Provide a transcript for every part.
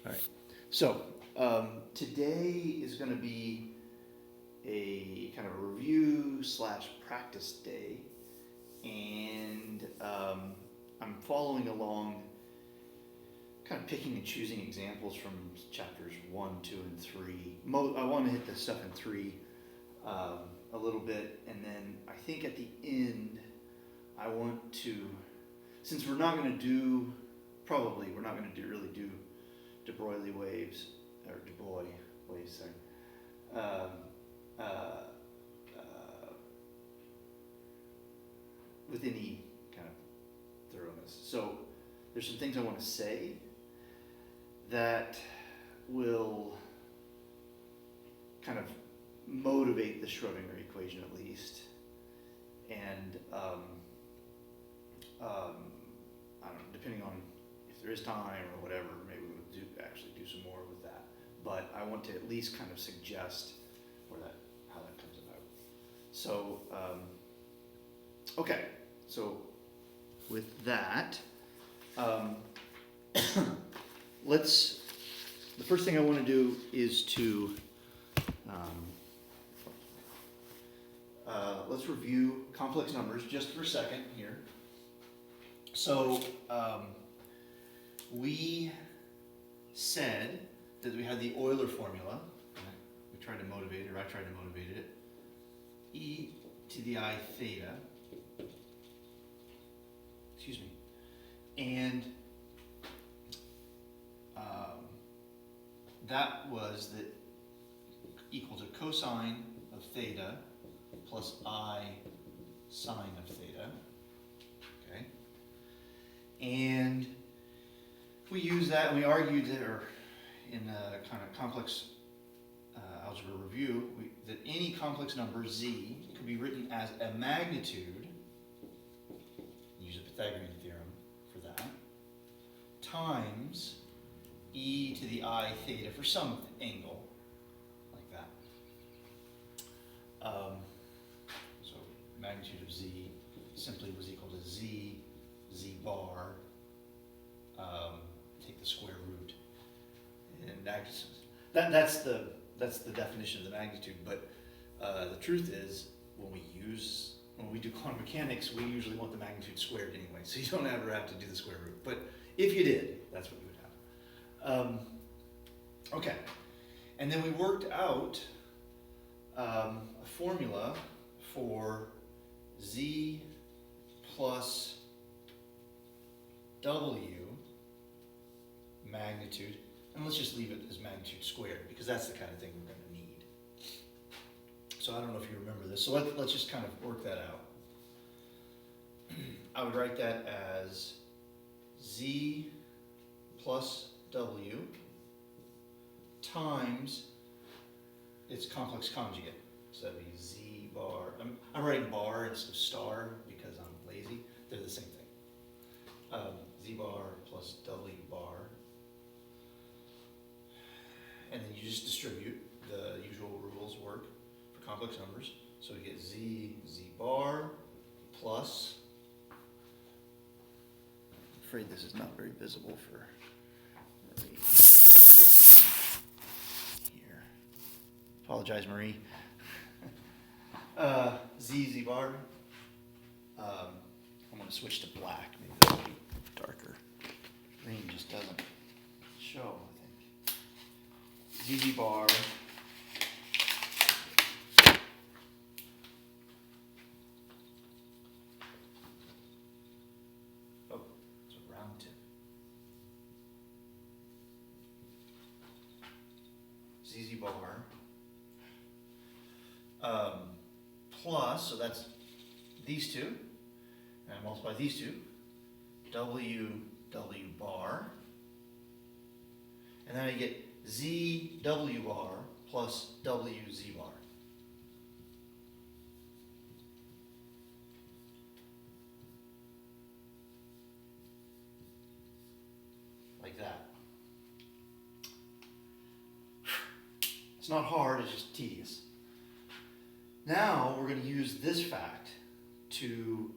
All right. So today is going to be a kind of a review / practice day, and I'm following along, kind of picking and choosing examples from chapters 1, 2, and 3. I want to hit the stuff in 3 a little bit, and then I think at the end I want to, since we're not going to do, we're not going to really do de Broglie waves, or de Broglie waves, with any kind of thoroughness. So there's some things I want to say that will kind of motivate the Schrodinger equation at least, and I don't know, depending on if there is time or whatever, maybe we'll actually do some more with that. But I want to at least kind of suggest how that comes about. So okay, so with that, the first thing I want to do is to let's review complex numbers just for a second here. So we said that we had the Euler formula. We tried to motivate it, or I tried to motivate it. E to the I theta. Excuse me. And that was equal to cosine of theta plus I sine of theta. Okay. And we used that, and we argued there in a kind of complex algebra review that any complex number z could be written as a magnitude, use the Pythagorean theorem for that, times e to the I theta for some angle, like that. So magnitude of z simply was equal to z bar, take the square root, and that's the definition of the magnitude. But the truth is, when we do quantum mechanics, we usually want the magnitude squared anyway, so you don't ever have to do the square root. But if you did, that's what you would have. Okay, and then we worked out a formula for z plus w magnitude, and let's just leave it as magnitude squared, because that's the kind of thing we're going to need. So I don't know if you remember this, so let's just kind of work that out. I would write that as z plus w times its complex conjugate. So that'd be z bar. I'm writing bar instead of star because I'm lazy. They're the same thing. Z bar plus w bar. And then you just distribute. The usual rules work for complex numbers. So we get z bar plus, I'm afraid this is not very visible for Marie. Here. Apologize, Marie. Z bar. I'm going to switch to black. Maybe that'll be darker. Green just doesn't show, I think. Z bar. Oh, it's a round tip. ZZ bar. Plus, so that's these two, and I multiply these two, W bar, and then I get Z W bar plus W Z bar. Like that. It's not hard, it's just tedious. Now we're going to use this fact to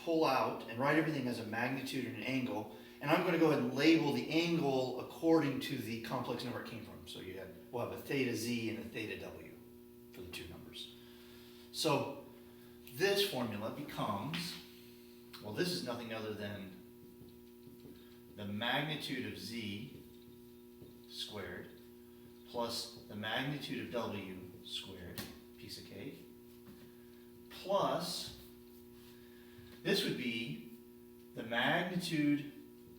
pull out and write everything as a magnitude and an angle, And I'm going to go ahead and label the angle according to the complex number it came from. So we'll have a theta z and a theta w for the two numbers. So this formula becomes, well, this is nothing other than the magnitude of z squared plus the magnitude of w squared, piece of cake, plus this would be the magnitude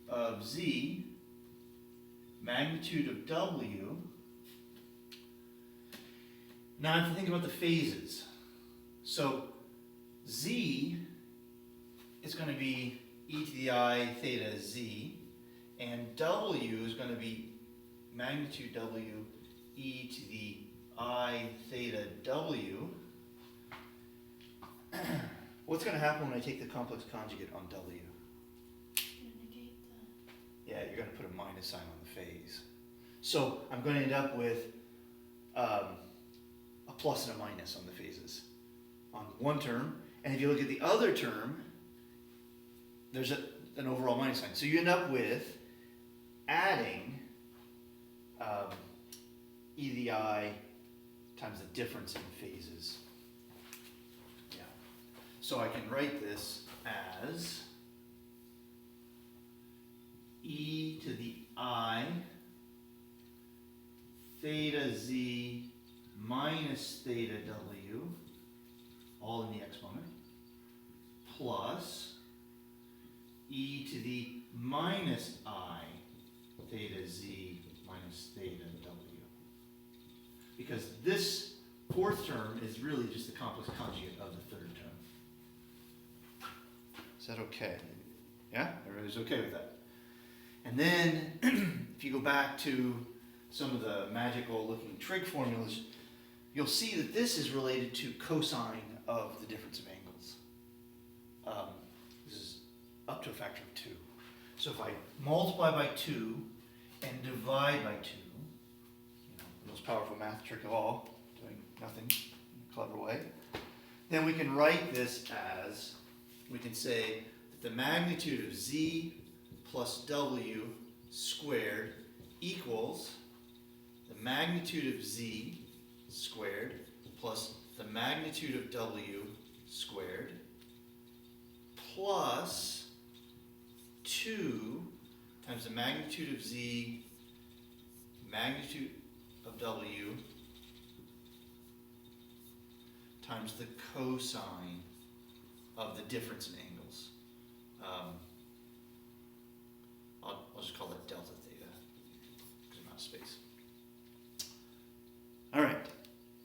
of z, magnitude of w. Now I have to think about the phases. So z is going to be e to the I theta z, and w is going to be magnitude w e to the I theta w. What's going to happen when I take the complex conjugate on w? Yeah, you're going to put a minus sign on the phase. So I'm going to end up with a plus and a minus on the phases on one term. And if you look at the other term, there's an overall minus sign. So you end up with adding e to the I times the difference in phases. Yeah. So I can write this as e to the I theta z minus theta w, all in the exponent, plus e to the minus I theta z minus theta w. Because this fourth term is really just the complex conjugate of the third term. Is that okay? Yeah? Everybody's okay with that? And then, if you go back to some of the magical looking trig formulas, you'll see that this is related to cosine of the difference of angles. This is up to a factor of 2. So if I multiply by 2 and divide by 2, the most powerful math trick of all, doing nothing in a clever way, then we can write this as, we can say that the magnitude of z plus w squared equals the magnitude of z squared plus the magnitude of w squared plus 2 times the magnitude of z, magnitude of w times the cosine of the difference in angles. I'll just call that delta theta because I'm out of space. All right,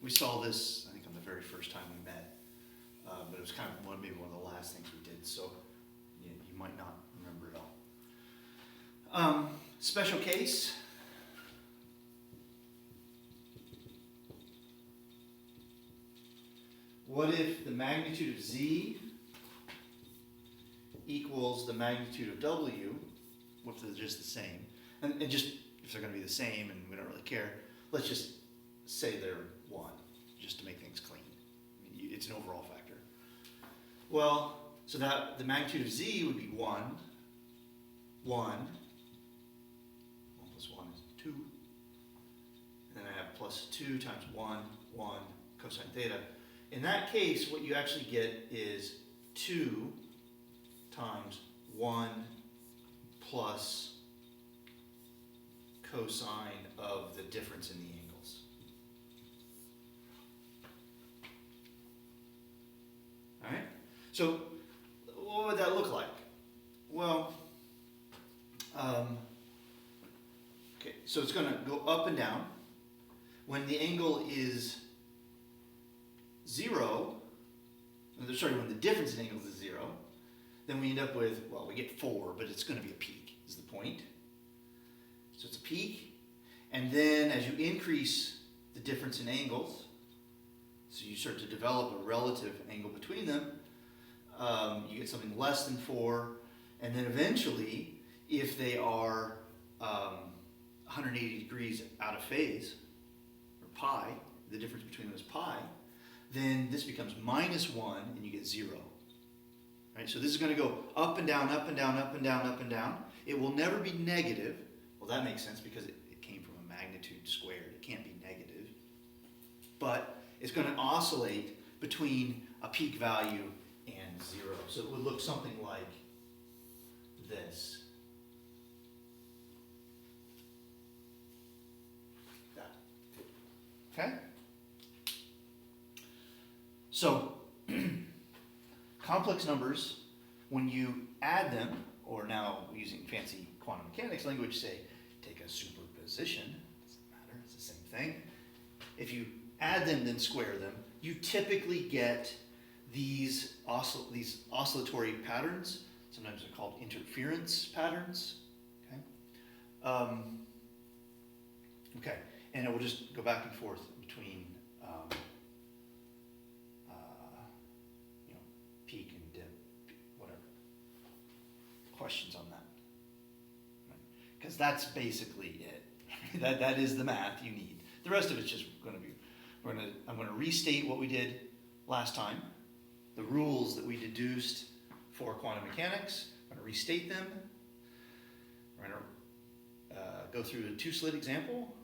we saw this, I think, on the very first time we met, but it was kind of maybe one of the last things we did, so you might not remember it all. Special case. What if the magnitude of z equals the magnitude of w? What if they're just the same? And just, if they're going to be the same and we don't really care, let's just say they're 1, just to make things clean. I mean, it's an overall factor. Well, so that the magnitude of z would be 1, 1 plus 1 is 2, and then I have plus 2 times 1, 1 cosine theta. In that case, what you actually get is 2 times 1 plus cosine of the difference in the angles. All right? So what would that look like? Well, okay, so it's going to go up and down. When the angle is 0, when the difference in angles is 0, then we end up with, well, we get 4, but it's going to be a peak, is the point. So it's a peak, and then as you increase the difference in angles, so you start to develop a relative angle between them, you get something less than 4, and then eventually, if they are 180 degrees out of phase, or pi, the difference between them is pi, then this becomes minus 1 and you get 0. Right? So this is going to go up and down, up and down, up and down, up and down. It will never be negative. Well, that makes sense because it came from a magnitude squared. It can't be negative. But it's going to oscillate between a peak value and 0. So it would look something like this. That. Okay? So, complex numbers, when you add them, or now using fancy quantum mechanics language, say, take a superposition, doesn't matter, it's the same thing. If you add them, then square them, you typically get these oscillatory patterns. Sometimes they're called interference patterns. Okay, okay, and it will just go back and forth between peak and dip, whatever. Questions on that? Because that's basically it. that is the math you need. The rest of it's just going to be. I'm going to restate what we did last time, the rules that we deduced for quantum mechanics. I'm going to restate them. We're going to go through a two-slit example,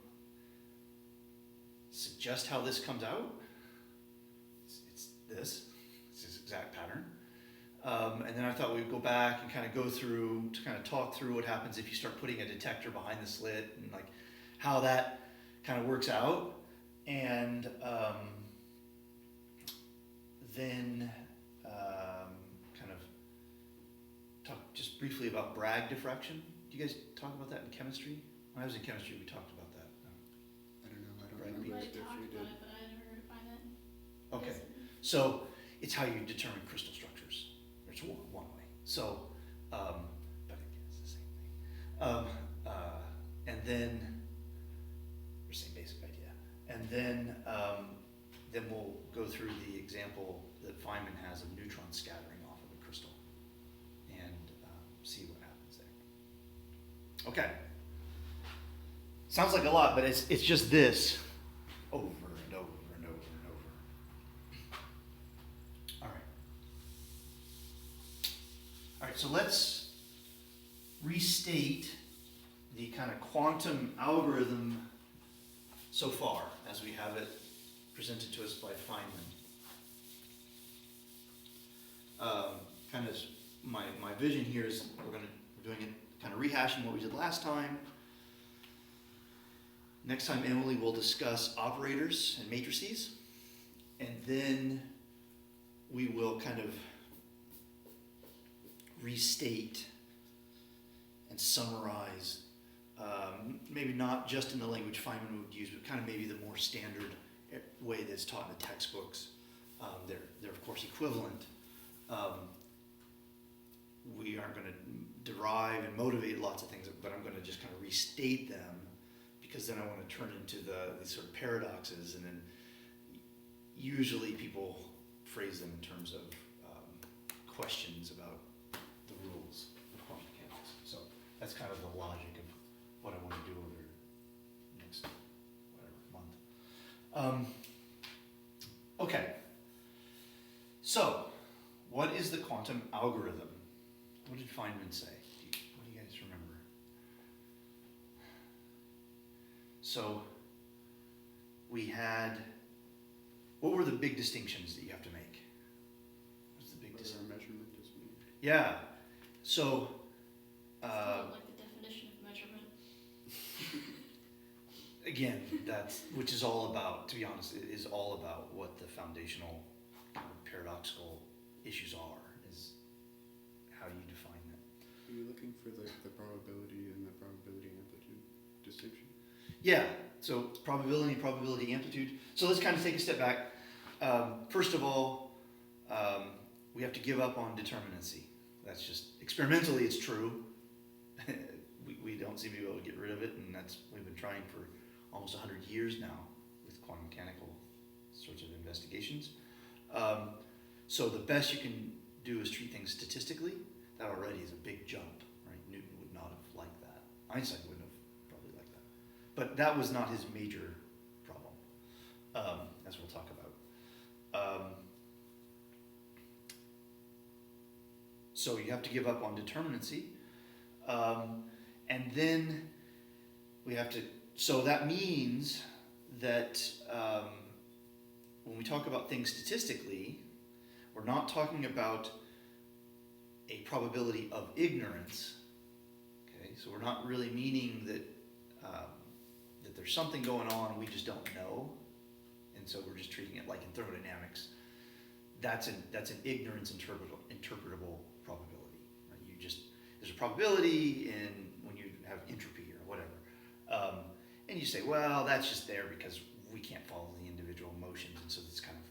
suggest how this comes out. It's this exact pattern. And then I thought we'd go back and kind of go through to kind of talk through what happens if you start putting a detector behind the slit and like how that kind of works out. And then kind of talk just briefly about Bragg diffraction. Do you guys talk about that in chemistry? When I was in chemistry, we talked about that. I don't know. I don't Bragg remember I if talked you about did. it, but I never find it. Okay, Yes. so it's how you determine crystal structures. There's one way. So, but again, it's the same thing. And then, or same basic idea. And then we'll go through the example that Feynman has of neutrons scattering off of a crystal and see what happens there. Okay. Sounds like a lot, but it's just this over and over and over and over. All right. All right, so let's restate the kind of quantum algorithm so far as we have it presented to us by Feynman. Kind of my vision here is we're doing it kind of rehashing what we did last time. Next time, Emily will discuss operators and matrices, and then we will kind of restate and summarize, maybe not just in the language Feynman would use, but kind of maybe the more standard way that's taught in the textbooks. They're of course equivalent. We aren't going to derive and motivate lots of things, but I'm going to just kind of restate them, because then I want to turn into these sort of paradoxes, and then usually people phrase them in terms of questions about the rules of quantum mechanics. So that's kind of the logic of what I want to do over the next month. Okay. So, what is the quantum algorithm? What did Feynman say? What do you guys remember? So, we had, what were the big distinctions that you have to make? What's the big distinction? Whether a measurement is made. Yeah. So, Still like the definition of measurement. again, which is all about, to be honest, it is all about what the foundational kind of paradoxical issues are, is how you define them. Are you looking for the probability and the probability amplitude distinction? Yeah, so probability, amplitude. So let's kind of take a step back. First of all, we have to give up on determinacy. That's just, experimentally it's true. we don't seem to be able to get rid of it, and we've been trying for almost 100 years now with quantum mechanical sorts of investigations. So the best you can do is treat things statistically. That already is a big jump, right? Newton would not have liked that. Einstein wouldn't have probably liked that. But that was not his major problem, as we'll talk about. So you have to give up on determinacy. And then we have to, so that means that when we talk about things statistically, we're not talking about a probability of ignorance. Okay, so we're not really meaning that that there's something going on we just don't know, and so we're just treating it like in thermodynamics. That's an ignorance interpretable probability. Right? There's a probability in when you have entropy or whatever, and you say, well, that's just there because we can't follow the individual motions, and so this kind of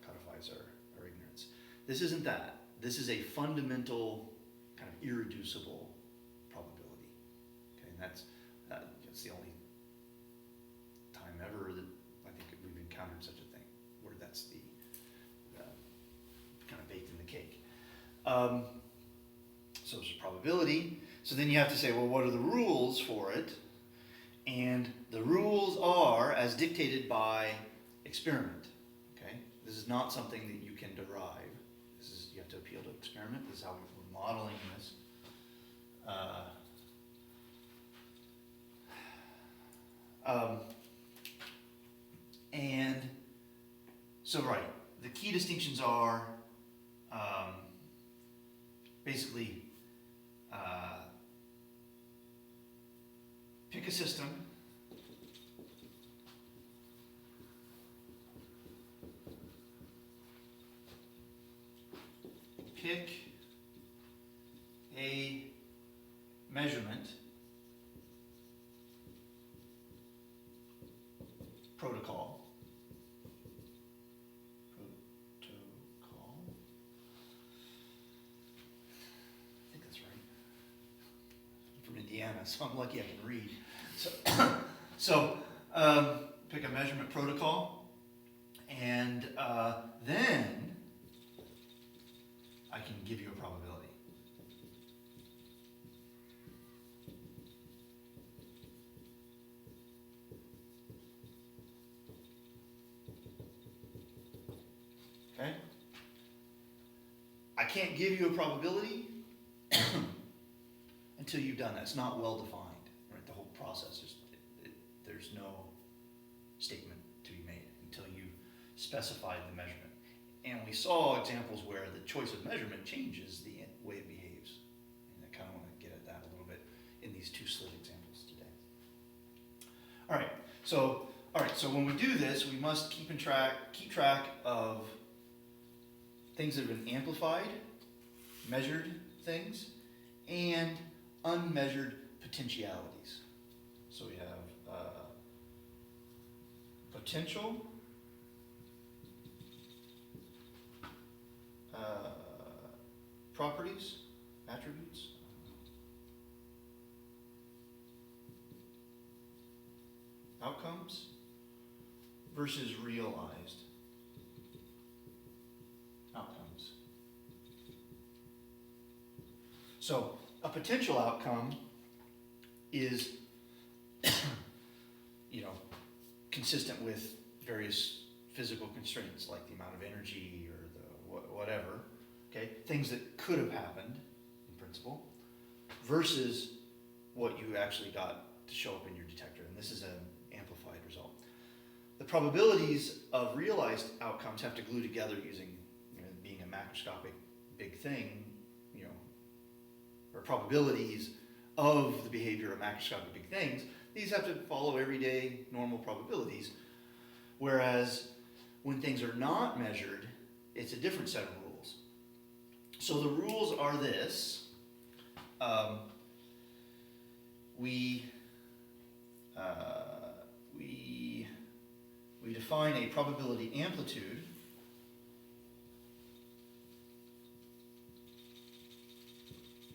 codifies our ignorance. This isn't that. This is a fundamental, kind of irreducible probability. Okay, and that's the only time ever that I think we've encountered such a thing, where that's the kind of baked in the cake. So it's a probability. So then you have to say, well, what are the rules for it? And the rules are as dictated by experiment. Okay, this is not something that you can derive. You have to appeal to experiment. This is how we're modeling this. And so, right, the key distinctions are basically pick a system. Pick a measurement protocol. I think that's right. I'm from Indiana, so I'm lucky I can read. So pick a measurement protocol, and then I can give you a probability. Okay? I can't give you a probability until you've done that. It's not well defined. Right? The whole process is there's no statement to be made until you've specified the measurement. And we saw examples where the choice of measurement changes the way it behaves. And I kind of want to get at that a little bit in these two-slit examples today. All right. So when we do this, we must keep track of things that have been amplified, measured things, and unmeasured potentialities. So we have potential, properties, attributes, outcomes versus realized outcomes. So a potential outcome is consistent with various physical constraints like the amount of energy or the whatever, okay, things that could have happened in principle, versus what you actually got to show up in your detector, and this is an amplified result. The probabilities of realized outcomes have to glue together using, being a macroscopic big thing, or probabilities of the behavior of macroscopic big things. These have to follow everyday normal probabilities, whereas when things are not measured, it's a different set of rules. So the rules are this. We define a probability amplitude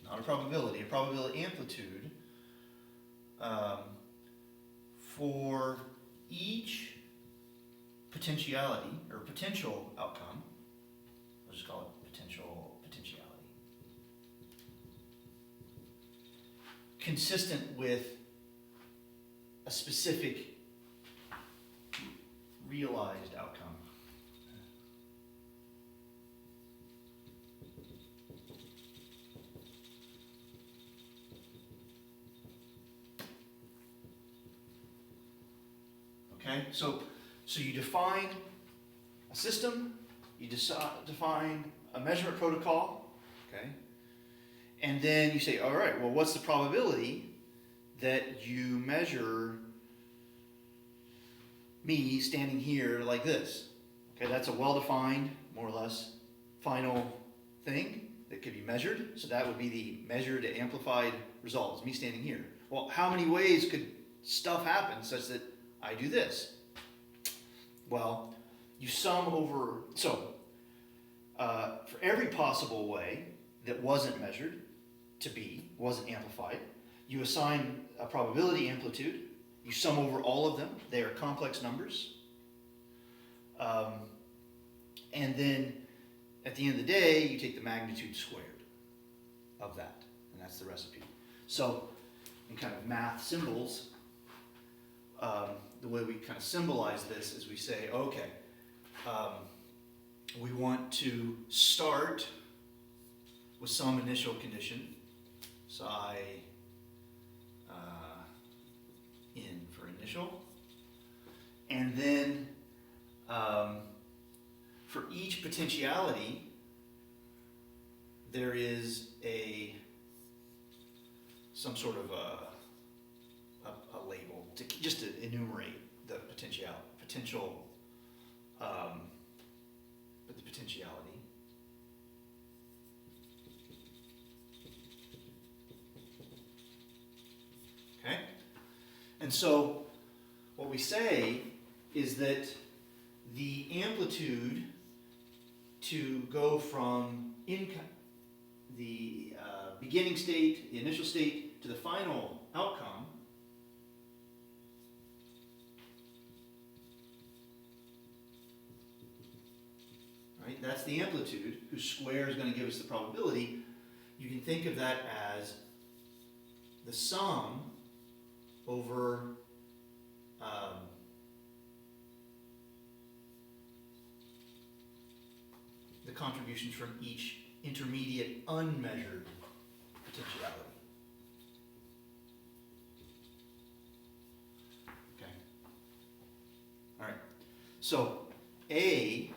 not a probability amplitude for each potentiality or potential outcome. We'll just call it potentiality. Consistent with a specific realized outcome. Okay, so you define a system, you define a measurement protocol, okay, and then you say, all right, well, what's the probability that you measure me standing here like this? Okay, that's a well-defined, more or less, final thing that could be measured. So that would be the measured amplified result, is me standing here. Well, how many ways could stuff happen such that I do this? Well, you sum over, so for every possible way that wasn't measured to be, wasn't amplified, you assign a probability amplitude, you sum over all of them, they are complex numbers, and then at the end of the day, you take the magnitude squared of that, and that's the recipe. So in kind of math symbols, the way we kind of symbolize this is we say, okay, we want to start with some initial condition, psi in for initial, and then for each potentiality, there is some sort of a label just to enumerate the potentiality. Okay, and so what we say is that the amplitude to go from the beginning state, the initial state, to the final outcome right? That's the amplitude, whose square is going to give us the probability. You can think of that as the sum over the contributions from each intermediate unmeasured potentiality. Okay. All right. So A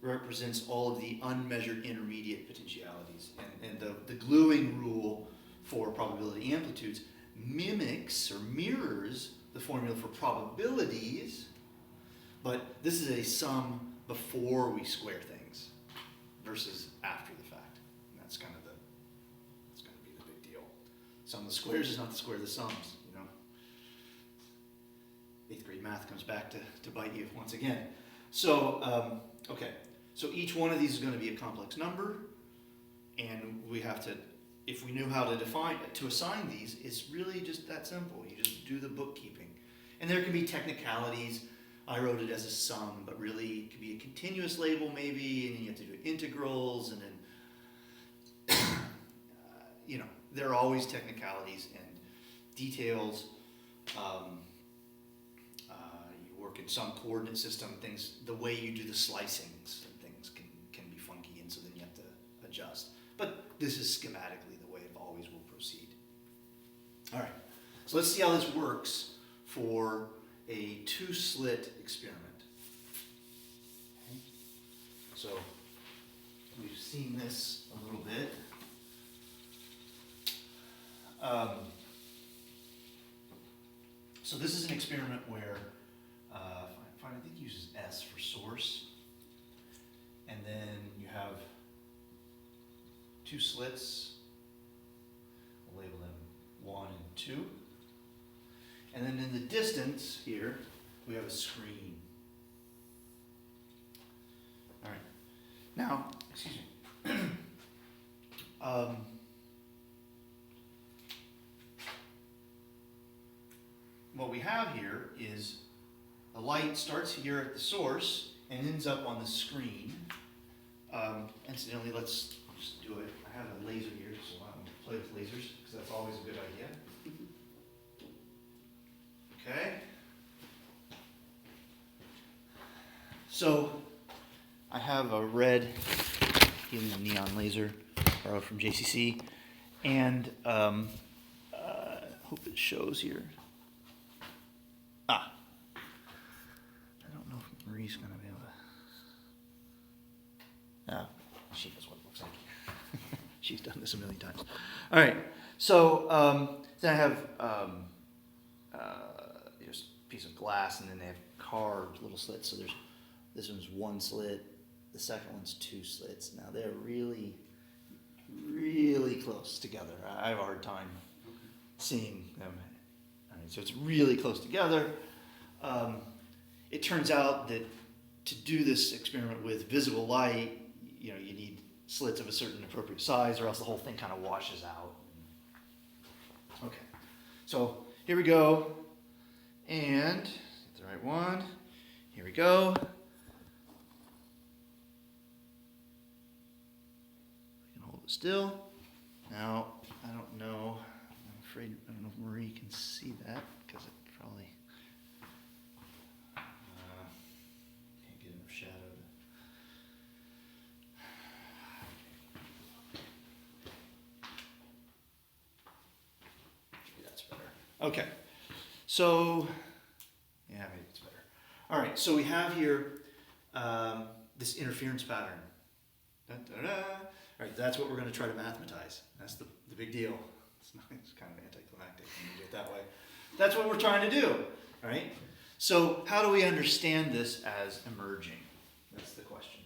represents all of the unmeasured intermediate potentialities, and the gluing rule for probability amplitudes mimics or mirrors the formula for probabilities, but this is a sum before we square things versus after the fact. And that's going to be the big deal. Sum of the squares is not the square of the sums, you know. 8th grade math comes back to bite you once again. So, okay. So each one of these is going to be a complex number, and we have to, if we knew how to assign these, it's really just that simple. You just do the bookkeeping. And there can be technicalities. I wrote it as a sum, but really it could be a continuous label maybe, and then you have to do integrals, and then, you know, there are always technicalities and details. You work in some coordinate system, things, the way you do the slicings and things can be funky, and so then you have to adjust. But this is schematically the way it always will proceed. All right, so let's see how this works for a two-slit experiment. Okay. So we've seen this a little bit. So this is an experiment where I think it uses S for source, and then you have two slits. We'll label them 1 and 2. And then in the distance here, we have a screen. All right. Now, excuse me. What we have here is the light starts here at the source and ends up on the screen. Incidentally, let's just do it. I have a laser here, so I'm going to play with lasers because that's always a good idea. Okay. So I have a red helium neon laser borrowed from JCC, and hope it shows here. Marie's going to be able to... she knows what it looks like. She's done this a million times. All right, so then I have just a piece of glass, and then they have carved little slits. So this one's one slit, the second one's two slits. Now they're really, really close together. I have a hard time seeing them. All right, so it's really close together. It turns out that to do this experiment with visible light, you need slits of a certain appropriate size, or else the whole thing kind of washes out. Okay, so here we go, and get the right one. Here we go. We can hold it still. Now, I don't know. I'm afraid I don't know if Marie can see that because it probably can't get enough shadow. Okay, so, yeah, maybe it's better. All right, so we have here this interference pattern. Da-da-da. All right, that's what we're going to try to mathematize. That's the big deal. It's kind of anticlimactic when you do it that way. That's what we're trying to do, all right? So how do we understand this as emerging? That's the question.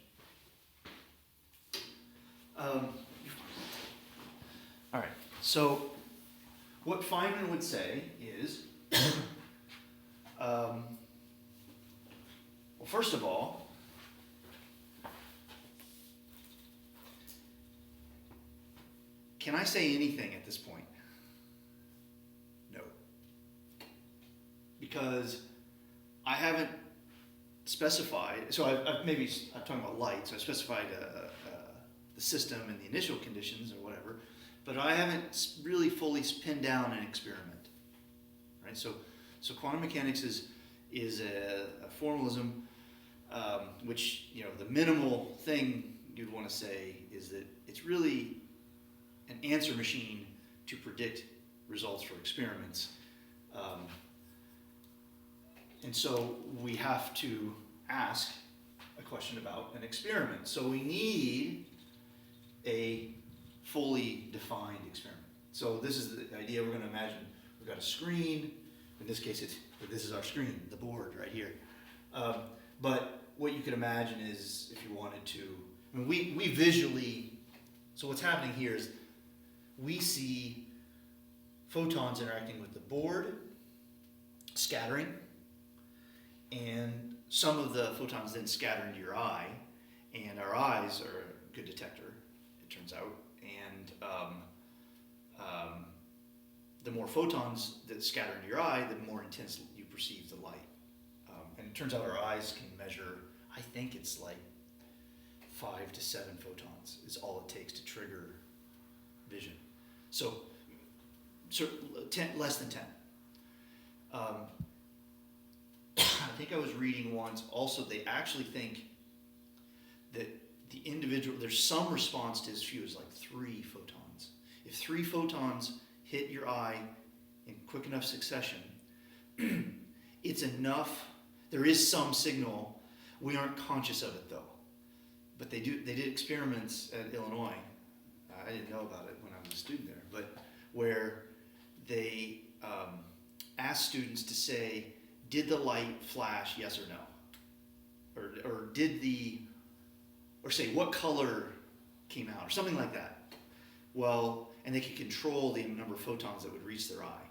All right, so what Feynman would say is, well, first of all, can I say anything at this point? No. Because I haven't specified, so I'm talking about light, so I specified the system and the initial conditions or whatever, but I haven't really fully pinned down an experiment, right? So quantum mechanics is a formalism, which, the minimal thing you'd want to say is that it's really an answer machine to predict results for experiments. And so we have to ask a question about an experiment. So we need a fully defined experiment. So this is the idea we're going to imagine. We've got a screen. In this case, this is our screen, the board right here. But what you could imagine is, if you wanted to, we visually, so what's happening here is we see photons interacting with the board, scattering, and some of the photons then scatter into your eye, and our eyes are a good detector, it turns out, and the more photons that scatter into your eye, the more intensely you perceive the light. And it turns out our eyes can measure, I think it's like 5 to 7 photons is all it takes to trigger vision. So 10, less than 10. I think I was reading once also they actually think that the individual, there's some response to as few as like 3 photons. If 3 photons hit your eye in quick enough succession, it's enough, there is some signal. We aren't conscious of it though. But they did experiments at Illinois. I didn't know about it when I was a student there, but where they asked students to say, did the light flash, yes or no? Or say what color came out, or something like that. Well, and they could control the number of photons that would reach their eye.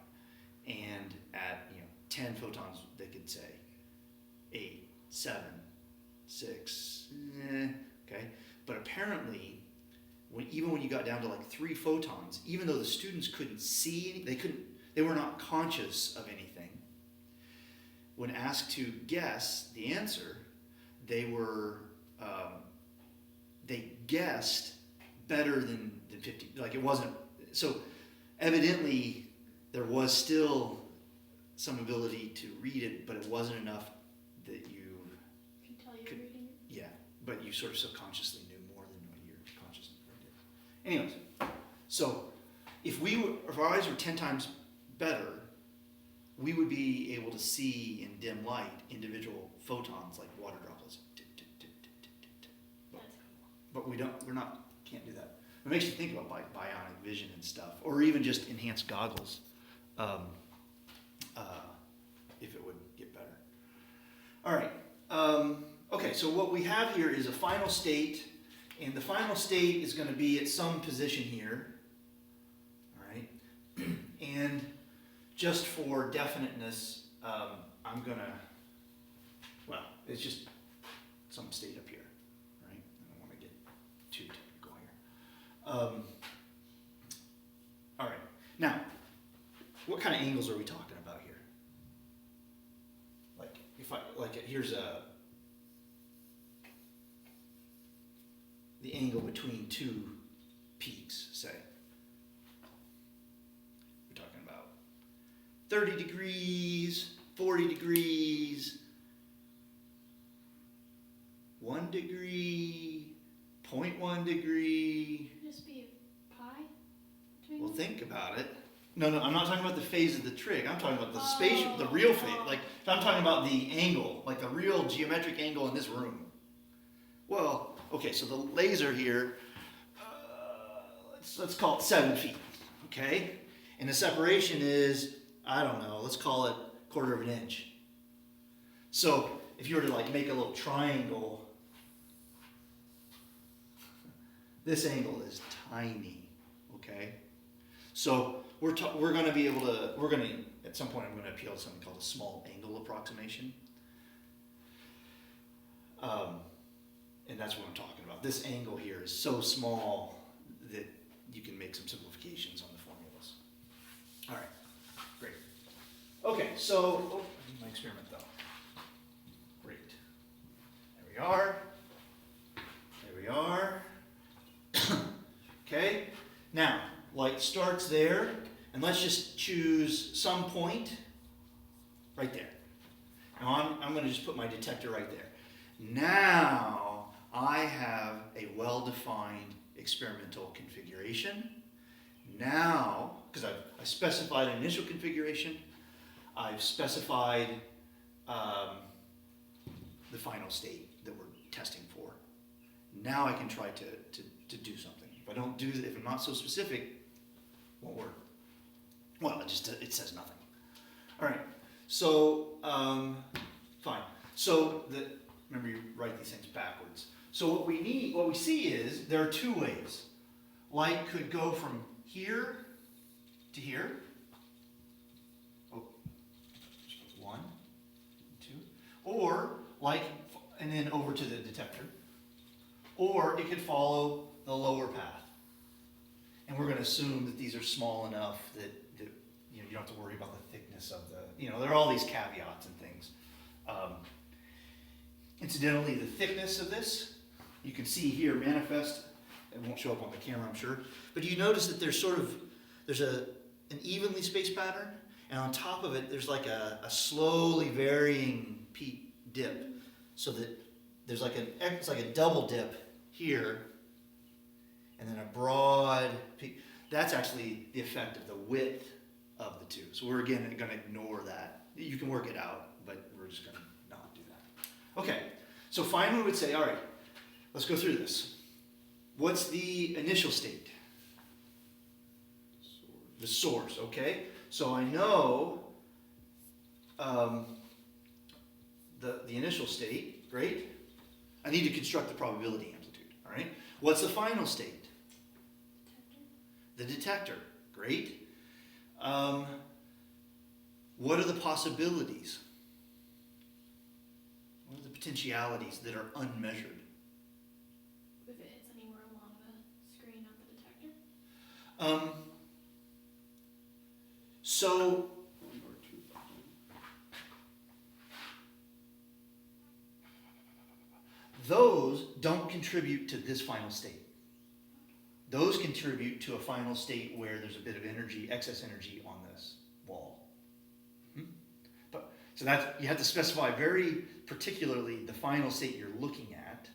And at 10 photons, they could say 8, 7, 6, okay? But apparently, even when you got down to like 3 photons, even though the students couldn't see, they were not conscious of anything. When asked to guess the answer, they guessed better than 50. Like it wasn't, so evidently there was still some ability to read it, but it wasn't enough that you Can tell you're reading it. Yeah, but you sort of subconsciously knew more than what your consciousness did. Anyways, so if our eyes were 10 times better, we would be able to see in dim light individual photons like water droplets. but can't do that. It makes you think about bionic vision and stuff, or even just enhanced goggles, if it would get better. All right. Okay, so what we have here is a final state, and the final state is going to be at some position here. All right. And just for definiteness, I'm going to, well, it's just some state up here, right? I don't want to get too technical here. All right. Now, what kind of angles are we talking about here? Here's the angle between two peaks, say. We're talking about 30 degrees, 40 degrees, 1 degree, 0.1 degree. Could this be pi? Between Well, them? think about it. No, I'm not talking about the phase of the trig. I'm talking about the spatial, the real phase. Like, I'm talking about the angle, like the real geometric angle in this room. Well, okay, so the laser here, let's call it 7 feet, okay? And the separation is, I don't know, let's call it 1/4 of an inch. So if you were to like make a little triangle, this angle is tiny, okay? So we're going to be able to, at some point I'm going to appeal to something called a small angle approximation. And that's what I'm talking about. This angle here is so small that you can make some simplifications on the formulas. All right, great. Okay, so, I did my experiment though. Great. There we are. There we are. Okay, now, light starts there, and let's just choose some point right there. Now I'm going to just put my detector right there. Now I have a well-defined experimental configuration. Now, because I specified an initial configuration, I've specified the final state that we're testing for. Now I can try to do something. If I don't do, if I'm not so specific, it won't work. Well, it says nothing. All right. So fine. So remember, you write these things backwards. So what we see is there are two ways. Light could go from here to here. Oh, one, two. Or light, and then over to the detector. Or it could follow the lower path. And we're going to assume that these are small enough that you don't have to worry about the thickness of there are all these caveats and things. Incidentally, the thickness of this, you can see here manifest. It won't show up on the camera, I'm sure. But you notice that there's an evenly spaced pattern, and on top of it, there's like a slowly varying peak dip, so that there's it's like a double dip here, and then a broad peak. That's actually the effect of the width of the two. So we're again going to ignore that. You can work it out, but we're just going to not do that. Okay, so Feynman would say, all right, let's go through this. What's the initial state? The source, okay? So I know the initial state, great. I need to construct the probability amplitude, all right? What's the final state? Detector. The detector, great. What are the possibilities? What are the potentialities that are unmeasured? If it's anywhere along the screen of the detector. So those don't contribute to this final state. Those contribute to a final state where there's a bit of energy, excess energy on this wall. So you have to specify very particularly the final state you're looking at,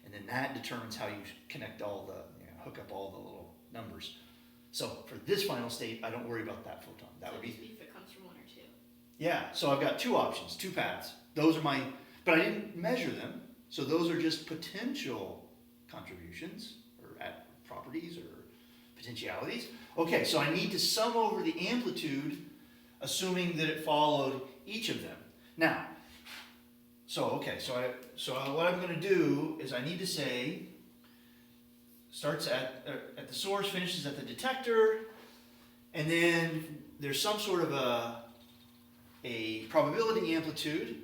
and then that determines how you connect hook up all the little numbers. So for this final state, I don't worry about that photon. That would be if it comes from 1 or 2. Yeah, so I've got two options, two paths. Those are but I didn't measure them, so those are just potential contributions or at properties or potentialities. Okay, so I need to sum over the amplitude, assuming that it followed each of them. Now, so what I'm going to do is I need to say starts at the source, finishes at the detector, and then there's some sort of a probability amplitude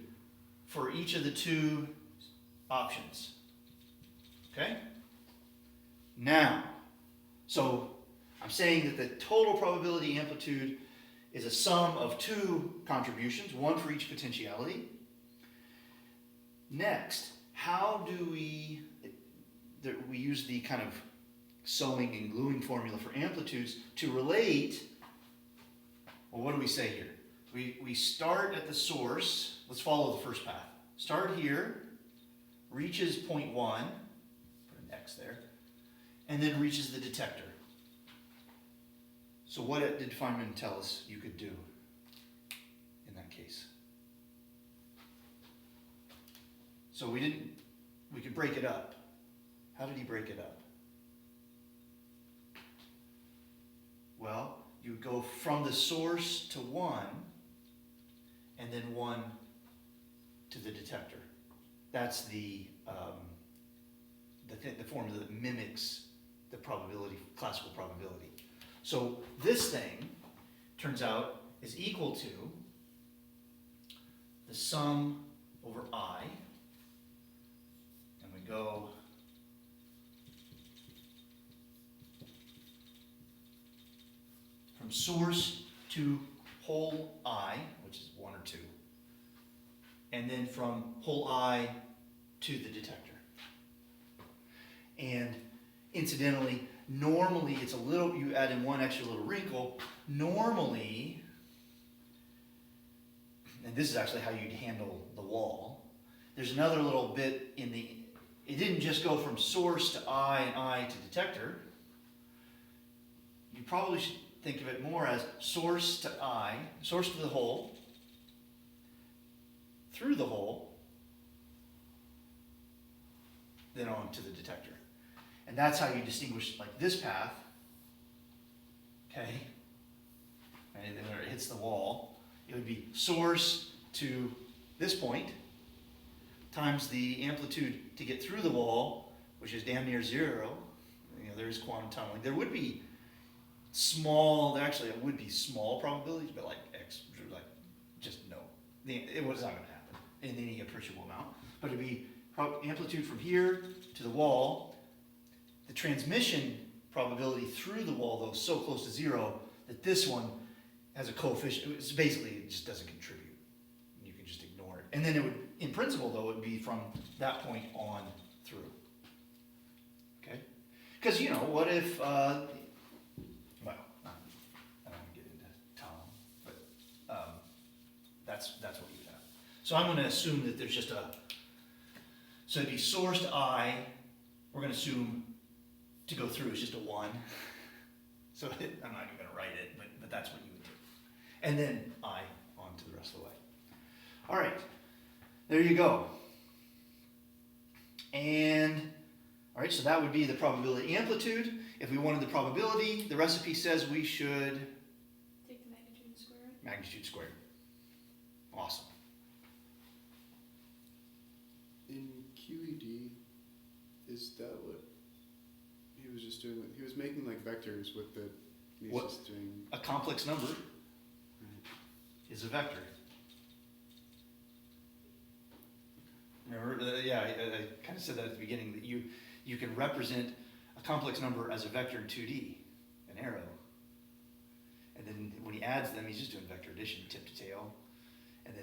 for each of the two options. Okay? Now, so I'm saying that the total probability amplitude is a sum of two contributions, one for each potentiality. Next, how do we use the kind of sewing and gluing formula for amplitudes to relate, well, what do we say here? We start at the source, let's follow the first path. Start here, reaches point 1, put an X there, and then reaches the detector. So what did Feynman tell us you could do in that case? So we could break it up. How did he break it up? Well, you would go from the source to 1, and then 1 to the detector. That's the formula that mimics the probability, classical probability. So this thing, turns out, is equal to the sum over I, and we go from source to whole I, which is 1 or 2, and then from whole I to the detector. And incidentally, normally it's a little, you add in one extra little wrinkle, normally, and this is actually how you'd handle the wall, there's another little bit in the, it didn't just go from source to I and I to detector. You probably should think of it more as source to I, source to the hole, through the hole, then on to the detector. And that's how you distinguish, like this path, okay, and then when it hits the wall, it would be source to this point times the amplitude to get through the wall, which is damn near 0. You know, there's quantum tunneling. There would be small, actually it would be small probabilities, but like X, like just no. It was not going to happen in any appreciable amount. But it'd be amplitude from here to the wall. The transmission probability through the wall, though, is so close to 0 that this one has a coefficient. It's basically, it just doesn't contribute. You can just ignore it. And then it would, in principle, though, it would be from that point on through. Okay? Because, you know, what if, well, I don't want to get into Tom, but that's what you have. So I'm going to assume that there's just so it'd be source to I, we're going to assume to go through is just a 1. So I'm not even going to write it, but that's what you would do. And then I on to the rest of the way. All right, there you go. And, all right, so that would be the probability amplitude. If we wanted the probability, the recipe says we should take the magnitude squared. Magnitude squared. Awesome. In QED, is that what he was just doing? He was making like vectors with the. He's What? just doing. A complex number Right. is a vector. Remember, I kind of said that at the beginning, that you can represent a complex number as a vector in 2D, an arrow. And then when he adds them, he's just doing vector addition, tip to tail. And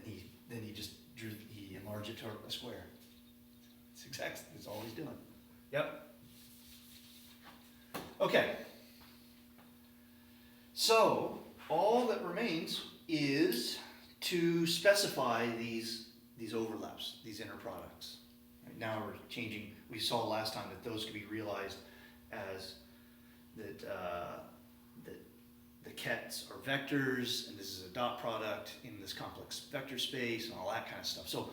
then he just he enlarged it to a square. That's all he's doing. Yep. Okay. So all that remains is to specify these overlaps, these inner products. Right, now we're changing. We saw last time that those could be realized as that the kets are vectors, and this is a dot product in this complex vector space, and all that kind of stuff. So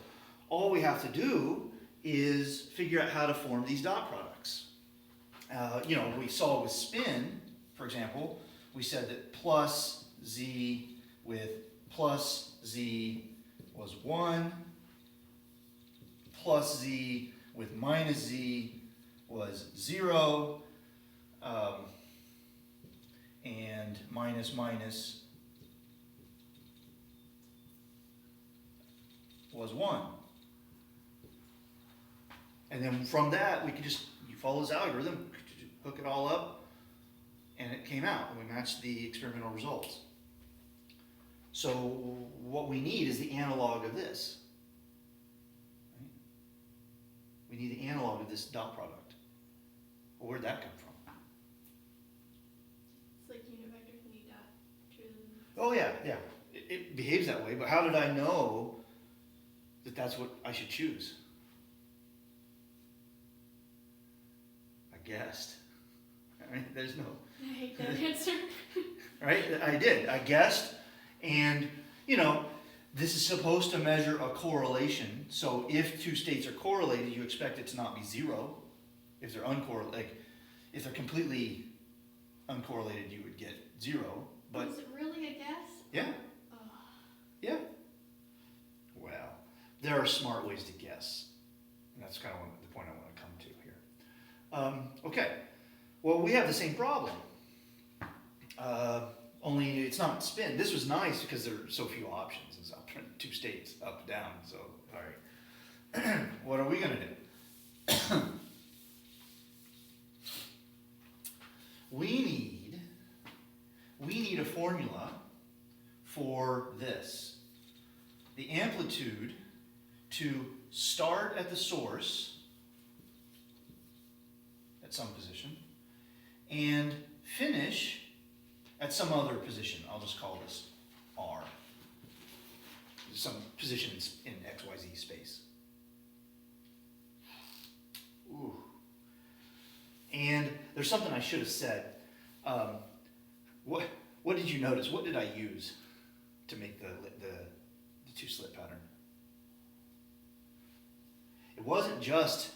all we have to do is figure out how to form these dot products. We saw with spin, for example, we said that plus z with plus z was 1, plus z with minus z was 0, and minus minus was 1. And then from that, we could just, you follow this algorithm, hook it all up, and it came out, and we matched the experimental results. So what we need is the analog of this. Right? We need the analog of this dot product. Well, where'd that come from? It's like unit vector from u dot to. Oh yeah. It behaves that way, but how did I know that that's what I should choose? I guessed. I mean, there's no... I hate that answer. Right? I did. I guessed. And, this is supposed to measure a correlation. So if two states are correlated, you expect it to not be 0. If they're uncorrelated, if they're completely uncorrelated, you would get 0. But is it really a guess? yeah. Oh. Yeah. Well, there are smart ways to guess. And that's kind of the point I want to come to here. Okay. Well, we have the same problem. Only it's not spin. This was nice because there are so few options. It's up two states, up, down. So, all right. What are we going to do? We need a formula for this. The amplitude to start at the source at some position and finish at some other position. I'll just call this R. Some position in XYZ space. Ooh. And there's something I should have said. What did you notice? What did I use to make the two-slit pattern? It wasn't just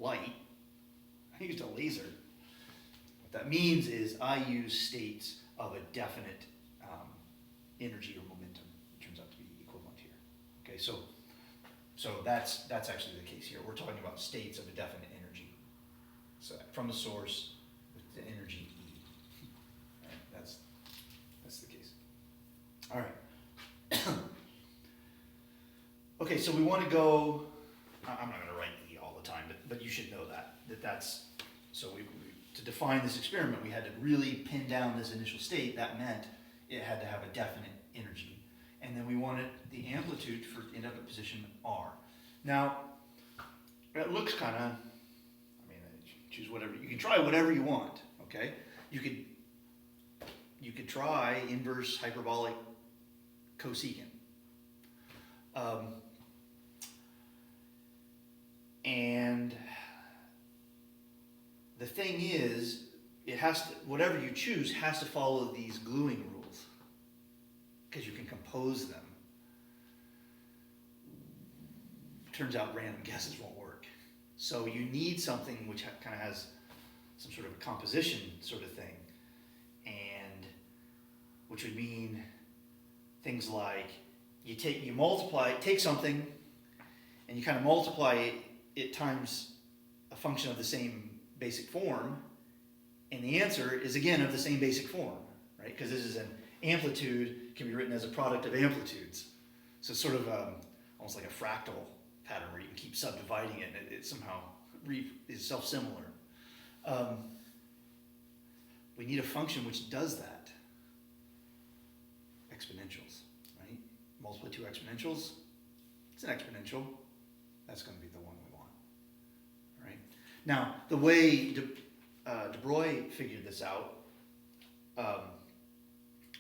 light. I used a laser. What that means is I use states of a definite energy or momentum. It turns out to be equivalent here. Okay, so that's actually the case here. We're talking about states of a definite energy. So from the source with the energy E. All right, that's the case. All right. Okay, so we want to go. I'm not going to write E all the time, but you should know that's. So to define this experiment, we had to really pin down this initial state. That meant it had to have a definite energy. And then we wanted the amplitude to end up at position R. Now, it looks kind of, choose whatever, you can try whatever you want, okay? You could try inverse hyperbolic cosecant. And the thing is, it has to, whatever you choose has to follow these gluing rules because you can compose them. Turns out random guesses won't work. So you need something which kind of has some sort of a composition sort of thing, and which would mean things like take something and you kind of multiply it times a function of the same basic form, and the answer is again of the same basic form, right? Because this is an amplitude, can be written as a product of amplitudes. So it's sort of almost like a fractal pattern where you can keep subdividing it and it somehow is self-similar. We need a function which does that. Exponentials, right? Multiply two exponentials, it's an exponential. That's going to be the one we want, right? Now, the way de Broglie figured this out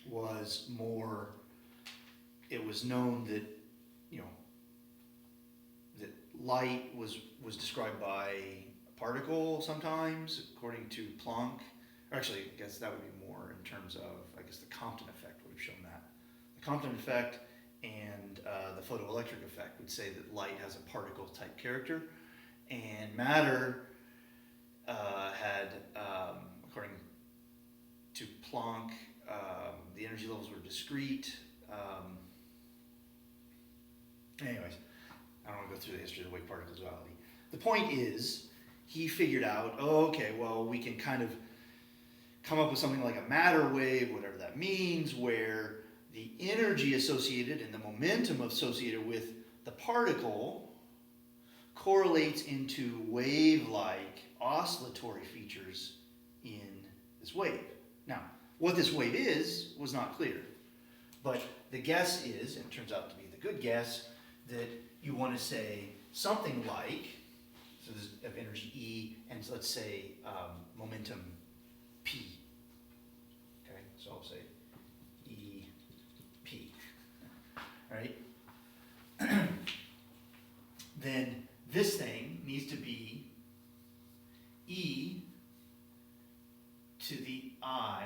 was more, it was known that, that light was described by a particle sometimes, according to Planck. Or actually, I guess that would be more in terms of, the Compton effect would have shown that. The Compton effect and the photoelectric effect would say that light has a particle type character, and matter had, according to Planck, the energy levels were discrete. Anyways, I don't want to go through the history of the wave particle duality. The point is, he figured out, oh, okay, well, we can kind of come up with something like a matter wave, whatever that means, where the energy associated and the momentum associated with the particle correlates into wave-like oscillatory features in this wave. Now, what this wave is was not clear, but the guess is, and it turns out to be the good guess, that you want to say something like, so this is of energy E, and let's say momentum P. Okay, so I'll say E, P. All right? Then this thing needs to be E to the I,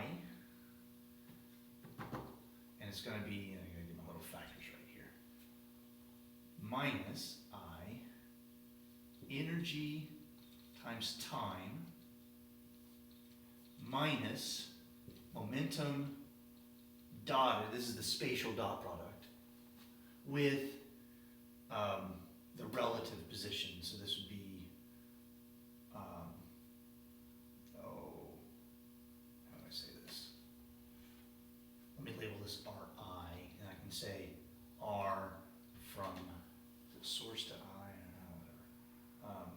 and it's going to be, I'm going to get my little factors right here, minus I, energy times time, minus momentum dotted, this is the spatial dot product, with the relative position. So this would be, how do I say this? Let me label this Ri, and I can say R from the source to I, whatever.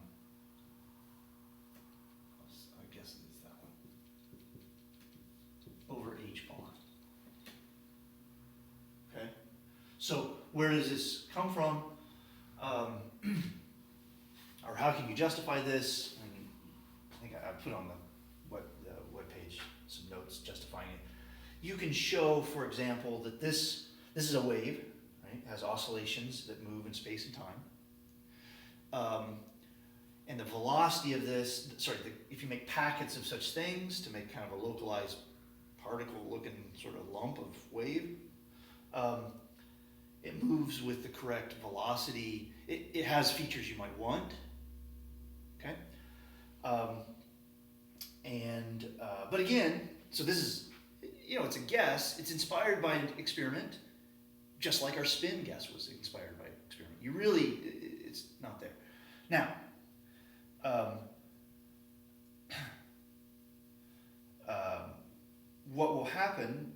I guess it's that one. Over H bar. Okay? So where does this come from? Or how can you justify this? I think I put on the webpage some notes justifying it. You can show, for example, that this is a wave, right? It has oscillations that move in space and time. And the velocity of this, if you make packets of such things to make kind of a localized particle-looking sort of lump of wave, it moves with the correct velocity. It has features you might want, okay? But again, so this is, it's a guess. It's inspired by an experiment, just like our spin guess was inspired by an experiment. It's not there. Now, what will happen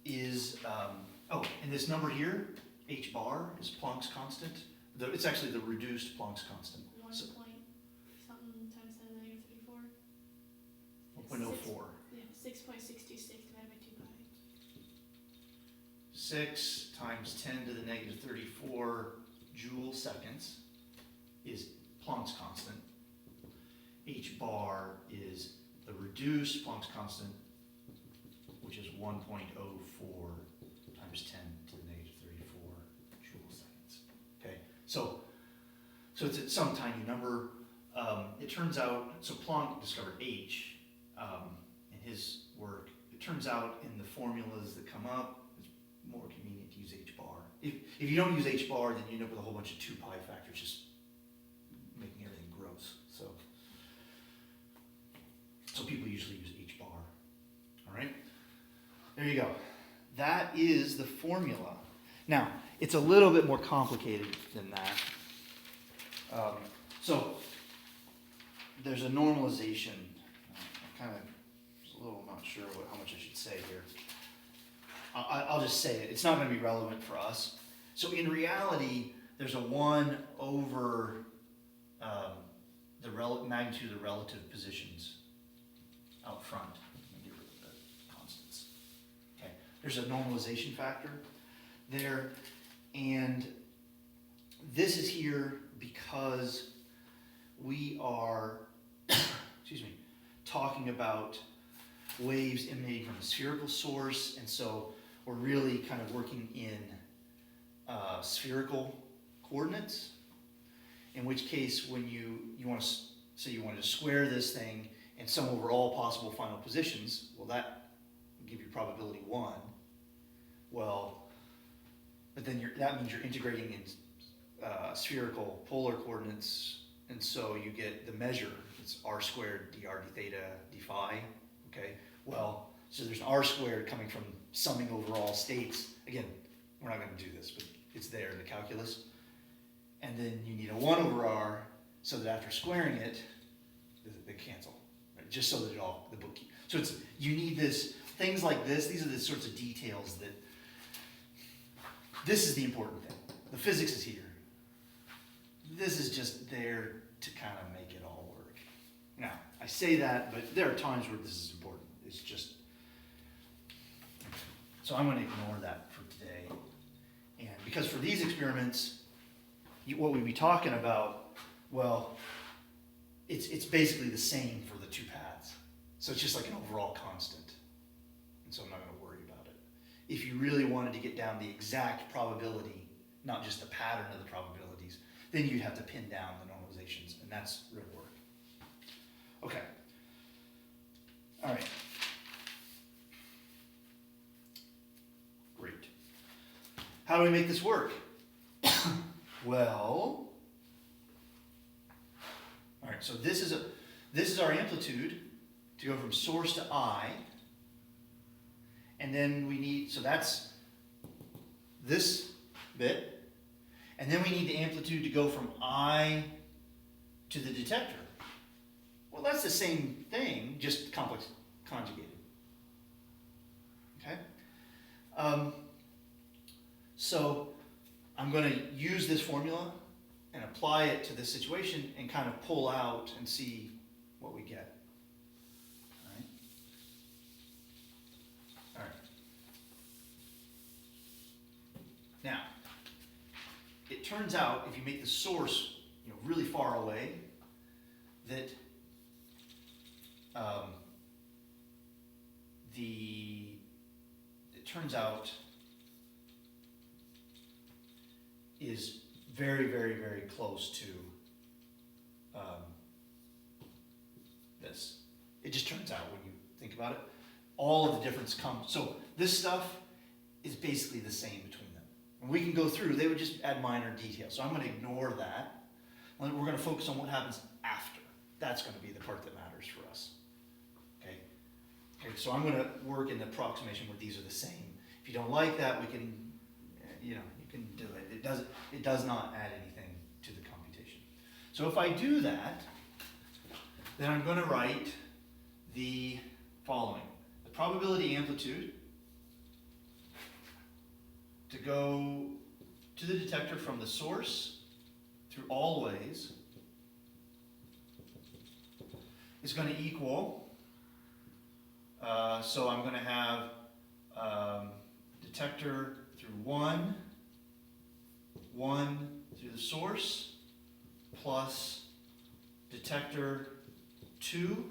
is, and this number here, h bar, is Planck's constant. It's actually the reduced Planck's constant. 1 So, point something times 10 to the negative 34. 1.04. Yeah, 6.626 divided by 2 pi. 6 times 10 to the negative 34 joule seconds is Planck's constant. H bar is the reduced Planck's constant, which is 1.04 times 10 to the negative 34 joule seconds. Okay, so it's at some tiny number. It turns out, so Planck discovered H in his work. It turns out in the formulas that come up, it's more convenient to use H bar. If you don't use H bar, then you end up with a whole bunch of 2 pi factors just making everything gross. So people usually use H bar. All right? There you go. That is the formula. Now, it's a little bit more complicated than that. So there's a normalization. I'm kind of a little not sure how much I should say here. I'll just say it. It's not going to be relevant for us. So in reality, there's a 1 over the magnitude of the relative positions out front. Let me get rid of the constants. Okay. There's a normalization factor there, and this is here because we are talking about waves emanating from a spherical source, and so we're really kind of working in spherical coordinates, in which case when you want to say you want to square this thing and sum over all possible final positions, well, that will give you probability 1. Well, but then that means you're integrating in spherical polar coordinates, And so you get the measure, it's r squared dr d theta d phi, okay? Well, so there's an r squared coming from summing over all states. Again, we're not gonna do this, but it's there in the calculus. And then you need a 1 over r, so that after squaring it, they cancel, right? Just so that the book, so it's, you need this, things like this, these are the sorts of details that, this is the important thing. The physics is here. This is just there to kind of make it all work. Now, I say that, but there are times where this is important. It's just, so I'm going to ignore that for today. And because for these experiments, what we'd be talking about, well, it's basically the same for the two paths. So it's just like an overall constant. And so I'm not going to worry about it. If you really wanted to get down the exact probability, not just the pattern of the probabilities, then you'd have to pin down the normalizations, and that's real work. Okay. All right. Great. How do we make this work? Well, all right, so this is our amplitude to go from source to I, and then we need, so that's this bit, and then we need the amplitude to go from I to the detector. Well, that's the same thing, just complex conjugated. Okay? So I'm going to use this formula and apply it to this situation and kind of pull out and see what we get. All right? All right. Now, it turns out if you make the source, really far away, that it turns out is very, very, very close to this. It just turns out when you think about it, all of the difference comes. So this stuff is basically the same between them. And we can go through, they would just add minor details. So I'm going to ignore that. We're going to focus on what happens after. That's going to be the part that matters for us. Okay, so I'm going to work in the approximation where these are the same. If you don't like that, we can, you can do it. It does not add anything to the computation. So if I do that, then I'm going to write the following. The probability amplitude to go to the detector from the source through all ways is going to equal, so I'm going to have detector through 1 through the source, plus detector 2,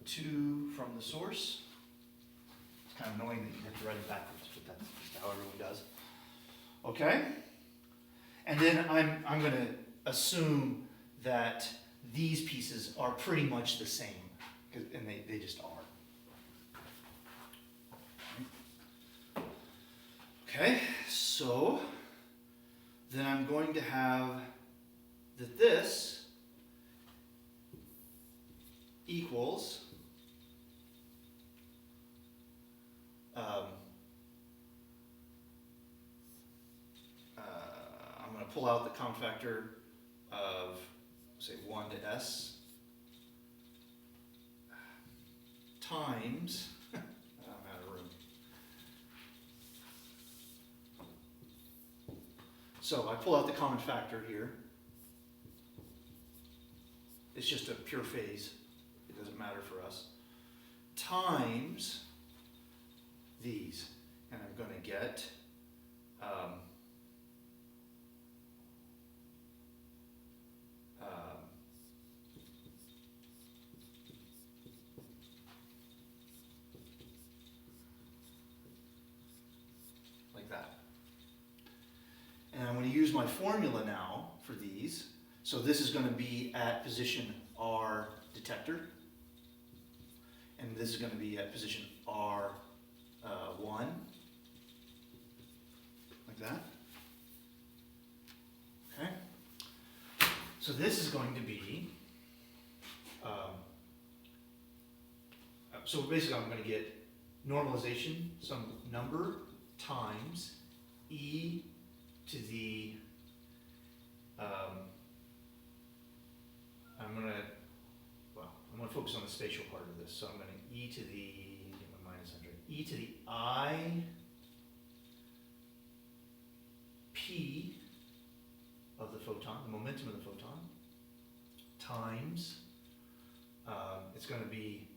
2 from the source. It's kind of annoying that you have to write it backwards, but that's just how everyone does. Okay? And then I'm going to assume that these pieces are pretty much the same, and they just are. Okay, so then I'm going to have that this equals I'm going to pull out the common factor of, say, 1 to s times, I'm out of room. So I pull out the common factor here. It's just a pure phase. It doesn't matter for us. Times these. And I'm going to get like that. And I'm going to use my formula now for these. So this is going to be at position R detector. And this is going to be at position R1. Like that. Okay. So this is going to be, so basically I'm going to get normalization, some number times e to the, I'm going to focus on the spatial part of this. So I'm going to e to the, get my minus 100, e to the I p of the photon, the momentum of the photon, times, it's going to be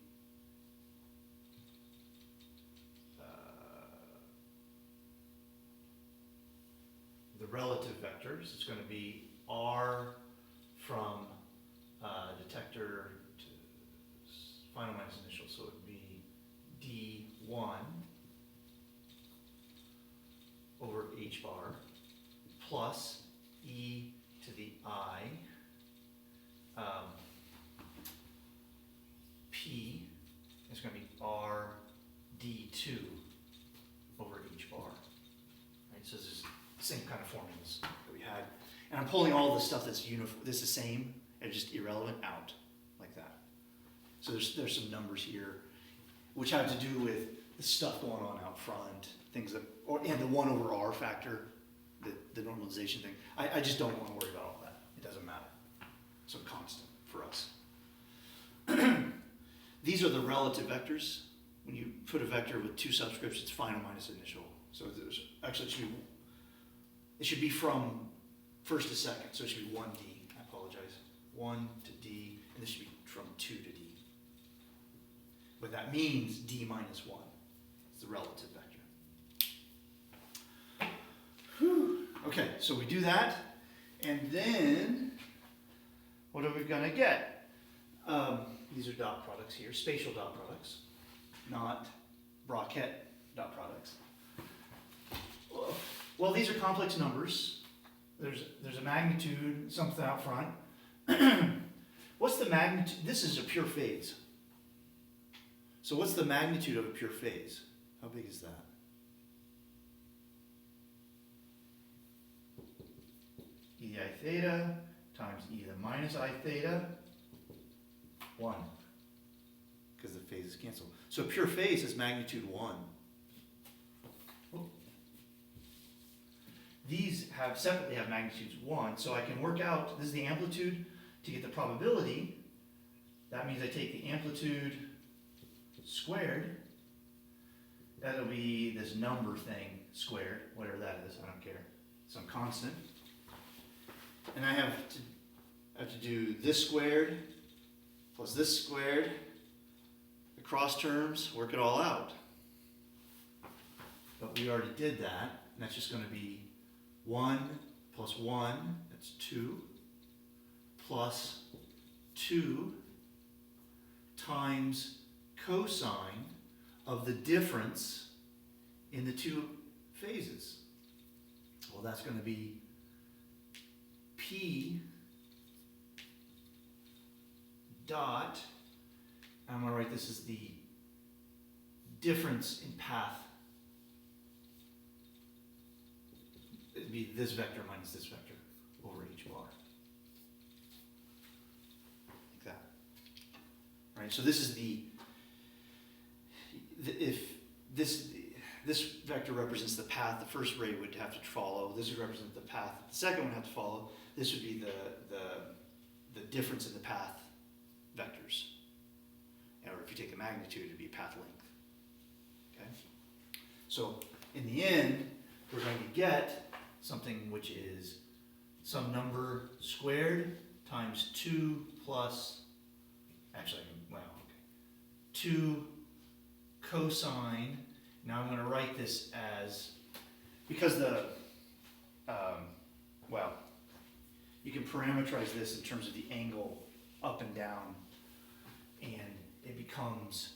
the relative vectors. It's going to be r from detector to final minus initial, so it would be d1 over h bar plus e to the I p is going to be r d2 over h bar. Right, so this is the same kind of formulas that we had. And I'm pulling all the stuff that's uniform, this is the same and just irrelevant out like that. So there's some numbers here which have to do with the stuff going on out front, things that, and the 1 over r factor, the normalization thing. I just don't want to worry about all that. It doesn't matter. It's a constant for us. These are the relative vectors. When you put a vector with 2 subscripts, it's final minus initial. So there's actually it should be from first to second. So it should be 1d. I apologize. 1 to d, and this should be from 2 to d. But that means d minus 1. It's the relative vector. Whew. Okay, so we do that, and then what are we going to get? These are dot products here, spatial dot products, not Brockett dot products. Well, these are complex numbers. There's a magnitude, something out front. What's the magnitude? This is a pure phase. So what's the magnitude of a pure phase? How big is that? E I theta times e to the minus I theta, 1. Because the phases cancel. So pure phase is magnitude 1. These separately have magnitudes 1, so I can work out, this is the amplitude to get the probability. That means I take the amplitude squared. That'll be this number thing squared, whatever that is, I don't care. Some constant. And I have to do this squared plus this squared, the cross terms, work it all out. But we already did that, and that's just going to be 1 plus 1, that's 2, plus 2 times cosine of the difference in the 2 phases. Well, that's going to be P dot, I'm going to write this as the difference in path. It'd be this vector minus this vector over h bar. Like that. Right, so this is if this vector represents the path the first ray would have to follow, this would represent the path the second would have to follow, this would be the difference in the path vectors. Or if you take the magnitude, it'd be path length. Okay? So in the end, we're going to get something which is some number squared times 2 plus, actually, well, okay, 2 cosine. Now I'm going to write this as, because well, you can parameterize this in terms of the angle up and down, and it becomes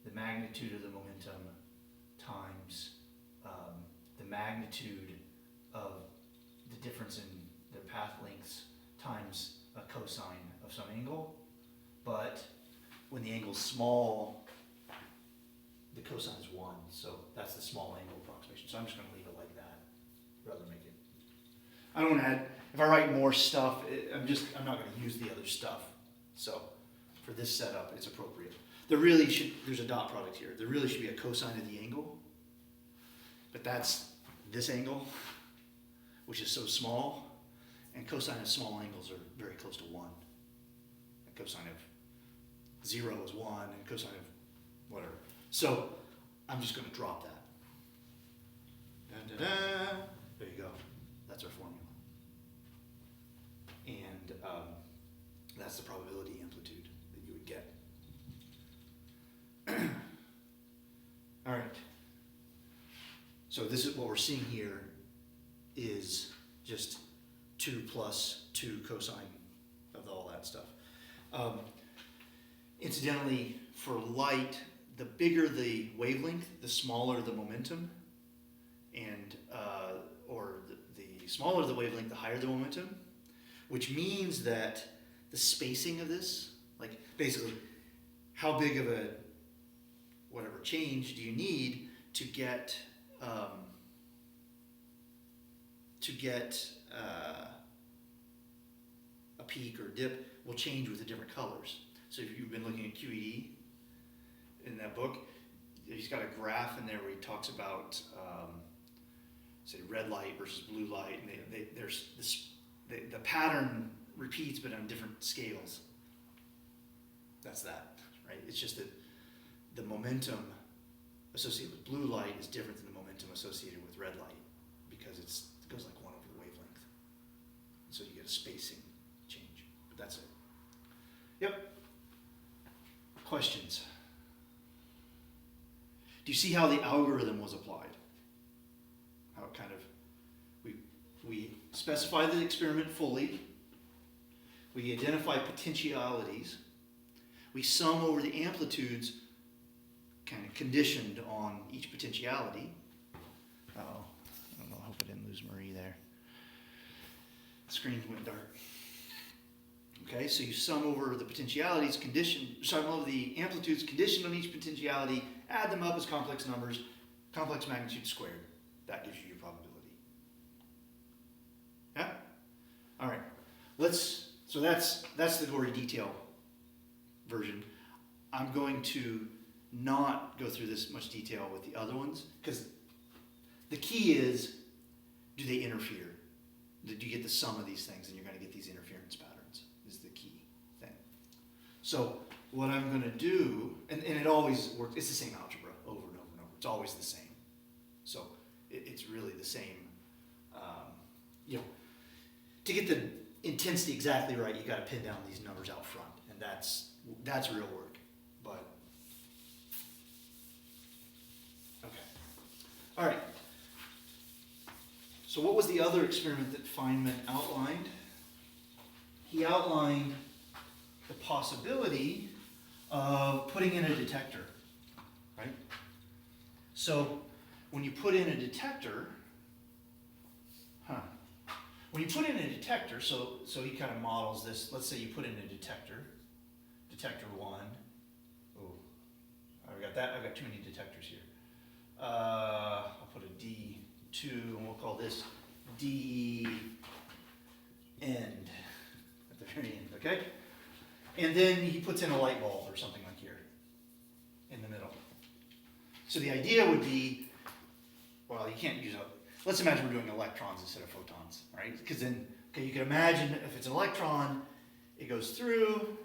the magnitude of the momentum times the magnitude of the difference in the path lengths times a cosine of some angle. But when the angle is small, the cosine is 1, so that's the small angle approximation. So I'm just going to leave it like that, rather than make it. I don't want to add, if I write more stuff, I'm not going to use the other stuff. So for this setup, it's appropriate. There's a dot product here. There really should be a cosine of the angle, but that's this angle, which is so small, and cosine of small angles are very close to 1. And cosine of 0 is 1, and cosine of whatever. So I'm just going to drop that. Dun, dun, dun. There you go. That's our formula. And that's the probability amplitude that you would get. All right. So this is what we're seeing here is just 2 plus 2 cosine of all that stuff. Incidentally, for light, the bigger the wavelength, the smaller the momentum, and or the smaller the wavelength, the higher the momentum, which means that the spacing of this, like basically how big of a whatever change do you need to get a peak or dip will change with the different colors. So if you've been looking at QED in that book, he's got a graph in there where he talks about say red light versus blue light, and there's this, the pattern repeats but on different scales. That's that, right? It's just that the momentum associated with blue light is different than the momentum associated with red light because it goes like 1 over the wavelength. So you get a spacing change, but that's it. Yep. Questions? Do you see how the algorithm was applied? How it kind of, we specify the experiment fully, we identify potentialities, we sum over the amplitudes kind of conditioned on each potentiality. Oh, I don't know, I hope I didn't lose Marie there. The screen went dark. Okay, so you sum over the potentialities, sum over the amplitudes conditioned on each potentiality, add them up as complex numbers, complex magnitude squared. That gives you your probability. Yeah? All right. So that's the gory detail version. I'm going to not go through this much detail with the other ones, because the key is, do they interfere? Do you get the sum of these things, and you're going to get these interference patterns, is the key thing. So what I'm going to do, and it always works, it's the same algebra over and over and over. It's always the same. So it's really the same, to get the intensity exactly right, you got to pin down these numbers out front, and that's real work. But okay, all right. So what was the other experiment that Feynman outlined? He outlined the possibility of putting in a detector, right? So when you put in a detector, so he kind of models this. Let's say you put in a detector 1. Oh, I've got too many detectors here. I'll put a D2, and we'll call this D end at the very end, okay? And then he puts in a light bulb or something like here in the middle. So the idea would be, well, you can't use let's imagine we're doing electrons instead of photons, right? Because then, okay, you can imagine if it's an electron, it goes through,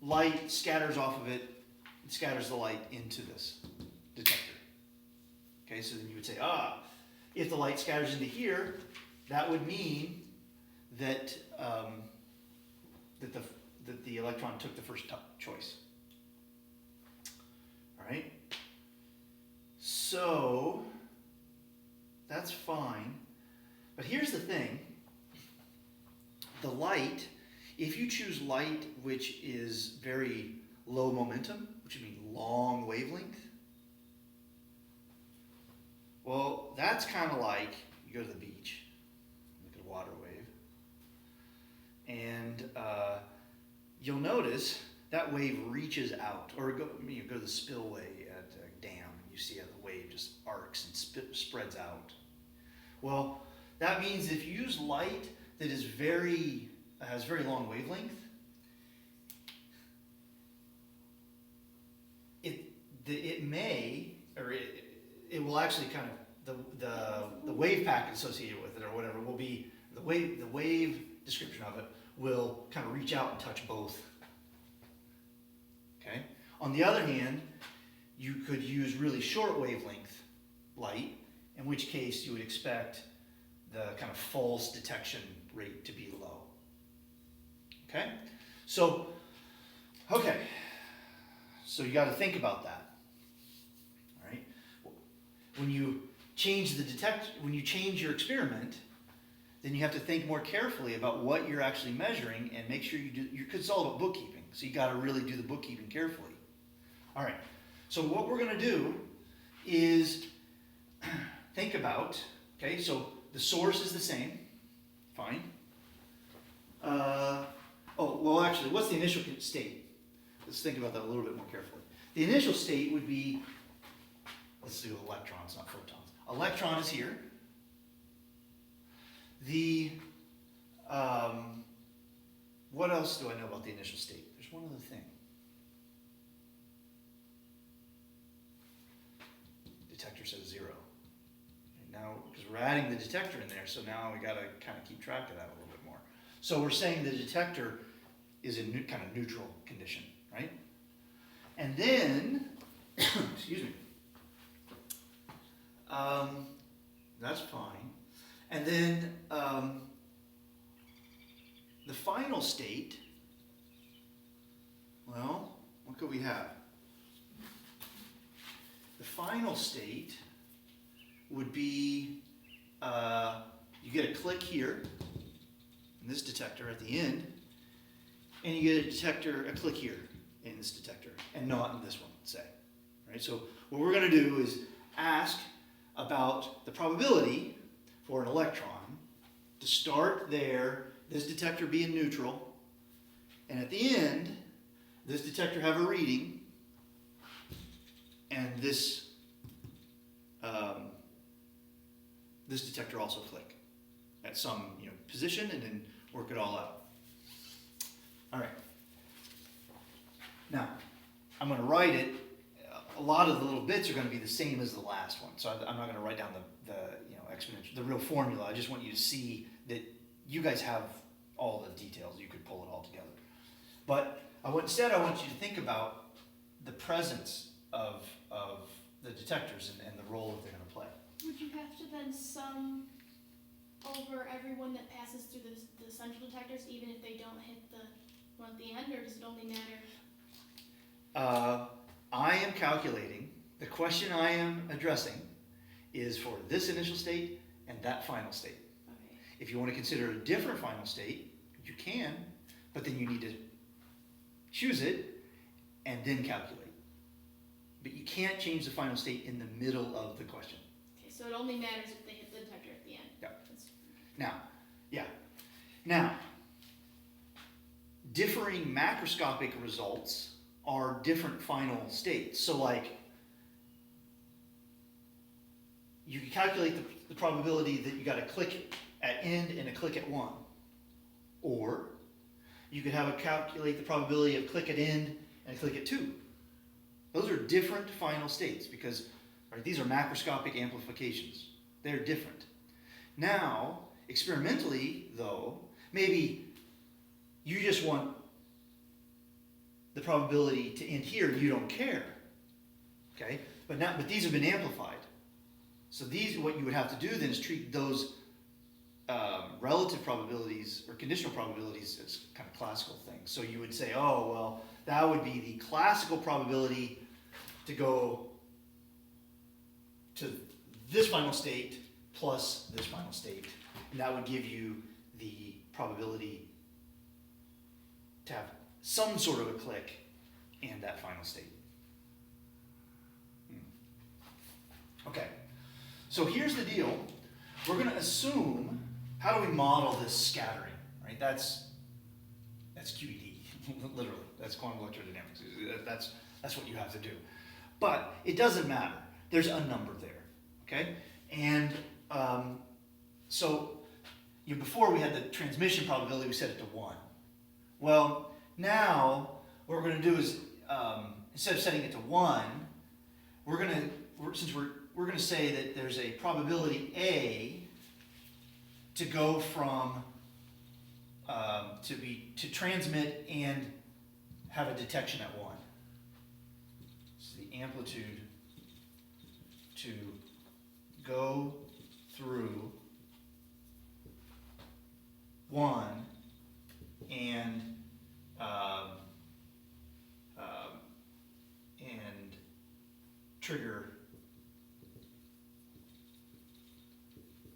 light scatters off of it, scatters the light into this detector. Okay, so then you would say, if the light scatters into here, that would mean that that the electron took the first choice. All right. So that's fine, but here's the thing: the light. If you choose light which is very low momentum, which would mean long wavelength, well, that's kind of like you go to the beach, look at a water wave, and you'll notice that wave reaches out, or go to the spillway at a dam, and you see how the wave just arcs and spreads out. Well, that means if you use light that is has very long wavelength, it may, or it will actually kind of, the wave packet associated with it or whatever will be, the wave description of it will kind of reach out and touch both. Okay? On the other hand, you could use really short wavelength light, in which case you would expect the kind of false detection rate to be low. Okay? So you got to think about that. All right? When you change when you change your experiment, then you have to think more carefully about what you're actually measuring and make sure you do, because it's all about bookkeeping. So you got to really do the bookkeeping carefully. All right. So what we're going to do is think about, okay, so the source is the same. Fine. Actually, what's the initial state? Let's think about that a little bit more carefully. The initial state would be, let's do electrons, not photons. Electron is here. What else do I know about the initial state? There's one other thing. Detector says 0. Now, because we're adding the detector in there, so now we got to kind of keep track of that a little bit more. So we're saying the detector is in kind of neutral condition, right? And then, excuse me, that's fine. And then the final state, well, what could we have? The final state would be, you get a click here in this detector at the end, and you get a click here in this detector, and not in this one, say. Right? So what we're going to do is ask about the probability for an electron to start there, this detector being neutral, and at the end, this detector have a reading, and this detector also click at some position, and then work it all out. All right. Now, I'm going to write it. A lot of the little bits are going to be the same as the last one, so I'm not going to write down the exponential, the real formula. I just want you to see that you guys have all the details. You could pull it all together. But instead, I want you to think about the presence of the detectors and the role that they're going to play. Would you have to then sum over everyone that passes through the central detectors, even if they don't hit the one at the end, or does it only matter? I am calculating, the question I am addressing is for this initial state and that final state. Okay. If you want to consider a different final state, you can, but then you need to choose it and then calculate. But you can't change the final state in the middle of the question. Okay, so it only matters if they hit the detector at the end. Yeah. Now, differing macroscopic results are different final states. So like, you can calculate the probability that you got a click at end and a click at 1. Or you could calculate the probability of click at end and a click at 2. Those are different final states because these are macroscopic amplifications. They're different. Now, experimentally, though, maybe you just want the probability to end here, you don't care. Okay? But these have been amplified. So what you would have to do then is treat those relative probabilities or conditional probabilities as kind of classical things. So you would say, oh, well, that would be the classical probability to go to this final state plus this final state. And that would give you the probability to have some sort of a click and that final state. Okay, so here's the deal. We're going to assume, how do we model this scattering? Right? That's QED, literally. That's quantum electrodynamics. That's what you have to do. But it doesn't matter. There's a number there. Okay? And so before we had the transmission probability, we set it to 1. Well, now what we're going to do is instead of setting it to 1, we're going to say that there's a probability A to go from to transmit and have a detection at 1. So the amplitude to go through 1 and trigger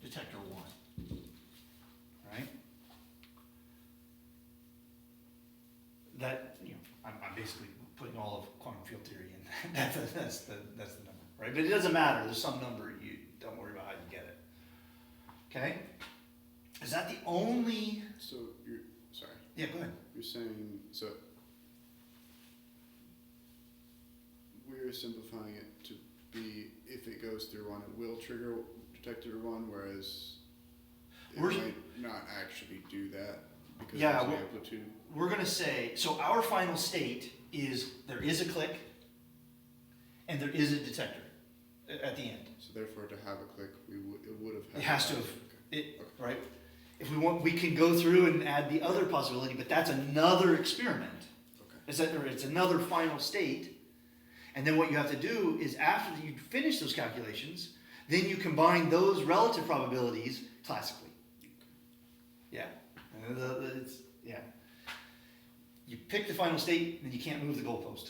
detector 1. Right? That, I'm basically putting all of quantum field theory in. that's the number, right? But it doesn't matter. There's some number. You don't worry about how you get it. Okay? Is that the only? So you're sorry. Yeah, go ahead. You're saying so. We're simplifying it to be if it goes through 1, it will trigger detector 1, whereas it might not actually do that because there's an amplitude. We're going to say, so our final state is there is a click and there is a detector at the end. So therefore, to have a click, it would have had. It has to have, Okay. right? If we want, we can go through and add the other possibility, but that's another experiment. Okay. It's another final state. And then what you have to do is after you finish those calculations, then you combine those relative probabilities classically. Yeah. Yeah. You pick the final state, and you can't move the goalpost.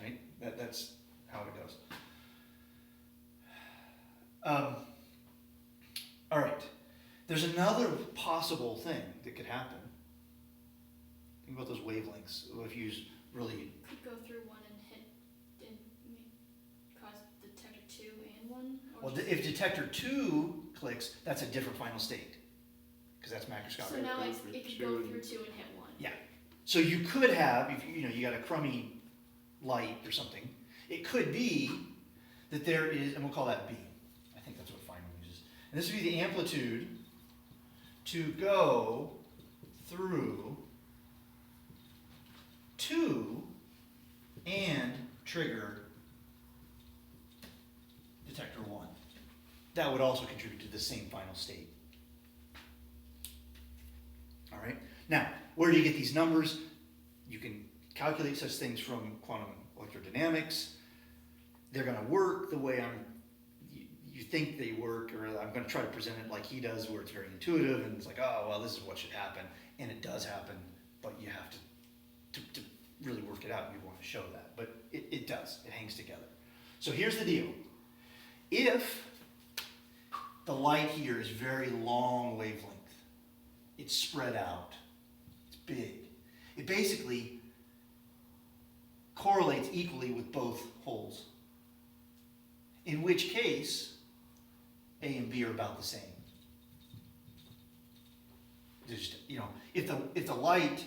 Right? That's how it goes. All right. There's another possible thing that could happen. Think about those wavelengths. If you use really Could go through 1 and hit, and cause detector 2 and 1? well, if detector 2 clicks, that's a different final state because that's macroscopic. So now Go it through could 2 go and- through 2 and hit 1. Yeah. So you could have, if you got a crummy light or something, it could be that there is, and we'll call that B. I think that's what Feynman uses. And this would be the amplitude to go through 2 and trigger detector 1. That would also contribute to the same final state. All right. Now, where do you get these numbers? You can calculate such things from quantum electrodynamics. They're going to work the way you think they work, or I'm going to try to present it like he does, where it's very intuitive, and it's like, oh, well, this is what should happen, and it does happen, but you have to really work it out, and we want to show that. But it does. It hangs together. So here's the deal. If the light here is very long wavelength, it's spread out, it's big, it basically correlates equally with both holes, in which case A and B are about the same. Just, if the light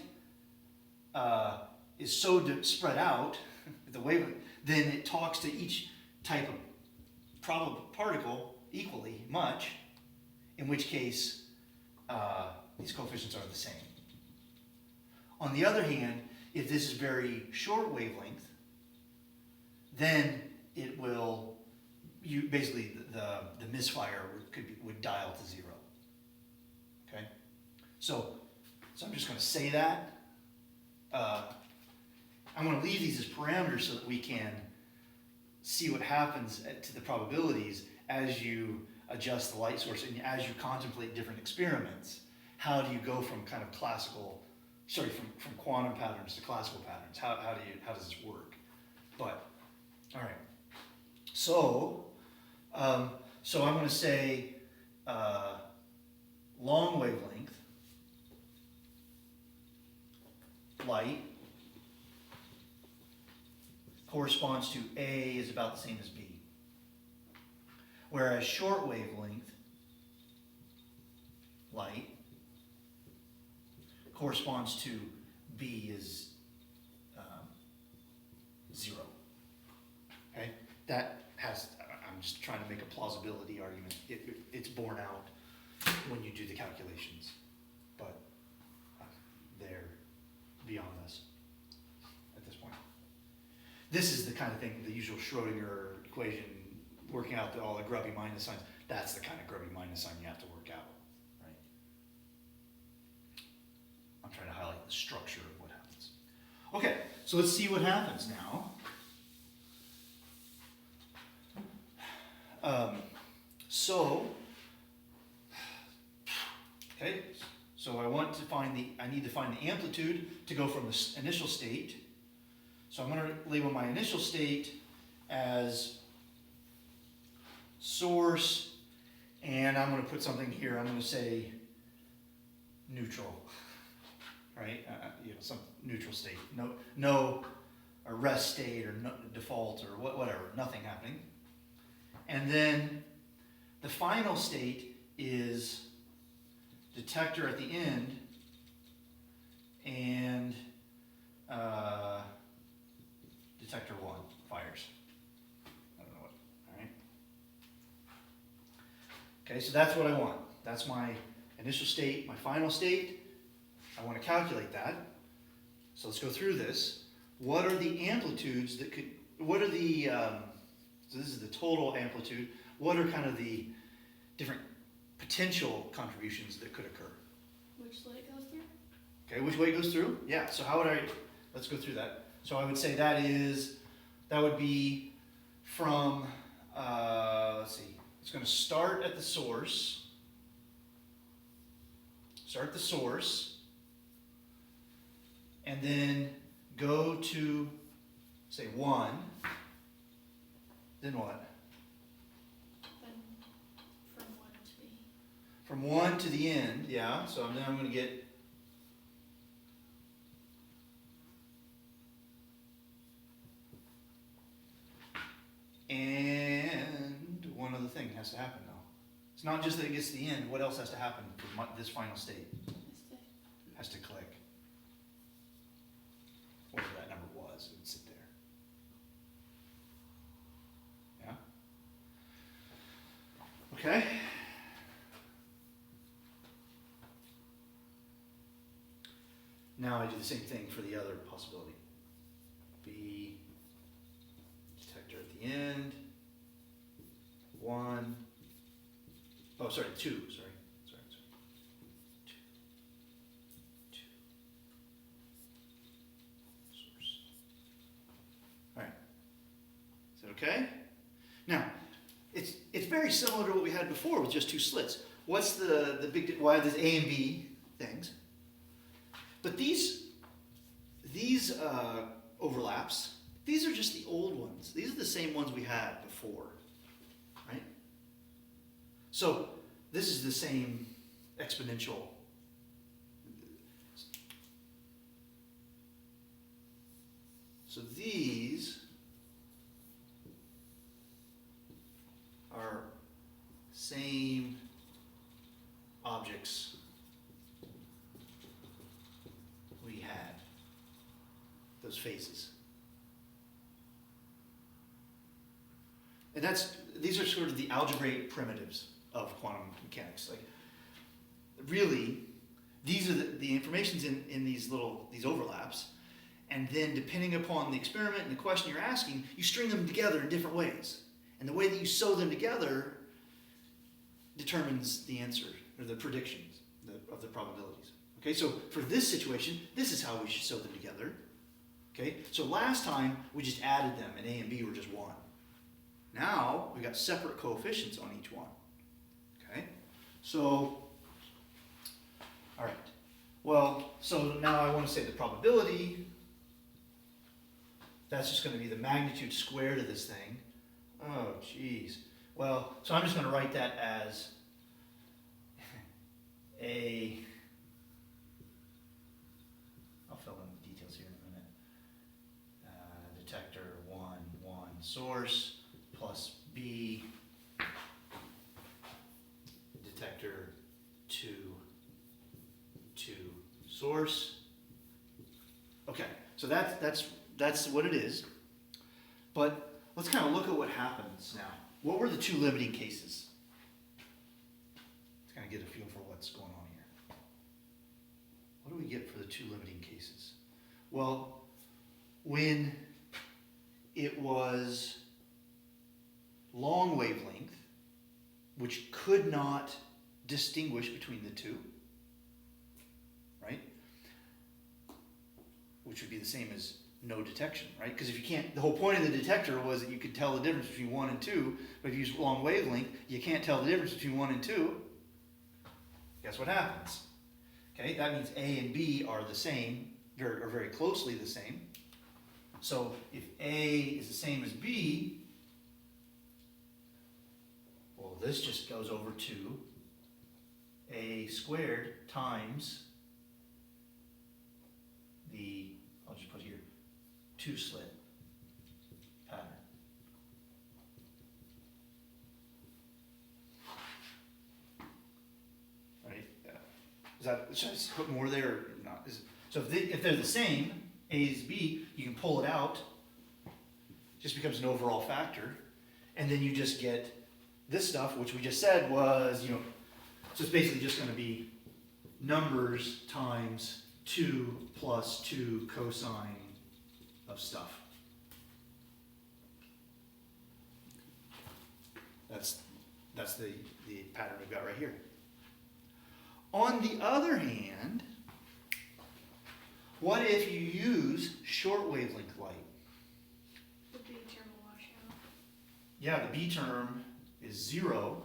is so spread out, the wavelength, then it talks to each type of particle equally much, in which case these coefficients are the same. On the other hand, if this is very short wavelength, then it will, basically the misfire would dial to 0. Okay, so I'm just going to say that. I'm going to leave these as parameters so that we can see what happens to the probabilities as you adjust the light source and as you contemplate different experiments. How do you go from kind of from quantum patterns to classical patterns? How does this work? But all right. So I'm going to say long wavelength light corresponds to A is about the same as B. Whereas short wavelength light corresponds to B is 0. Okay? That has, I'm just trying to make a plausibility argument. It's borne out. when you do the calculations, but they're beyond us at this point. This is the kind of thing, the usual Schrodinger equation, working out all the grubby minus signs. That's the kind of grubby minus sign you have to work out, right? I'm trying to highlight the structure of what happens. Okay, so let's see what happens now. So I need to find the amplitude to go from the initial state. So I'm going to label my initial state as source, and I'm going to put something here. I'm going to say neutral, right? Some neutral state. No or rest state or no, default or whatever. Nothing happening. And then the final state is detector at the end and detector 1 fires. I don't know what, all right? Okay, so that's what I want. That's my initial state, my final state. I want to calculate that. So let's go through this. What are the amplitudes that could, what are the, so this is the total amplitude. What are kind of the different potential contributions that could occur? Which slit it goes through? Okay, which way it goes through? Yeah, so how would let's go through that. So I would say that would be from, let's see, it's going to start at the source. Start at the source. And then go to, say, 1. Then what? Then from 1 to the... From 1 to the end, yeah. So then I'm going to get... And one other thing has to happen, though. It's not just that it gets to the end. What else has to happen for this final state? Has to click. Whatever that number was, it would sit there. Yeah? Okay? Now I do the same thing for the other possibility. B, detector at the end, 1, oh sorry, 2, sorry. 2. Source. Alright. Is that okay? Now, it's very similar to what we had before with just 2 slits. What's the big, why there's A and B things? But these overlaps, these are just the old ones. These are the same ones we had before, right? So this is the same exponential. So these are same objects we had, those phases. And these are sort of the algebraic primitives of quantum mechanics. Like, really, these are the information's in these overlaps, and then depending upon the experiment and the question you're asking, you string them together in different ways. And the way that you sew them together determines the answer, or the predictions of the probabilities. Okay, so for this situation, this is how we should sew them together. Okay, so last time we just added them, and A and B were just 1. Now we got separate coefficients on each one. Okay, so, all right. Well, so now I want to say the probability. That's just going to be the magnitude squared of this thing. Oh, geez. Well, so I'm just going to write that as I'll fill in the details here in a minute. Detector 1, 1 source plus B detector 2, 2 source. Okay, so that's what it is. But let's kind of look at what happens now. What were the 2 limiting cases? Let's kind of get a feel for what's going on here. What do we get for the two limiting cases? Well, when it was long wavelength, which could not distinguish between the two, right? Which would be the same as no detection, right? Because if you can't, the whole point of the detector was that you could tell the difference between 1 and 2, but if you use long wavelength, you can't tell the difference between 1 and 2. Guess what happens? Okay, that means A and B are the same, or very closely the same. So if A is the same as B, well, this just goes over to A squared times the, I'll just put here, two-slit pattern. Right? Should I put more there or not? So if they're the same, A is B, you can pull it out. It just becomes an overall factor. And then you just get this stuff, which we just said was, so it's basically just going to be numbers times 2 plus 2 cosine of stuff. That's the pattern we've got right here. On the other hand, what if you use short wavelength light? The B term will wash out. Yeah, the B term is 0,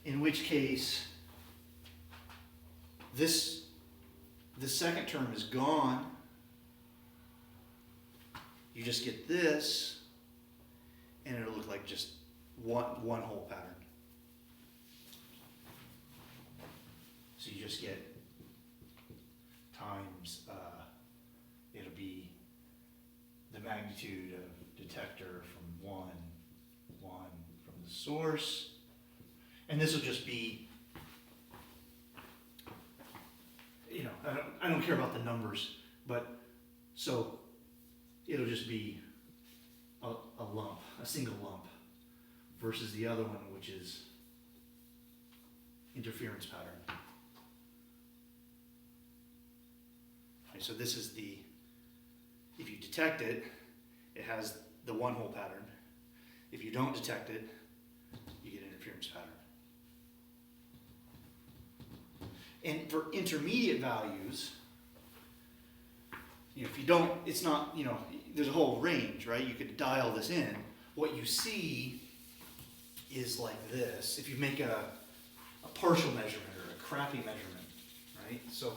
in which case the second term is gone. You just get this, and it'll look like just one whole pattern. So you just get times, it'll be the magnitude of detector from 1 from the source, and this will just be, I don't care about the numbers, but so it'll just be a lump, a single lump, versus the other one, which is interference pattern. Right, so this is if you detect it, it has the one hole pattern. If you don't detect it, you get an interference pattern. And for intermediate values, if you don't, it's not, there's a whole range, right? You could dial this in. What you see is like this. If you make a partial measurement or a crappy measurement, right? So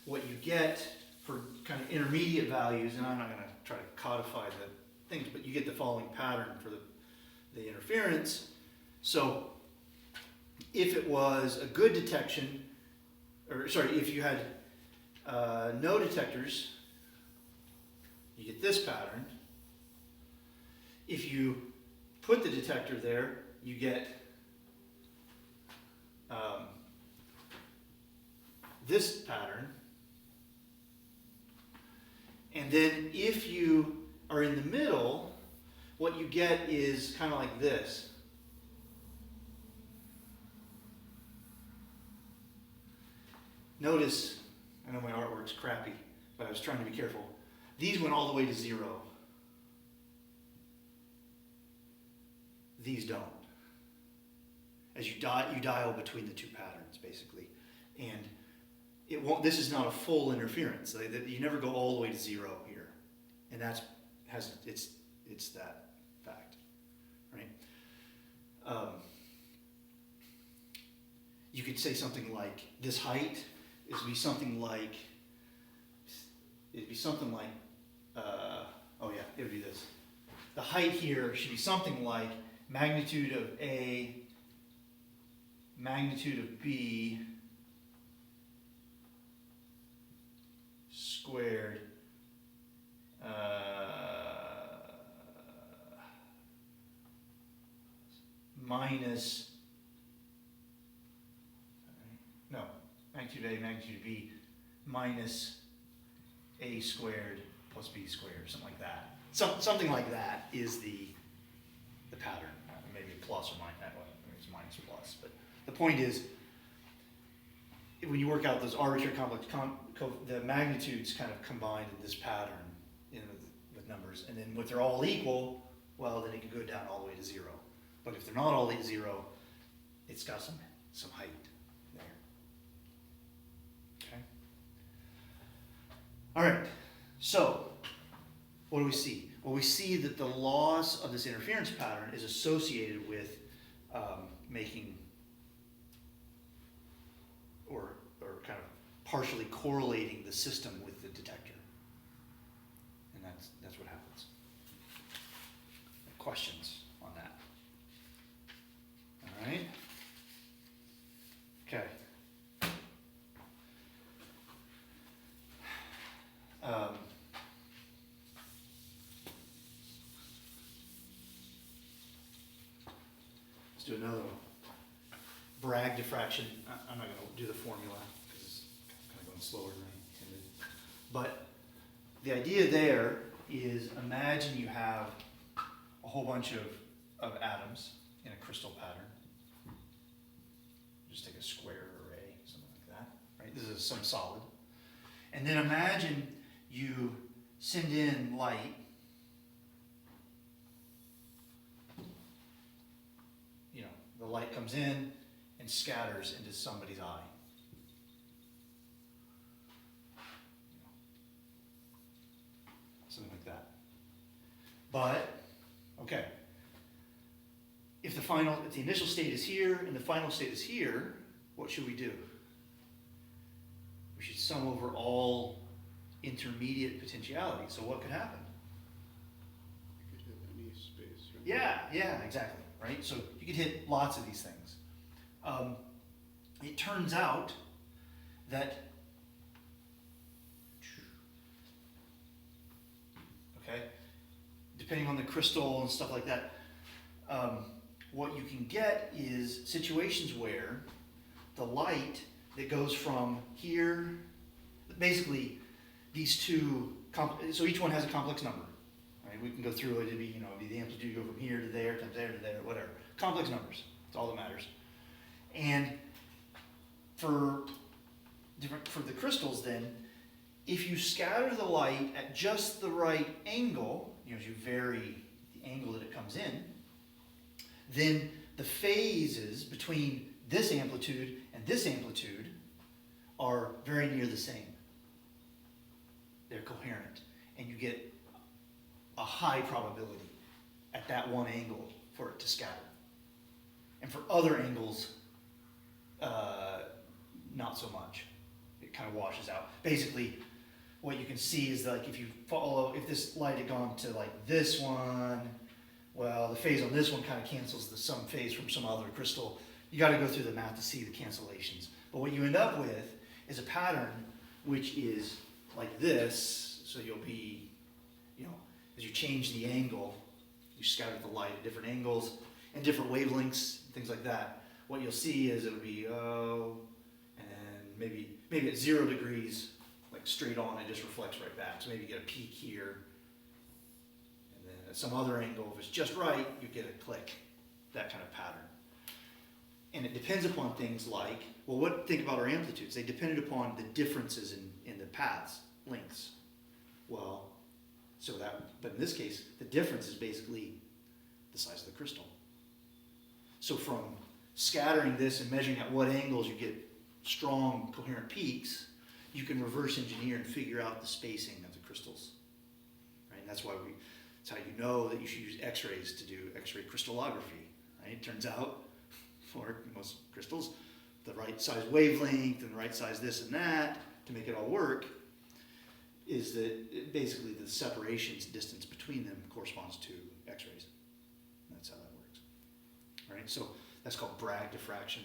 what you get for kind of intermediate values, and I'm not going to try to codify the things, but you get the following pattern for the interference. So if it was a good detection, if you had no detectors, you get this pattern. If you put the detector there, you get this pattern. And then if you are in the middle, what you get is kind of like this. Notice, I know my artwork's crappy, but I was trying to be careful. These went all the way to 0. These don't. As you dial between the two patterns, basically. And it won't. This is not a full interference. You never go all the way to 0 here. And it's that fact, right? You could say something like this height it'd be something like it would be this. The height here should be something like magnitude of A, magnitude of B squared minus magnitude A, magnitude B minus A squared plus B squared, something like that. Something like that is the pattern. Maybe plus or minus, it's minus plus. But the point is, when you work out those arbitrary complex, the magnitudes kind of combined in this pattern with numbers. And then if they're all equal, well, then it can go down all the way to 0. But if they're not all at 0, it's got some height there. Okay. All right. So what do we see? Well, we see that the loss of this interference pattern is associated with making or kind of partially correlating the system with the detector. And that's what happens. Questions on that? All right. Okay. Let's do another one. Bragg diffraction. I'm not going to do the formula because it's kind of going slower than I intended. But the idea there is, imagine you have a whole bunch of atoms in a crystal pattern. Just take a square array, something like that. Right? This is some solid. And then imagine you send in light. You know, the light comes in and scatters into somebody's eye. Something like that. But, okay, if the initial state is here and the final state is here, what should we do? We should sum over all intermediate potentialities. So what could happen? You could hit any space, right? Yeah, exactly, right? So you could hit lots of these things. It turns out that, okay, depending on the crystal and stuff like that, what you can get is situations where the light that goes from here, basically these two, so each one has a complex number, right? We can go through it, it'd be the amplitude go from here to there, times there to there, whatever. Complex numbers, that's all that matters. And for the crystals then, if you scatter the light at just the right angle, as you vary the angle that it comes in, then the phases between this amplitude and this amplitude are very near the same. They're coherent. And you get a high probability at that one angle for it to scatter. And for other angles, not so much. It kind of washes out. Basically, what you can see is that, like, if this light had gone to like this one, well, the phase on this one kind of cancels some phase from some other crystal. You got to go through the math to see the cancellations. But what you end up with is a pattern which is like this. So you'll be, as you change the angle, you scatter the light at different angles and different wavelengths, things like that. What you'll see is it'll be and maybe at 0 degrees, like straight on, it just reflects right back. So maybe you get a peak here, and then at some other angle, if it's just right, you get a click, that kind of pattern. And it depends upon things like, think about our amplitudes. They depended upon the differences in the paths, lengths. But in this case, the difference is basically the size of the crystal. So from scattering this and measuring at what angles you get strong, coherent peaks, you can reverse engineer and figure out the spacing of the crystals. Right? And that's how you know that you should use X-rays to do X-ray crystallography. Right? It turns out, for most crystals, the right size wavelength and the right size this and that to make it all work is that basically the separations, distance between them corresponds to X-rays. That's how that works. Right? So that's called Bragg diffraction.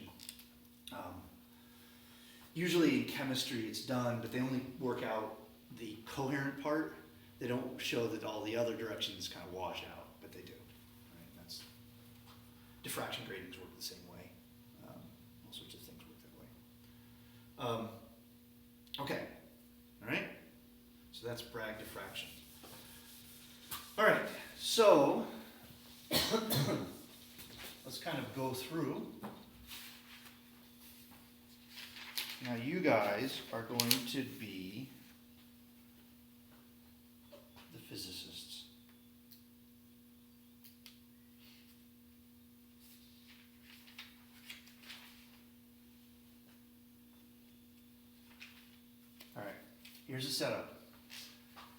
Usually in chemistry it's done, but they only work out the coherent part. They don't show that all the other directions kind of wash out, but they do. Right? Diffraction gratings work the same way. All sorts of things work that way. Okay, all right? So that's Bragg diffraction. All right, so let's kind of go through Now you guys are going to be the physicists. All right, here's the setup.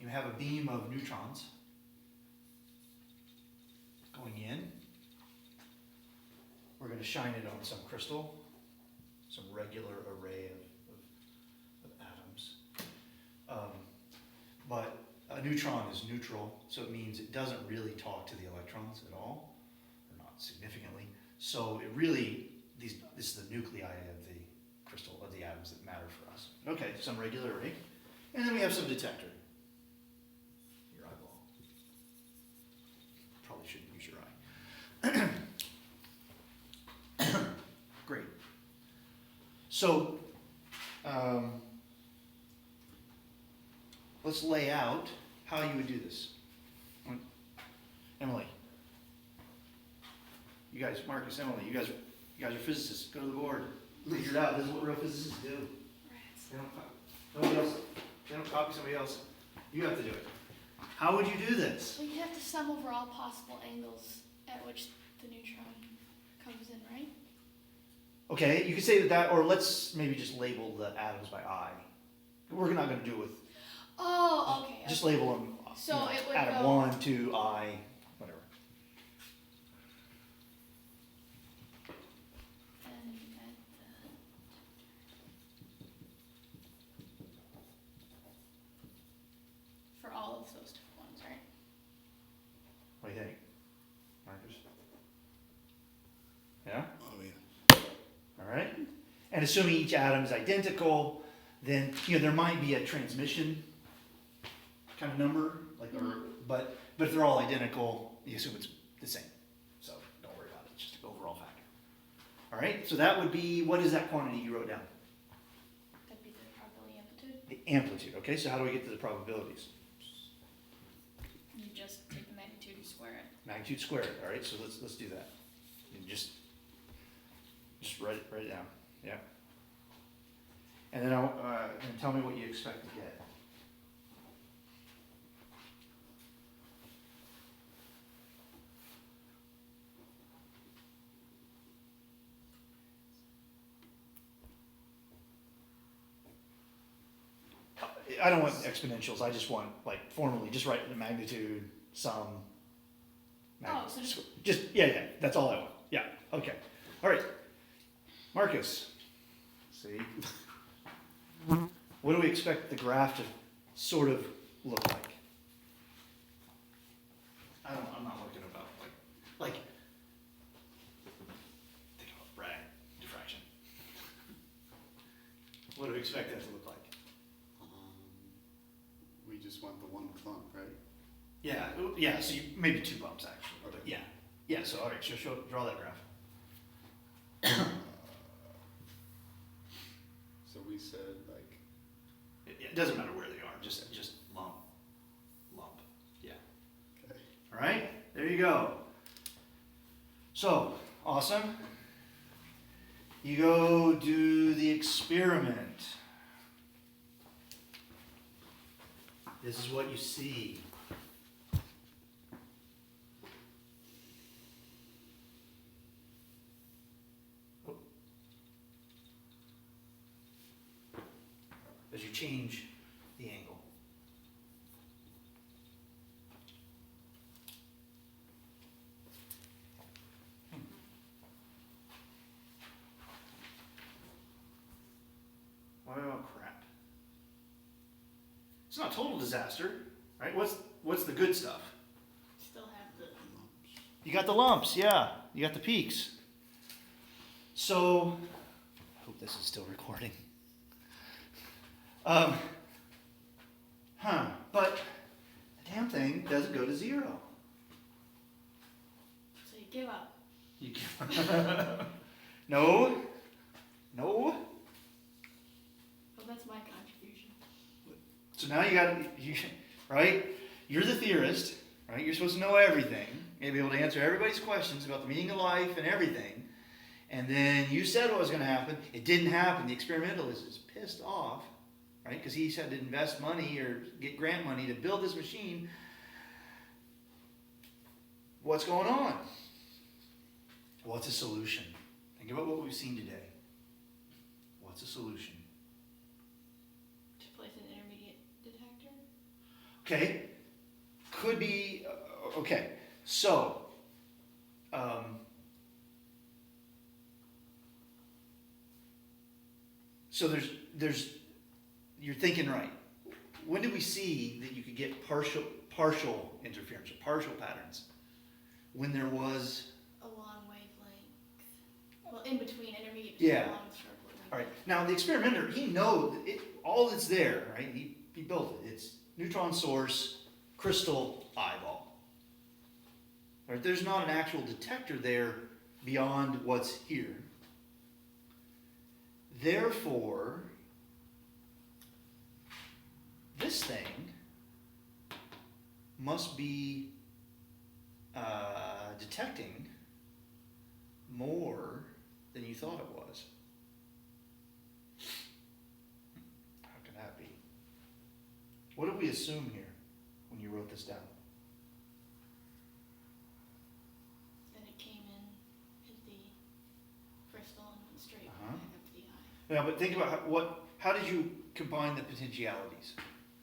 You have a beam of neutrons going in. We're going to shine it on some crystal, some regular array of atoms. But a neutron is neutral, so it means it doesn't really talk to the electrons at all, or not significantly. So it really, this is the nuclei of the crystal, of the atoms that matter for us. Okay, some regular array. And then we have some detector. Your eyeball. Probably shouldn't use your eye. Great. So, let's lay out how you would do this. Emily. You guys, Marcus, Emily, you guys are physicists. Go to the board. Figure it out. This is what real physicists do. They don't copy somebody else. You have to do it. How would you do this? Well, you have to sum over all possible angles at which the neutron comes in, right? Okay, you could say that, or let's maybe just label the atoms by I. We're not going to do it with. Oh, okay. Just label them. So it would atom go 1, 2, I, whatever. And for all of those different ones, right? What do you think, Marcus? Yeah? Oh, yeah. All right. And assuming each atom is identical, then there might be a transmission kind of number, but if they're all identical, you assume it's the same. So don't worry about it. It's just an overall factor. All right. So that would be, what is that quantity you wrote down? That'd be the probability amplitude. The amplitude. Okay. So how do we get to the probabilities? You just take the magnitude and square it. Magnitude squared. All right. So let's do that. And just write it down. Yeah. And then and tell me what you expect to get. I don't want exponentials. I just want, formally, just write the magnitude, sum. So Yeah. That's all I want. Yeah. Okay. All right. Marcus. See? What do we expect the graph to sort of look like? I'm not looking about think about Bragg diffraction. What do we expect that to look like? We just want the one clump, right? Yeah. So maybe two bumps actually. Okay. But yeah. So all right. So draw that graph. So we said It doesn't matter where they are. Just lump. Yeah. Okay. All right. There you go. So awesome. You go do the experiment. This is what you see. As you change the angle. Oh crap. It's not a total disaster, right? What's the good stuff? Still have the You got the lumps, yeah. You got the peaks. So, I hope this is still recording. But the damn thing doesn't go to zero. So you give up. You can No. Well, that's my contribution. So now right? You're the theorist, right? You're supposed to know everything. You'll be able to answer everybody's questions about the meaning of life and everything. And then you said what was going to happen. It didn't happen. The experimentalist is pissed off, right? Because he's had to invest money or get grant money to build this machine. What's going on? What's a solution? Think about what we've seen today. What's a solution? To place an intermediate detector? Okay. Could be, okay. So, there's, you're thinking right. When did we see that you could get partial interference or partial patterns? When there was A long wavelength. Well, in between intermediate Yeah. and long short wavelength. all right. Now the experimenter, he knows it, all that's there, right? He built it. It's neutron source, crystal, eyeball. Right? There's not an actual detector there beyond what's here. Therefore, this thing must be detecting more than you thought it was. How can that be? What did we assume here when you wrote this down? Then it came in, hit the crystal, and went straight Uh-huh. back up the eye. Yeah, but think about how did you combine the potentialities?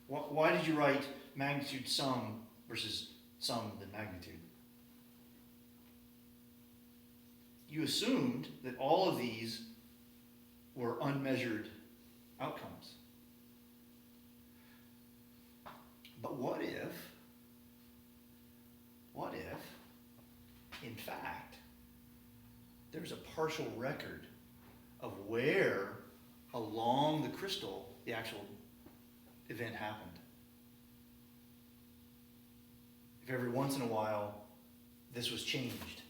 Why did you write magnitude sum versus sum then magnitude? You assumed that all of these were unmeasured outcomes. But what if, in fact, there's a partial record of where along the crystal the actual event happened? If every once in a while this was changed,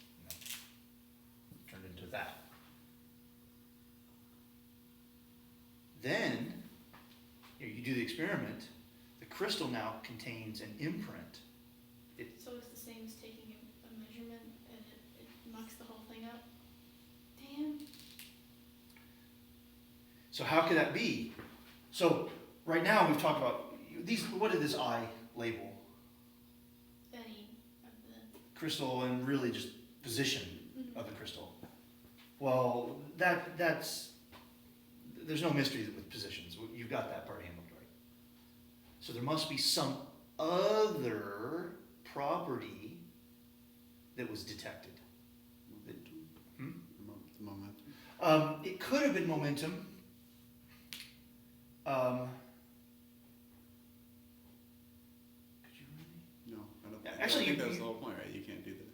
turned into that. Then you do the experiment, the crystal now contains an imprint. So it's the same as taking a measurement and it mucks the whole thing up? Damn. So how could that be? So right now we've talked about these. What did this eye label? Any of the... Crystal and really just position of the crystal. Well, that's there's no mystery with positions. You've got that part handled, right? So there must be some other property that was detected. Momentum. It could have been momentum. Could you really? No, I don't. Actually, I think you- that's the whole point, right? You can't do that.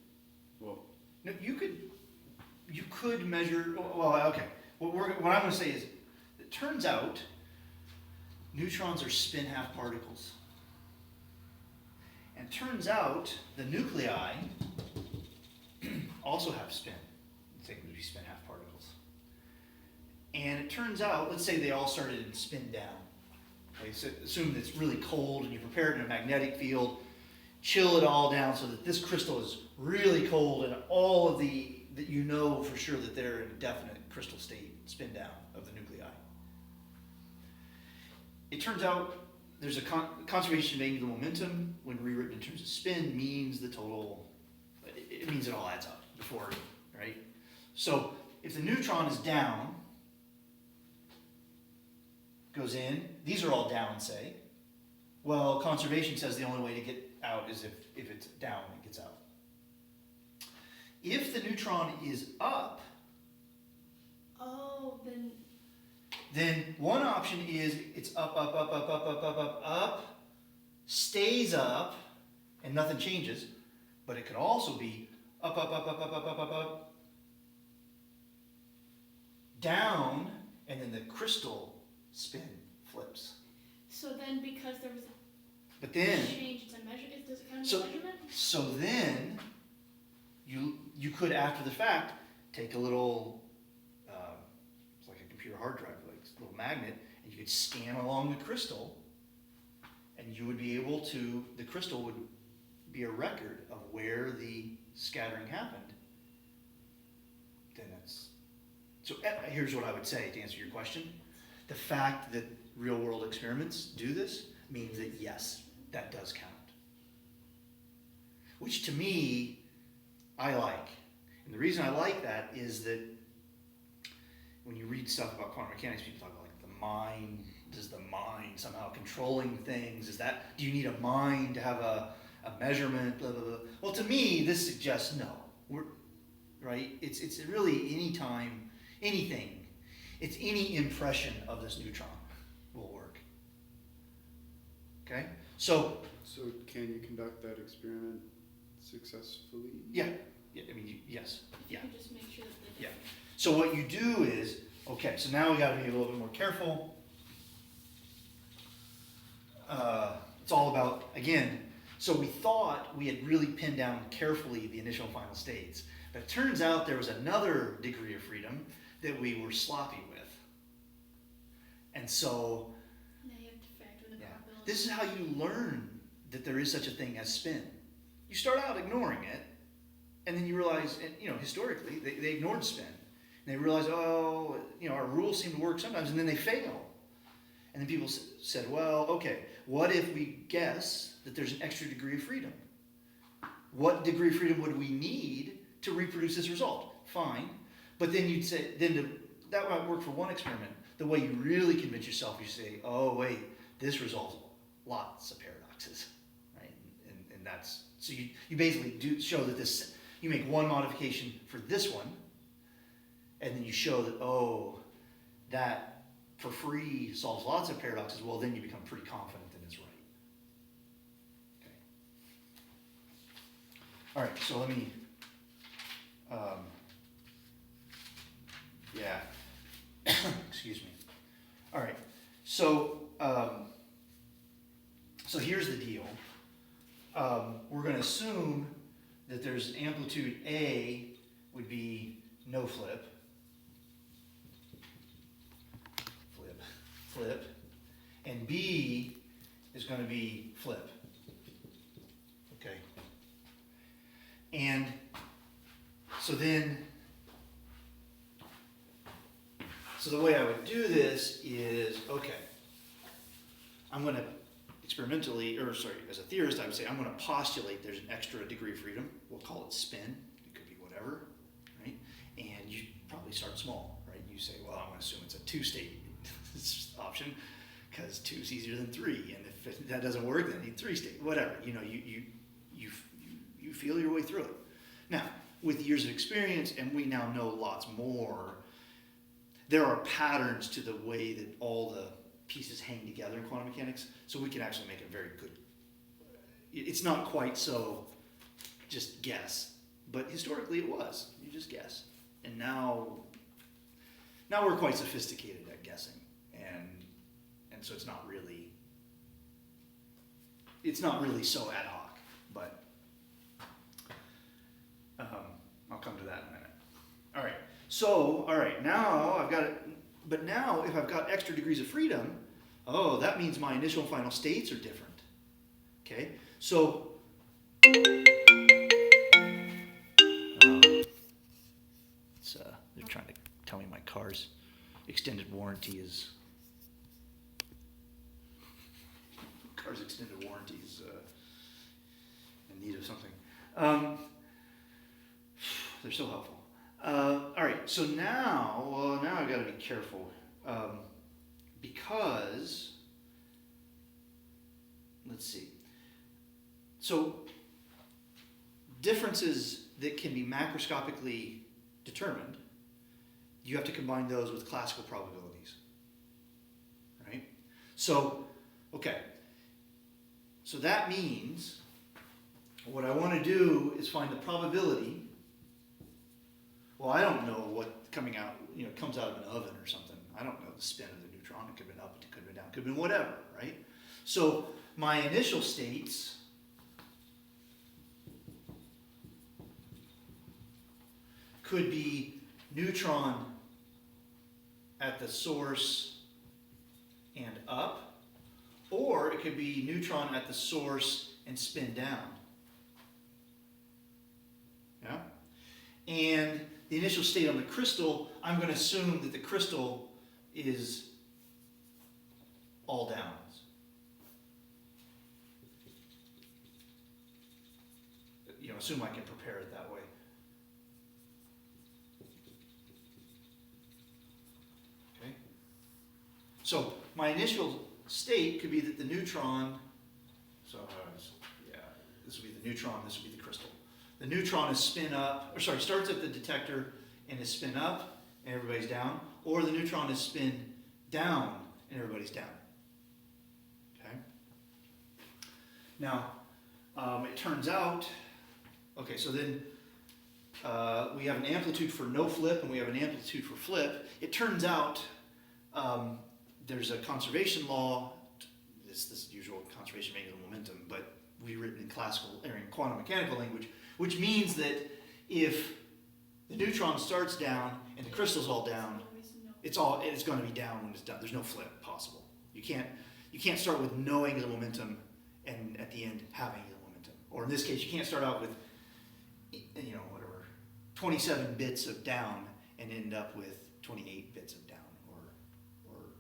Well, No, you could measure. Well, okay. What I'm going to say is, it turns out neutrons are spin half particles, and turns out the nuclei also have spin. I think it would be spin half particles. And it turns out, let's say they all started in spin down. Okay, so assume that it's really cold and you prepare it in a magnetic field, chill it all down so that this crystal is really cold and all of that you know for sure that they're in a definite crystal state, spin down of the nuclei. It turns out there's a conservation of angular momentum when rewritten in terms of spin means the total, it means it all adds up before, right? So if the neutron is down, goes in, these are all down, say. Well, conservation says the only way to get out is if it's down, it gets out. If the neutron is up, Oh, then one option is it's up, stays up, and nothing changes. But it could also be up, down, and then the crystal spin flips. so then because there was But a then, change, it's a measure. Does it count as So- a measurement? so then, you could, after the fact, take a little, it's like a computer hard drive, like a little magnet, and you could scan along the crystal, and you would be able to, the crystal would be a record of where the scattering happened. Then So here's what I would say to answer your question. The fact that real world experiments do this means that yes, that does count. Which to me, I like. And the reason I like that is that when you read stuff about quantum mechanics, people talk about like the mind, does the mind somehow controlling things? Do you need a mind to have a measurement, blah, blah, blah. Well, to me, this suggests no. Right? It's really anything, it's any impression of this neutron will work. Okay? So can you conduct that experiment successfully? yeah, I mean, yes, yeah. You just make sure that Yeah. So what you do is, okay, so now we got to be a little bit more careful. It's all about, again, so we thought we had really pinned down carefully the initial and final states, but it turns out there was another degree of freedom that we were sloppy with. And so, now you have to factor in the probability. this is how you learn that there is such a thing as spin. You start out ignoring it, and then you realize, and, historically, they ignored spin. And they realized, our rules seem to work sometimes, and then they fail. And then people said, well, okay, what if we guess that there's an extra degree of freedom? What degree of freedom would we need to reproduce this result? Fine. But then you'd say, that might work for one experiment. The way you really convince yourself, you say, oh, wait, this results lots of paradoxes, right? And that's, so you basically do show that you make one modification for this one, and then you show that, that for free solves lots of paradoxes. Well, then you become pretty confident that it's right. Okay. All right, so let me, excuse me. All right, so here's the deal. We're going to assume that there's an amplitude A would be no flip, and B is going to be flip. Okay. And so the way I would do this is, okay, I'm going to as a theorist, I would say I'm going to postulate there's an extra degree of freedom. We'll call it spin. It could be whatever, right? And you probably start small, right? You say, well, I'm going to assume it's a two-state option because 2 is easier than 3, and if that doesn't work, then you need 3-state, whatever. You feel your way through it. Now, with years of experience, and we now know lots more, there are patterns to the way that all the pieces hang together in quantum mechanics, so we can actually make a very good, it's not quite so just guess, but historically it was. You just guess. And now we're quite sophisticated at guessing, and so it's not really so ad hoc, but I'll come to that in a minute. All right, now I've got it, but now if I've got extra degrees of freedom, that means my initial and final states are different. Okay, so they're trying to tell me my car's extended warranty is in need of something. They're so helpful. All right, so now I've got to be careful because, let's see. So differences that can be macroscopically determined, you have to combine those with classical probabilities, right? So, okay. So that means what I want to do is find the probability. Well, I don't know what coming out, comes out of an oven or something. I don't know the spin of the neutron. It could have been up, it could have been down, it could have been whatever, right? So my initial states could be neutron at the source and up, or it could be neutron at the source and spin down. Yeah? And the initial state on the crystal, I'm going to assume that the crystal is all downs. You know, assume I can prepare it that way. Okay. So my initial state could be that the neutron, this would be the neutron, this would be the crystal. The neutron is starts at the detector and is spin up and everybody's down, or the neutron is spin down and everybody's down. Okay. Now, it turns out, okay, so then we have an amplitude for no flip and we have an amplitude for flip. It turns out there's a conservation law, this usual conservation of angular momentum, but rewritten in classical or in quantum mechanical language, which means that if the neutron starts down and the crystal's all down, it's going to be down when it's done. There's no flip possible. You can't start with no angular momentum and at the end have angular momentum. Or in this case, you can't start out with 27 bits of down and end up with 28 bits of down or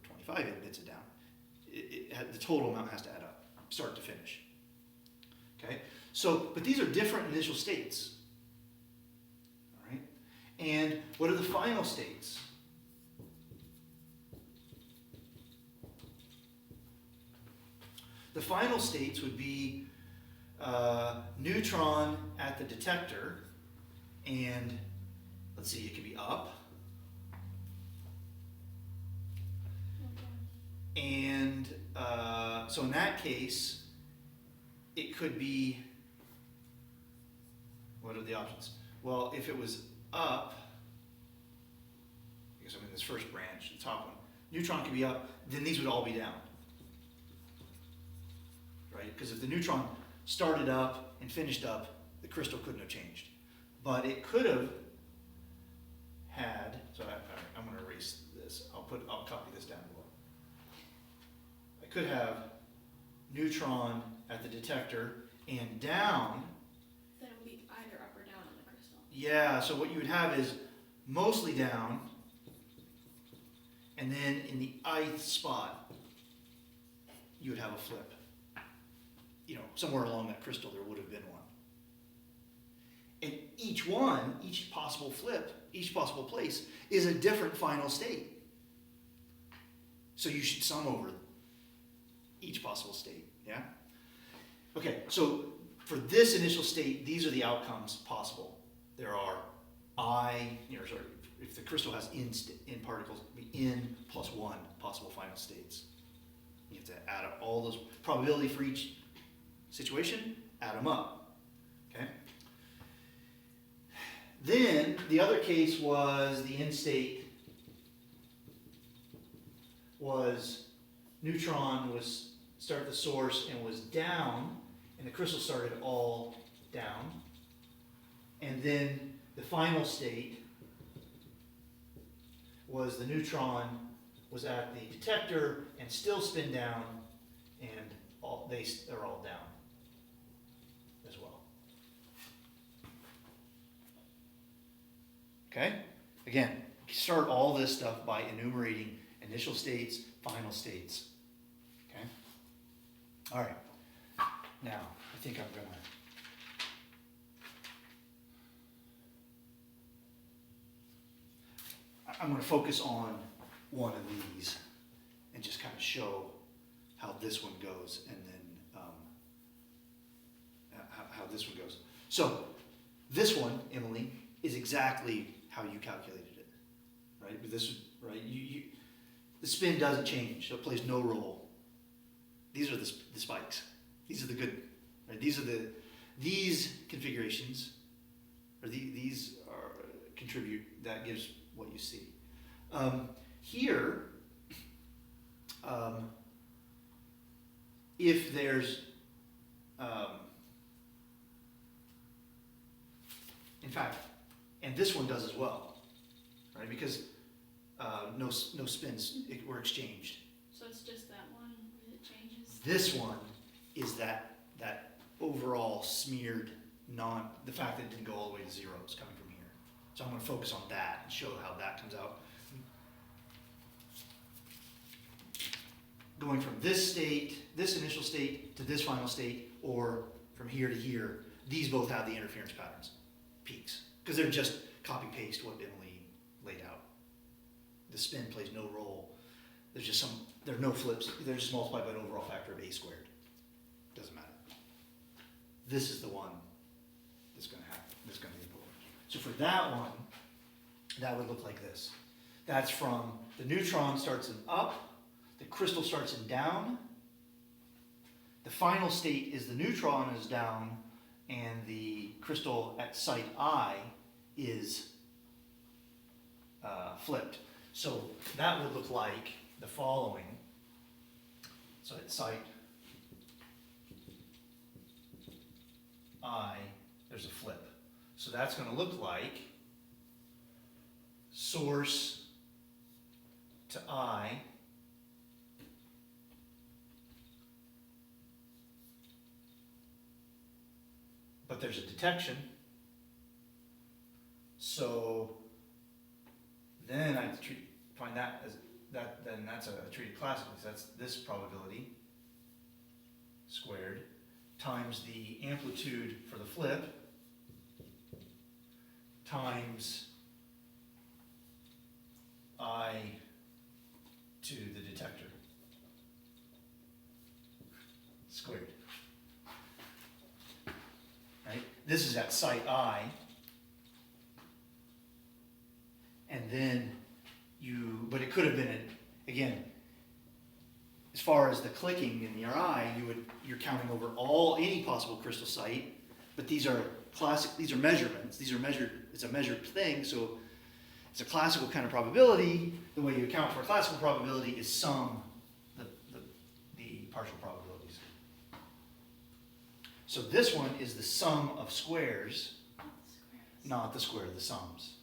25 bits of down. The total amount has to add up, start to finish. Okay, so, but these are different initial states. All right, and what are the final states? The final states would be neutron at the detector, and let's see, it could be up, and so in that case, it could be, what are the options? Well, if it was up, I guess I'm in this first branch, the top one, neutron could be up, then these would all be down. Right? Because if the neutron started up and finished up, the crystal couldn't have changed. But it could have had, so I'm going to erase this, I'll copy this down below. I could have neutron at the detector and down. Then it would be either up or down on the crystal. Yeah, so what you would have is mostly down, and then in the ith spot, you would have a flip. You know, somewhere along that crystal there would have been one. And each possible flip, each possible place is a different final state. So you should sum over each possible state, yeah? Okay, so for this initial state, these are the outcomes possible. There are if the crystal has n particles, it would be n plus 1 possible final states. You have to add up all those probability for each situation, add them up, okay? Then the other case was the end state was neutron was start at the source and was down, and the crystal started all down, and then the final state was the neutron was at the detector and still spin down, and they're all down as well. Okay? Again, start all this stuff by enumerating initial states, final states. Okay? All right. Now, I think I'm going to focus on one of these and just kind of show how this one goes, and then how this one goes. So this one, Emily, is exactly how you calculated it, right? But this, right? The spin doesn't change, so it plays no role. These are the spikes. These are the good, right? These configurations, or these contribute. That gives what you see. Here, if there's, in fact, and this one does as well, right? Because no spins were exchanged. So it's just that one that changes? This one is that overall smeared the fact that it didn't go all the way to zero is coming from here. So I'm going to focus on that and show how that comes out. Going from this state, this initial state, to this final state, or from here to here, these both have the interference patterns, peaks, because they're just copy-paste what Emily laid out. The spin plays no role. There are no flips. They're just multiplied by an overall factor of a squared. Doesn't matter. This is the one that's going to happen. That's going to be important. So for that one, that would look like this. That's from the neutron starts in up, the crystal starts in down. The final state is the neutron is down, and the crystal at site I is flipped. So that would look like the following. So at site I, there's a flip. So that's going to look like source to I but there's a detection. So then I have to find that as that, then that's treated classically. So that's this probability squared times the amplitude for the flip times I to the detector squared. Right? This is at site I, and then but it could have been, again, as far as the clicking in your eye, you're counting over any possible crystal site, but these are measurements, it's a measured thing, so it's a classical kind of probability. The way you account for a classical probability is sum the partial probabilities. So this one is the sum of squares, not the square of the sums.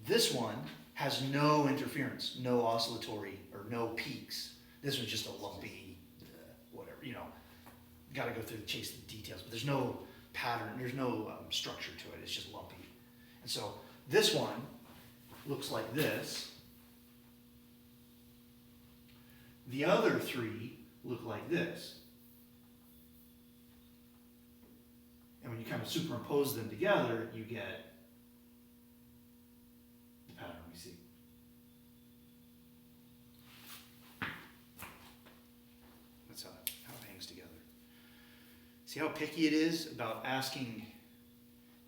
This one has no interference, no oscillatory, or no peaks. This one's just a lumpy, whatever, got to go through chase the details, but there's no pattern, there's no structure to it, it's just lumpy. And so this one looks like this. The other three look like this. And when you kind of superimpose them together, you get the pattern we see. That's how it hangs together. See how picky it is about asking,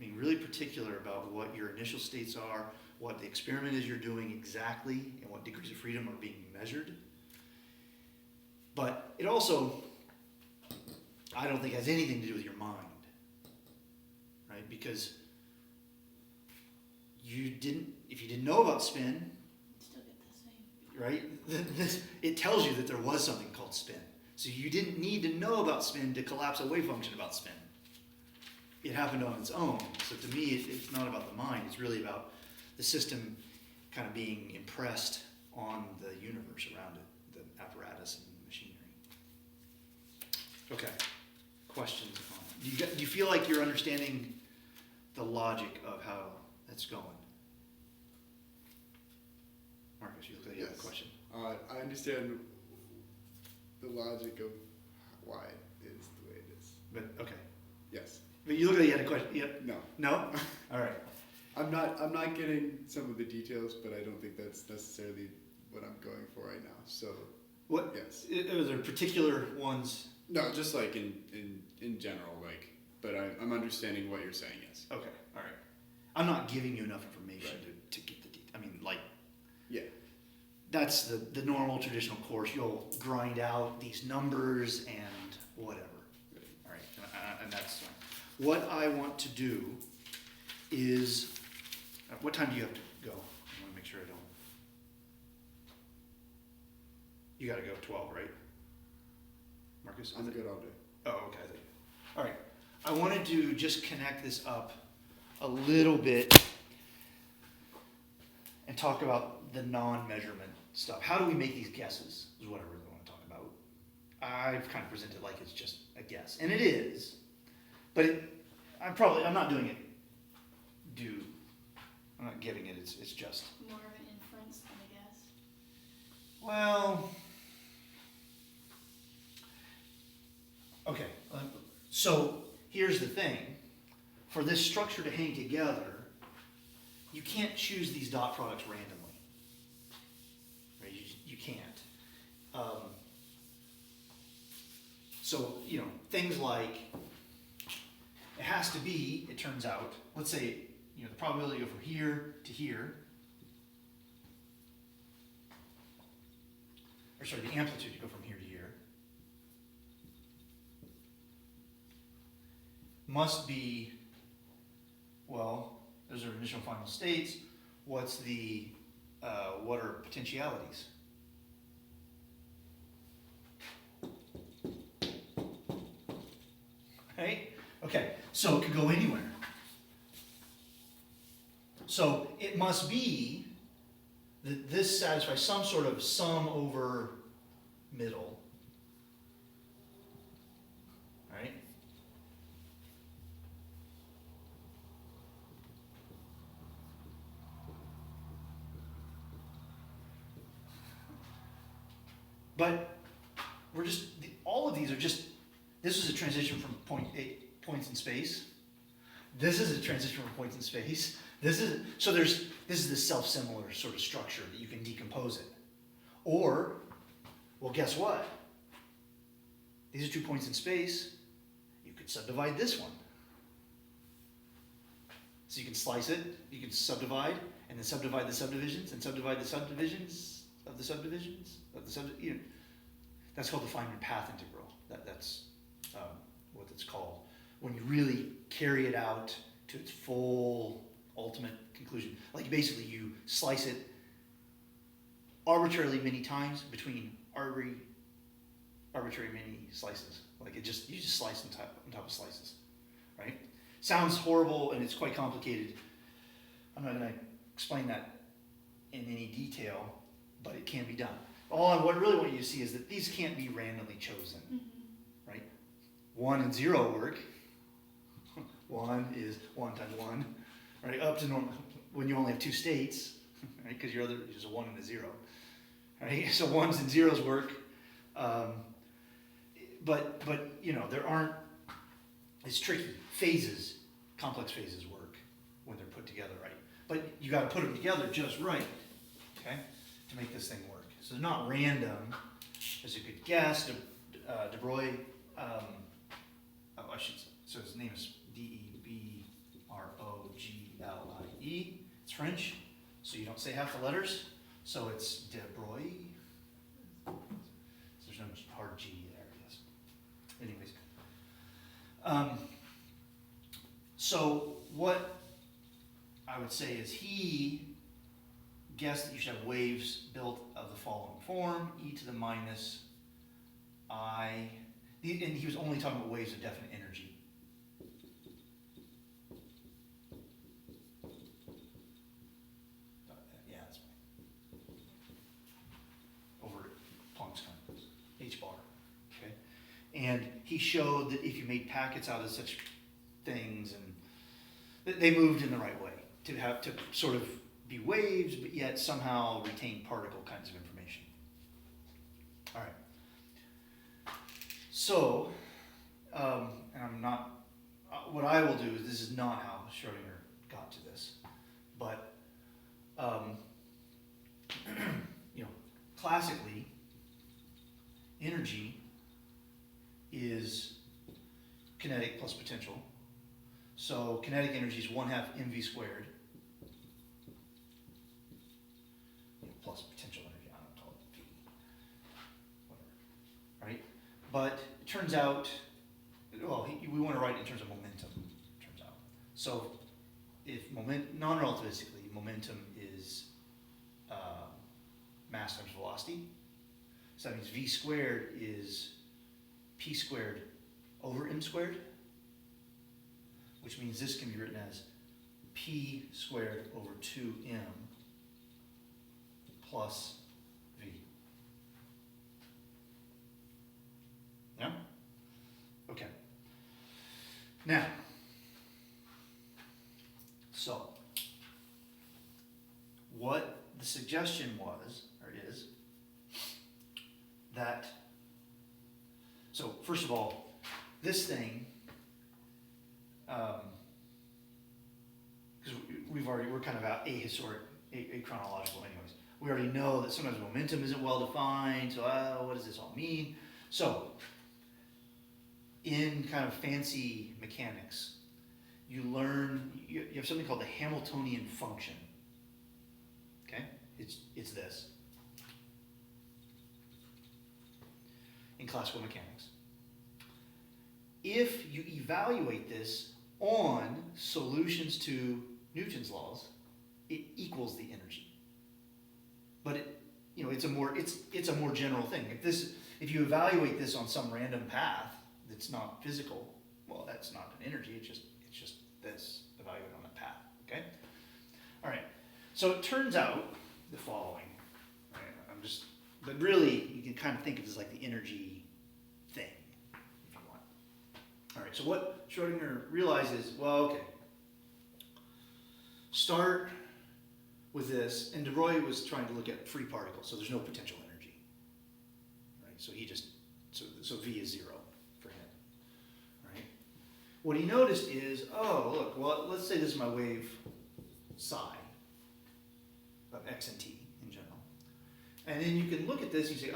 being really particular about what your initial states are, what the experiment is you're doing exactly, and what degrees of freedom are being measured. But it also, I don't think, has anything to do with your mind, right? Because if you didn't know about spin, Still get the same. right? It tells you that there was something called spin. So you didn't need to know about spin to collapse a wave function about spin. It happened on its own. So to me, it's not about the mind. It's really about the system kind of being impressed on the universe around it, the apparatus and machinery. Okay, questions on it? Do you feel like you're understanding the logic of how that's going? Marcus, you look like you have a question. I understand the logic of why it is the way it is. But, okay. Yes. But you look like you had a question. Yep. No. No? All right. I'm not getting some of the details, but I don't think that's necessarily what I'm going for right now. So What? yes. Are there particular ones? No, just like in general, like. But I'm understanding what you're saying. Yes. Okay. All right. I'm not giving you enough information to get the detail. I mean, like. Yeah. That's the normal traditional course. You'll grind out these numbers and whatever. All right. And that's fine. What I want to do is, what time do you have to go? I want to make sure I don't. You got to go 12, right? Marcus? I'm good all day. Oh, okay. All right. I wanted to just connect this up a little bit and talk about the non-measurement stuff. How do we make these guesses is what I really want to talk about. I've kind of presented like it's just a guess. And it is. But I'm not doing it I'm not giving it, it's just. More of an inference than a guess. Well, okay, so here's the thing. For this structure to hang together, you can't choose these dot products randomly. Right? You can't. So, things like, it has to be, it turns out, let's say, the probability to go from here to here, or sorry, the amplitude to go from here to here, must be, well, those are initial and final states. What's the, what are potentialities? Right? Okay, so it could go anywhere. So it must be that this satisfies some sort of sum over middle. Right? But we're just, all of these are just, this is a transition from points in space. This is a transition from points in space. This is the self-similar sort of structure that you can decompose it. Or, well, guess what? These are 2 points in space. You could subdivide this one. So you can slice it, you can subdivide, and then subdivide the subdivisions, and subdivide the subdivisions of the subdivisions of the subdivisions. That's called the Feynman path integral. That's what it's called. When you really carry it out to its full ultimate conclusion. Like basically you slice it arbitrarily many times between arbitrary many slices. Like you just slice on top of slices, right? Sounds horrible and it's quite complicated. I'm not going to explain that in any detail, but it can be done. What I really want you to see is that these can't be randomly chosen, right? 1 and 0 work. 1 is 1 times 1, right? Up to normal when you only have 2 states, right? Because your other is a 1 and a 0, right? So 1s and 0s work, but there aren't. It's tricky. Phases, complex phases work when they're put together right, but you got to put them together just right, okay, to make this thing work. So it's not random. As a good guess, De Broglie. So his name is Debrogie. It's French, so you don't say half the letters. So it's De Broglie. So there's no hard G there, I guess. Anyways. So what I would say is he guessed that you should have waves built of the following form: e to the minus I, and he was only talking about waves of definite energy. Yeah, that's fine. Over Planck's constant, h bar. Okay, and he showed that if you made packets out of such things, and they moved in the right way to sort of be waves, but yet somehow retain particle kinds of information. All right. So, and I'm not. What I will do is, this is not how Schrodinger got to this, but classically, energy is kinetic plus potential. So kinetic energy is 1/2 mv squared plus potential energy. I don't call it V, whatever, right? But it turns out, well, we want to write it in terms of momentum. It turns out. So if non-relativistically, momentum is mass times velocity. So that means V squared is P squared over m squared, which means this can be written as P squared over 2m plus V. Yeah? Okay. Now, so suggestion was, or is, that, so first of all, this thing, because we're kind of out chronological anyways. We already know that sometimes momentum isn't well defined, so what does this all mean? So, in kind of fancy mechanics, you have something called the Hamiltonian Function. Okay? It's this. In classical mechanics. If you evaluate this on solutions to Newton's laws, it equals the energy. But it's a more general thing. If you evaluate this on some random path that's not physical, well, that's not an energy. It's just this evaluated on a path. Okay. All right. So it turns out the following. Right? But really, you can kind of think of it as like the energy thing, if you want. All right. So what Schrodinger realizes, well, okay. Start with this, and de Broglie was trying to look at free particles, so there's no potential energy. Right? So so V is 0 for him. Right? What he noticed is, look, well, let's say this is my wave psi of x and t in general. And then you can look at this and you say,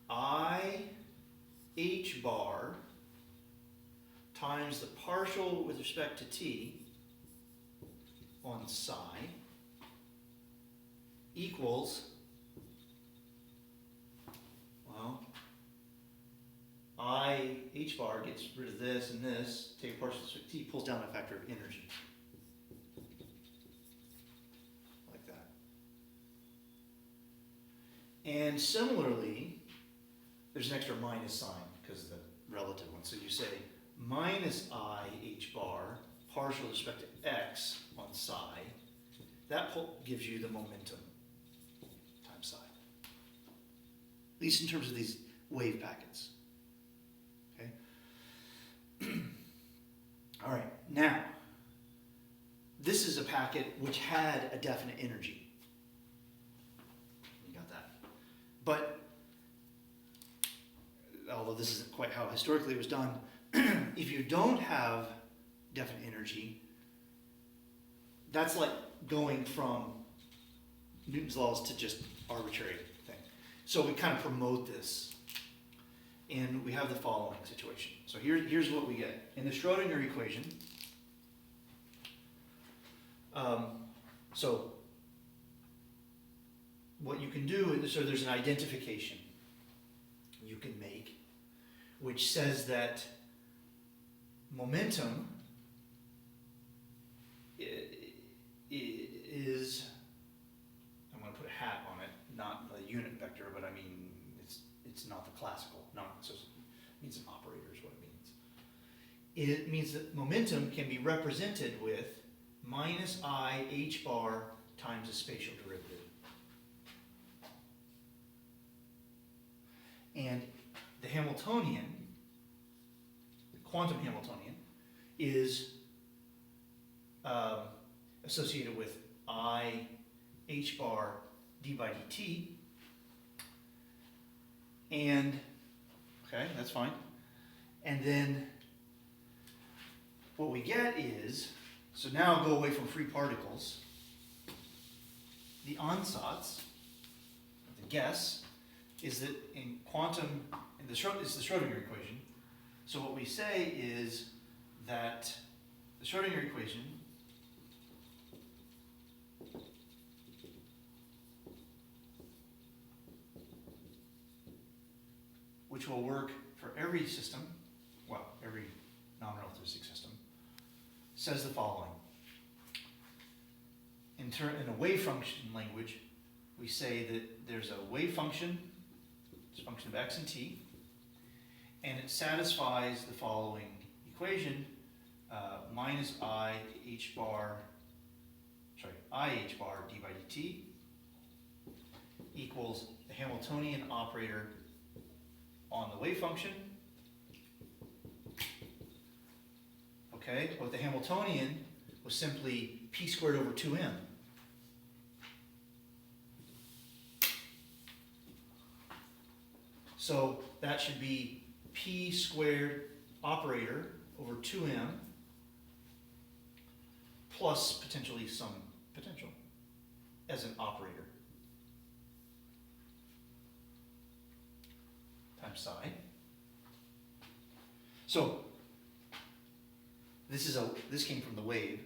I h bar times the partial with respect to t on psi equals, I h bar gets rid of this and this, take a partial with respect to t, pulls down a factor of energy. Like that. And similarly, there's an extra minus sign because of the relative one. So you say minus I h bar partial with respect to x on psi. That gives you the momentum times psi. At least in terms of these wave packets. Okay? All right, now, this is a packet which had a definite energy. You got that. But, although this isn't quite how historically it was done, if you don't have definite energy, that's like going from Newton's laws to just arbitrary thing. So we kind of promote this. And we have the following situation. So here's what we get. In the Schrodinger equation, so what you can do is, so there's an identification you can make, which says that momentum is, I'm going to put a hat on it, not a unit vector, but I mean, it's not the classical, so it means an operator is what it means. It means that momentum can be represented with minus I h bar times a spatial derivative. And the Hamiltonian, the quantum Hamiltonian, is associated with I h bar d by dt. And, okay, that's fine. And then what we get is, so now go away from free particles. The ansatz, the guess, is that in quantum, it's the Schrodinger equation. So what we say is that the Schrodinger equation which will work for every system, well, every non-relativistic system, says the following. In a wave function language, we say that there's a wave function, it's a function of x and t, and it satisfies the following equation, minus I h bar d by dt equals the Hamiltonian operator on the wave function, okay, Okay, well, the Hamiltonian was simply p squared over 2m. So that should be p squared operator over 2m plus potentially some potential as an operator times psi. So this came from the wave.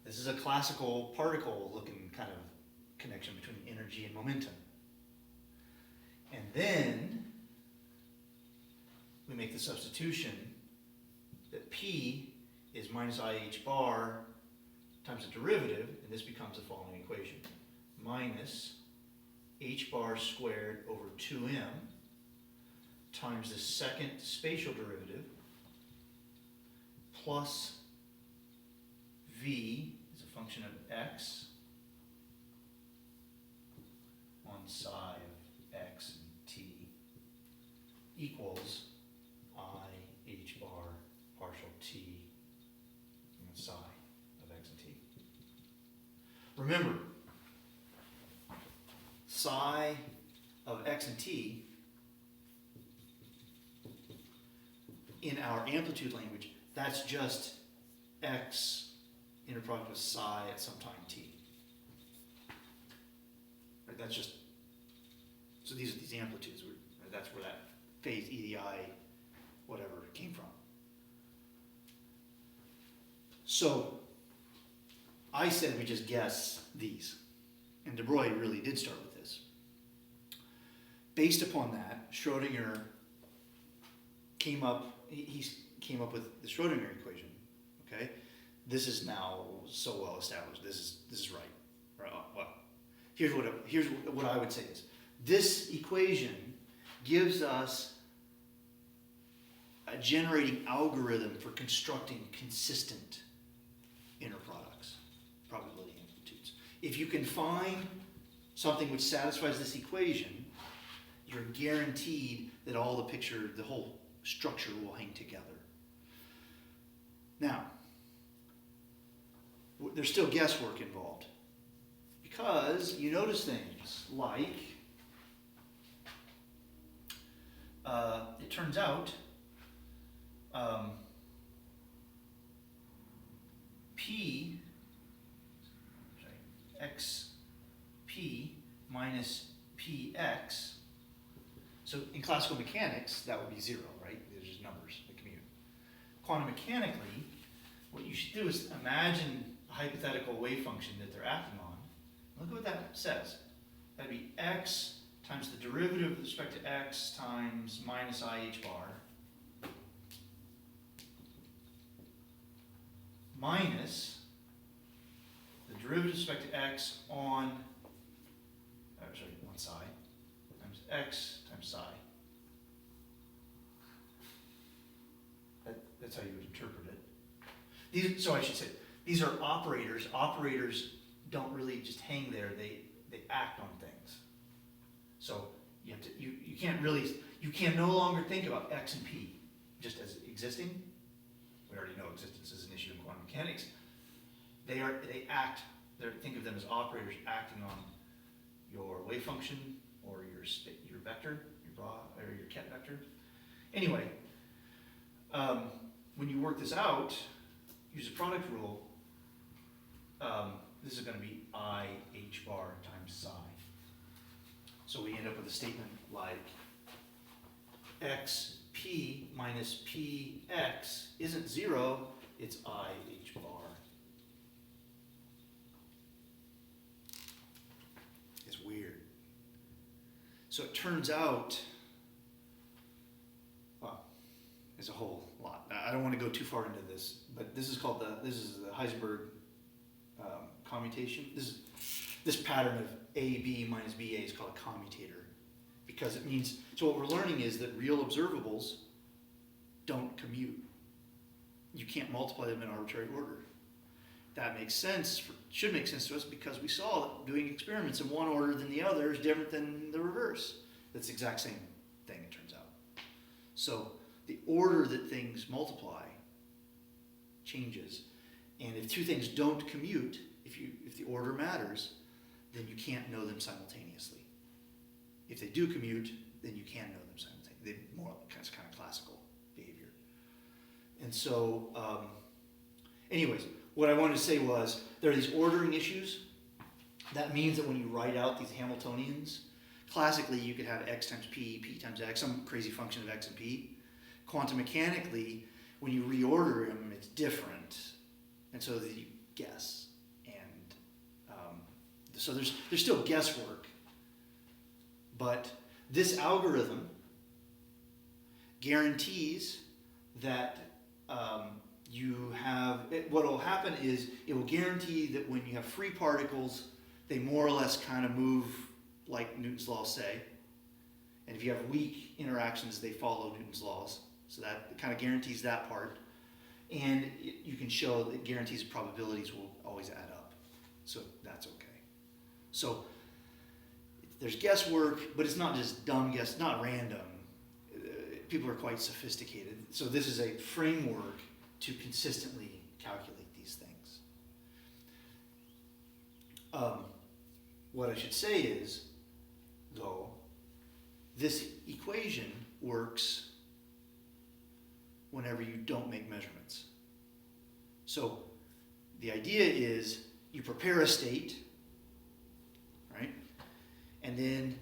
This is a classical particle looking kind of connection between energy and momentum. And then we make the substitution that P is minus IH bar times the derivative, and this becomes the following equation. Minus H bar squared over 2m times the second spatial derivative plus V is a function of x on psi of x and t equals I h bar partial t and psi of x and t. Remember, psi of x and t in our amplitude language, that's just x interproduct with psi at some time t. Right, that's just, so these are these amplitudes. That's where that phase EDI, whatever, came from. So I said we just guess these. And De Broglie really did start with this. Based upon that, Schrodinger came up, he came up with the Schrodinger equation. Okay? This is now so well established. This is right. Well, here's what I would say is this equation gives us a generating algorithm for constructing consistent inner products, probability amplitudes. If you can find something which satisfies this equation, you're guaranteed that all the whole structure will hang together. Now, there's still guesswork involved because you notice things like it turns out xp minus px. So in classical mechanics, that would be 0, right? There's just numbers that commute. Quantum mechanically, what you should do is imagine a hypothetical wave function that they're acting on. Look at what that says. That'd be x times the derivative with respect to x times minus IH bar minus the derivative with respect to x on psi times x times psi. That's how you would interpret it. So I should say, these are operators. Operators don't really just hang there, they act on things. So you have to you can no longer think about x and p just as existing. We already know existence is an issue in quantum mechanics. Think of them as operators acting on your wave function or your vector, or your ket vector. Anyway, when you work this out, use a product rule. This is going to be I h bar times psi. So we end up with a statement like xp minus px isn't 0, it's I h bar. It's weird. So it turns out, well, it's a whole lot. I don't want to go too far into this, but this is the Heisenberg commutation. This pattern of AB minus BA is called a commutator because it means, so what we're learning is that real observables don't commute. You can't multiply them in arbitrary order. That makes sense, should make sense to us because we saw that doing experiments in one order than the other is different than the reverse. That's the exact same thing, it turns out. So the order that things multiply changes. And if two things don't commute, if the order matters, then you can't know them simultaneously. If they do commute, then you can know them simultaneously. They're more kind of classical behavior. And so, anyways, what I wanted to say was there are these ordering issues. That means that when you write out these Hamiltonians, classically you could have x times p times x, some crazy function of x and p. Quantum mechanically, when you reorder them, it's different. And so you guess. And so there's still guesswork. But this algorithm guarantees that what will happen is it will guarantee that when you have free particles, they more or less kind of move like Newton's laws say. And if you have weak interactions, they follow Newton's laws. So that kind of guarantees that part. And you can show that guarantees probabilities will always add up. So that's okay. So there's guesswork, but it's not just dumb guess, not random. People are quite sophisticated. So this is a framework to consistently calculate these things. What I should say is, though, this equation works whenever you don't make measurements. So the idea is you prepare a state, right? And then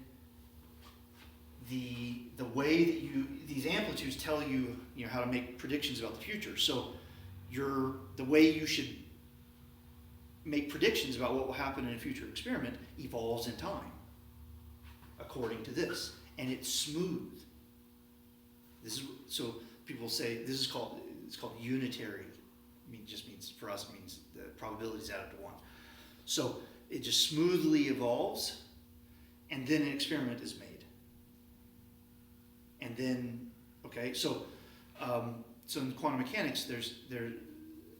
the way that these amplitudes tell you, how to make predictions about the future. So the way you should make predictions about what will happen in a future experiment evolves in time, according to this, and it's smooth. So people say it's called unitary. Just means for us it means the probability is added to 1. So it just smoothly evolves, and then an experiment is made. And then so in quantum mechanics there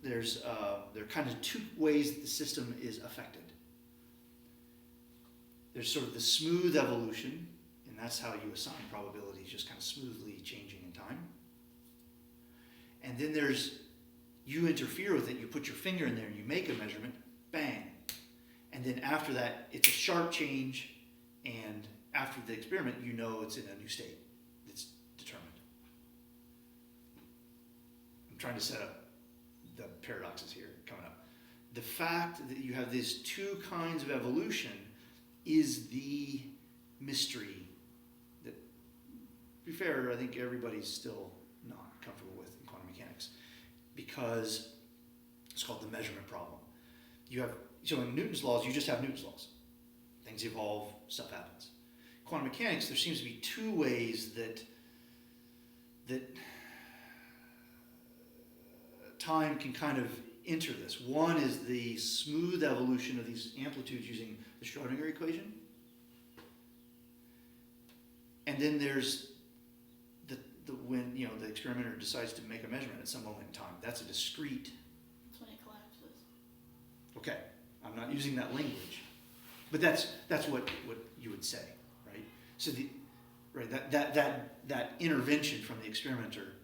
are kind of two ways that the system is affected. There's sort of the smooth evolution, and that's how you assign probabilities, just kind of smoothly changing in time. And then you interfere with it, you put your finger in there and you make a measurement, bang. And then after that, it's a sharp change, and after the experiment, it's in a new state that's determined. I'm trying to set up the paradoxes here coming up. The fact that you have these two kinds of evolution is the mystery that, to be fair, I think everybody's still not comfortable with in quantum mechanics, because it's called the measurement problem. So in Newton's laws, you just have Newton's laws. Things evolve, stuff happens. Quantum mechanics, there seems to be two ways that time can kind of enter this. One is the smooth evolution of these amplitudes using the Schrodinger Equation. And then there's when the experimenter decides to make a measurement at some moment in time. That's a discrete. That's when it collapses. Okay, I'm not using that language, but that's what you would say, right? So that intervention from the experimenter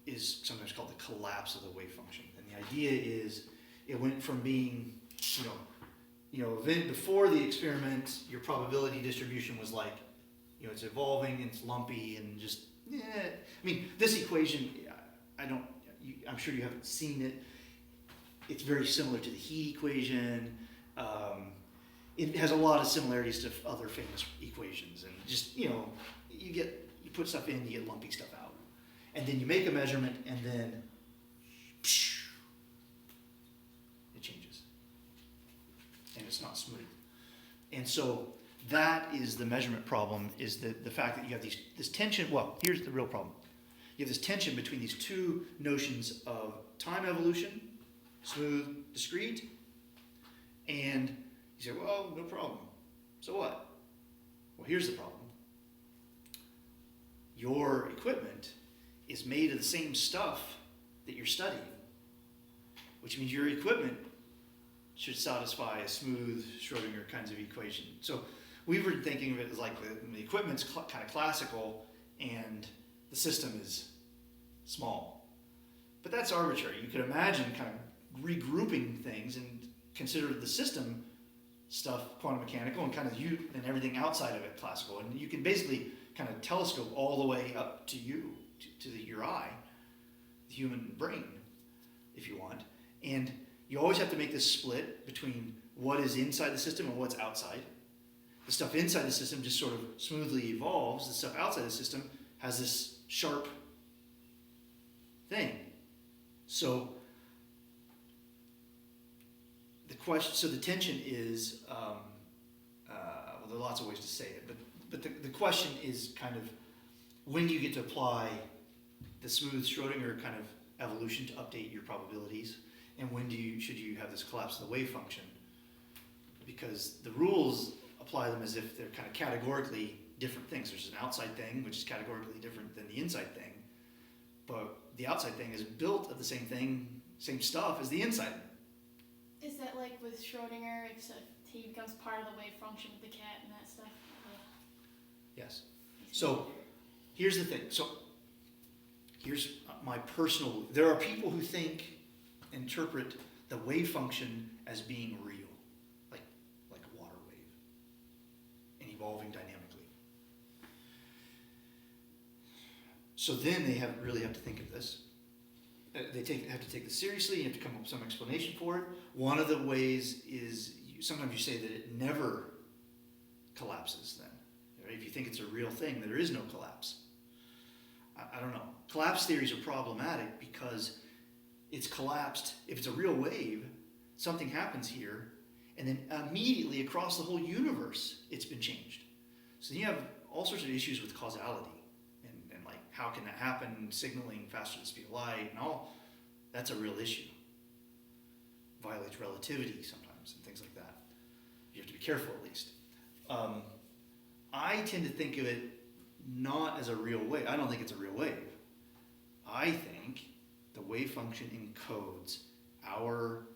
is sometimes called the collapse of the wave function. And the idea is it went from being, before the experiment, your probability distribution was like, it's evolving and it's lumpy and just, this equation, I'm sure you haven't seen it. It's very similar to the heat equation. It has a lot of similarities to other famous equations, and just, you put stuff in, you get lumpy stuff out. And then you make a measurement, and then it changes. And it's not smooth. And so that is the measurement problem, is the fact that you have this tension. Well, here's the real problem. You have this tension between these two notions of time evolution, smooth, discrete, and you say, well, no problem. So what? Well, here's the problem. Your equipment is made of the same stuff that you're studying, which means your equipment should satisfy a smooth Schrodinger kinds of equation. So we were thinking of it as like the equipment's kind of classical and the system is small. But that's arbitrary. You could imagine kind of regrouping things and consider the system stuff quantum mechanical and kind of you and everything outside of it classical. And you can basically kind of telescope all the way up to you, your eye, the human brain, if you want. And you always have to make this split between what is inside the system and what's outside. The stuff inside the system just sort of smoothly evolves. The stuff outside the system has this sharp thing. So the tension is, well, there are lots of ways to say it, but the question is kind of, when do you get to apply the smooth Schrodinger kind of evolution to update your probabilities, and when should you have this collapse of the wave function? Because the rules apply them as if they're kind of categorically different things. There's an outside thing, which is categorically different than the inside thing, but the outside thing is built of the same thing, same stuff as the inside. Is that like with Schrodinger, except he becomes part of the wave function with the cat and that stuff? Yes. So here's the thing. So here's my personal, there are people who interpret the wave function as being real, like a water wave, and evolving dynamically. So then they really have to think of this. They have to take this seriously. You have to come up with some explanation for it. One of the ways is sometimes you say that it never collapses then. Right? If you think it's a real thing, there is no collapse. I don't know. Collapse theories are problematic because it's collapsed. If it's a real wave, something happens here, and then immediately across the whole universe, it's been changed. So you have all sorts of issues with causality. And like, how can that happen? Signaling faster than the speed of light and all. That's a real issue. Violates relativity sometimes and things like that. You have to be careful at least. I tend to think of it not as a real wave. I don't think it's a real wave. I think the wave function encodes our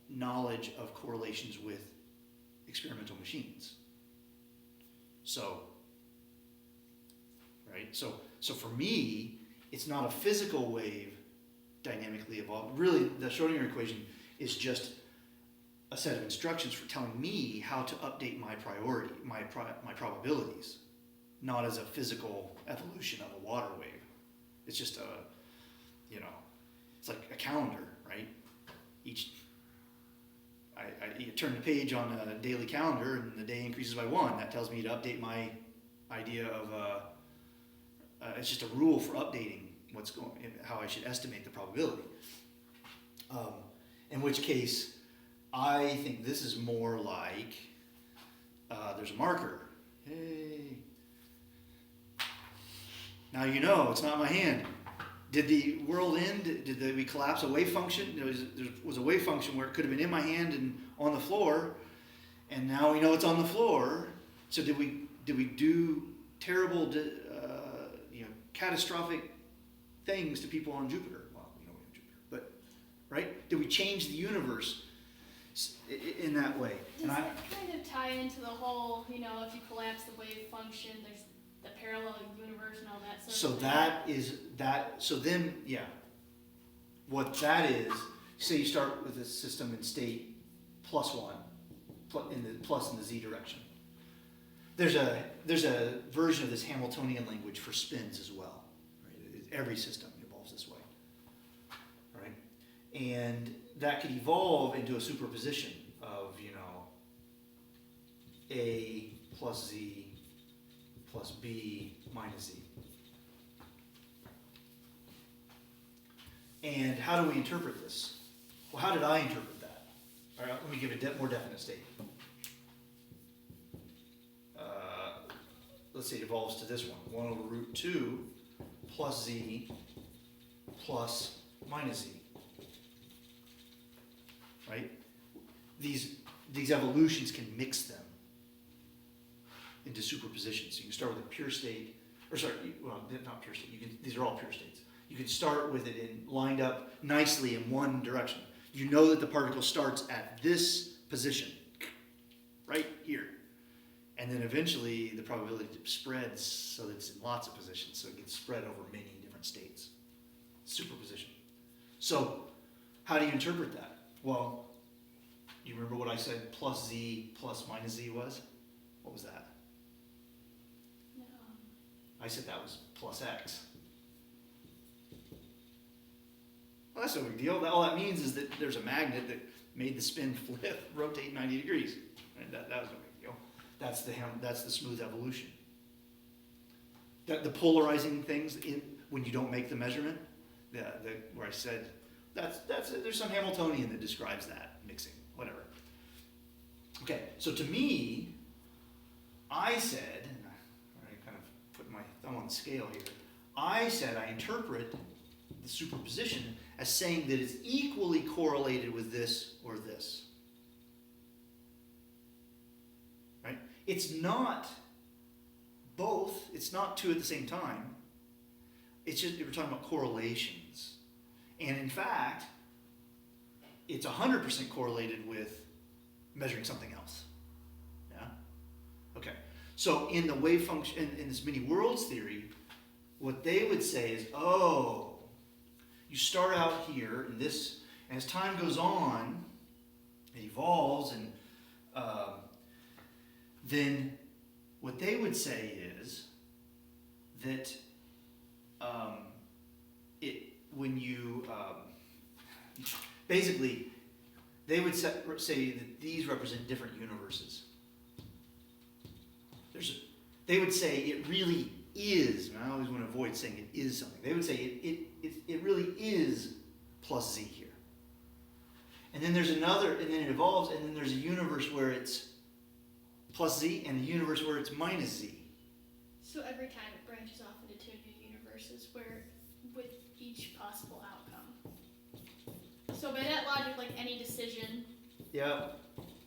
knowledge of correlations with experimental machines. So, right? So for me, it's not a physical wave dynamically evolved. Really, the Schrodinger equation is just a set of instructions for telling me how to update my probabilities, not as a physical evolution of a water wave. It's just it's like a calendar, right? You turn the page on a daily calendar and the day increases by 1. That tells me to update my idea of, it's just a rule for updating how I should estimate the probability. In which case, I think this is more like, there's a marker. Hey. Now you know, it's not my hand. Did the world end? Did we collapse a wave function? There was a wave function where it could have been in my hand and on the floor, and now we know it's on the floor. So did we do terrible, catastrophic things to people on Jupiter? Well, we know we have Jupiter, but right? Did we change the universe in that way? Does that kind of tie into the whole, if you collapse the wave function, there's the parallel universe and all that sort of thing? So then, yeah. What that is, say you start with a system in state +1, in the z direction. There's a version of this Hamiltonian language for spins as well. Right? Every system evolves this way. Right? And that could evolve into a superposition of, A plus Z plus B minus Z. And how do we interpret this? Well, how did I interpret that? All right, let me give a more definite state. Let's say it evolves to this one, 1 over root 2 plus Z plus minus Z. Right? These evolutions can mix them into superpositions. So you can start with a pure state, not pure state. These are all pure states. You can start with it lined up nicely in one direction. You know that the particle starts at this position, right here. And then eventually the probability spreads so that it's in lots of positions, so it gets spread over many different states. Superposition. So how do you interpret that? Well, you remember what I said plus z plus minus z was? What was that? No. I said that was plus x. Well, that's no big deal. All that means is that there's a magnet that made the spin flip, rotate 90 degrees. And that was no big deal. That's the smooth evolution. The polarizing things when you don't make the measurement, where I said there's some Hamiltonian that describes that mixing, whatever. Okay, so to me, I said, and I kind of put my thumb on the scale here. I said I interpret the superposition as saying that it's equally correlated with this or this. Right? It's not both. It's not two at the same time. It's just we're talking about correlations. And in fact, it's 100% correlated with measuring something else. Yeah? Okay. So in the wave function, in this many worlds theory, what they would say is, oh, you start out here in this, and as time goes on, it evolves, and then what they would say is that when you basically they would say that these represent different universes. They would say it really is, and I always want to avoid saying it is something. They would say it really is plus z here. And then there's another, and then it evolves, and then there's a universe where it's plus z and a universe where it's minus z. So every time it branches off into two new universes where with each possible outcome. So by that logic, like any decision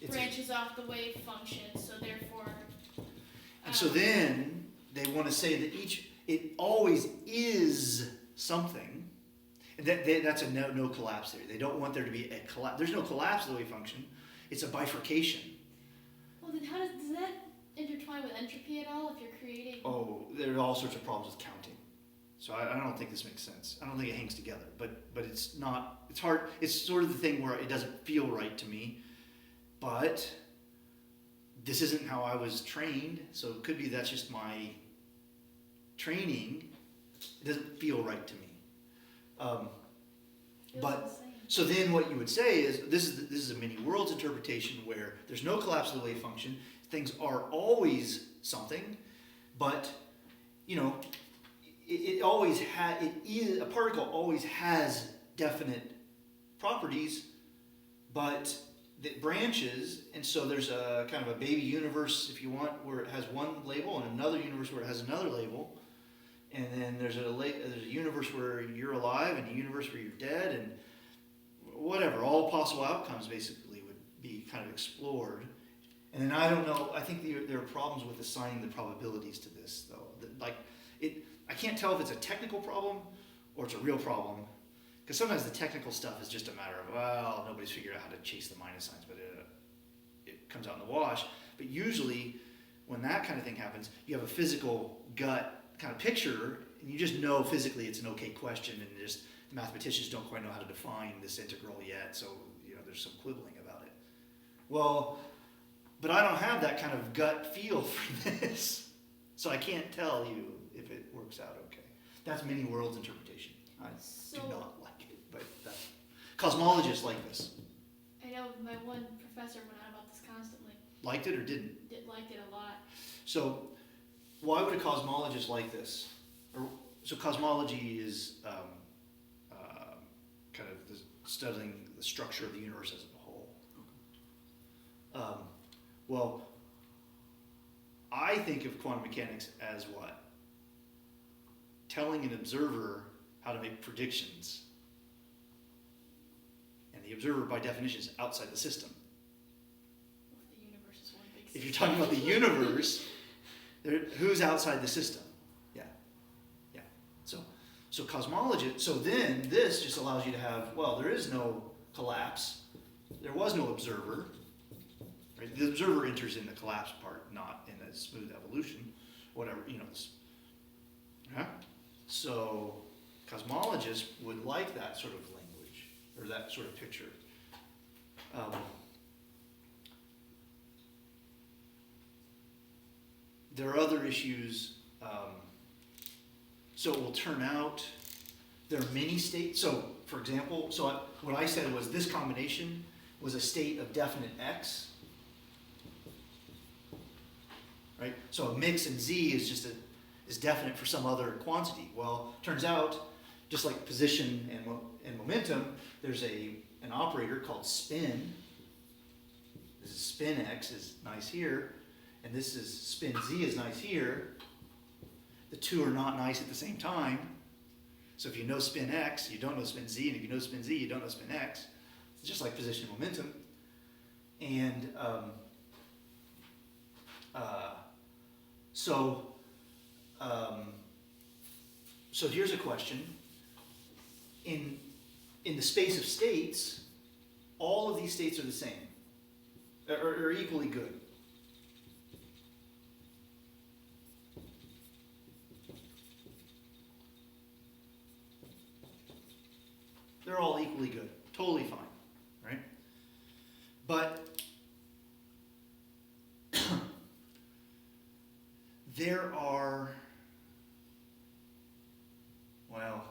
branches off the wave function, so therefore... And so then they want to say that it always is something. And that's a no collapse theory. They don't want there to be a collapse. There's no collapse of the wave function. It's a bifurcation. Well, then does that intertwine with entropy at all if you're creating... Oh, there are all sorts of problems with counting. So I don't think this makes sense. I don't think it hangs together. But it's not, it's hard. It's sort of the thing where it doesn't feel right to me. But this isn't how I was trained. So it could be that's just my training. It doesn't feel right to me. But so then what you would say is this is a many worlds interpretation where there's no collapse of the wave function. Things are always something, but it always a particle always has definite properties, but it branches, and so there's a kind of a baby universe, if you want, where it has one label, and another universe where it has another label. And then there's a universe where you're alive and a universe where you're dead, and whatever, all possible outcomes basically would be kind of explored. And then I don't know, I think there are problems with assigning the probabilities to this, though. I can't tell if it's a technical problem or it's a real problem, because sometimes the technical stuff is just a matter of, well, nobody's figured out how to chase the minus signs, but it comes out in the wash. But usually when that kind of thing happens, you have a physical gut kind of picture, and you just know physically it's an okay question, and just mathematicians don't quite know how to define this integral yet, so there's some quibbling about it. Well, but I don't have that kind of gut feel for this, so I can't tell you if it works out okay. That's many worlds interpretation. I do not like it, but cosmologists like this. I know my one professor went on about this constantly. Liked it or didn't? Liked it a lot. So why would a cosmologist like this? So cosmology is kind of studying the structure of the universe as a whole. Well, I think of quantum mechanics as what? Telling an observer how to make predictions. And the observer, by definition, is outside the system. Well, the universe is one big If you're talking about the universe, who's outside the system? Yeah. So cosmology, so then this just allows you to have, well, there is no collapse. There was no observer. Right? The observer enters in the collapse part, not in a smooth evolution, whatever, Yeah? So cosmologists would like that sort of language. or that sort of picture. There are other issues. So it will turn out there are many states. So, for example, what I said was this combination was a state of definite x, right? So a mix in z is definite for some other quantity. Well, turns out, just like position and momentum, there's an operator called spin. This is spin x is nice here, and this is spin z is nice here. The two are not nice at the same time. So if you know spin x, you don't know spin z, and if you know spin z, you don't know spin x. It's just like position and momentum. And so here's a question. In the space of states, all of these states are the same, or equally good. They're all equally good, totally fine, right? But there are, well,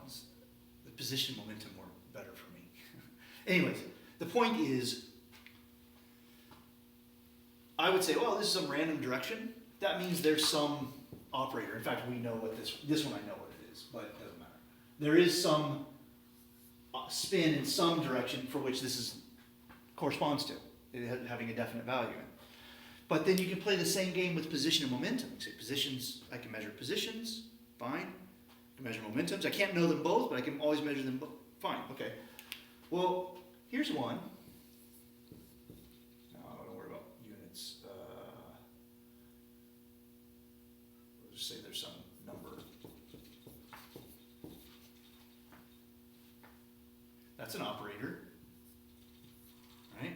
the position momentum were better for me. Anyways, the point is, I would say, well, this is some random direction. That means there's some operator. In fact, we know what this one I know what it is, but it doesn't matter. There is some spin in some direction for which this corresponds to, it having a definite value in. But then you can play the same game with position and momentum. You say positions, I can measure positions, fine. I can measure momentums. I can't know them both, but I can always measure them both. Fine, okay. Well, here's one. No, don't worry about units. We'll just say there's some number. That's an operator, right?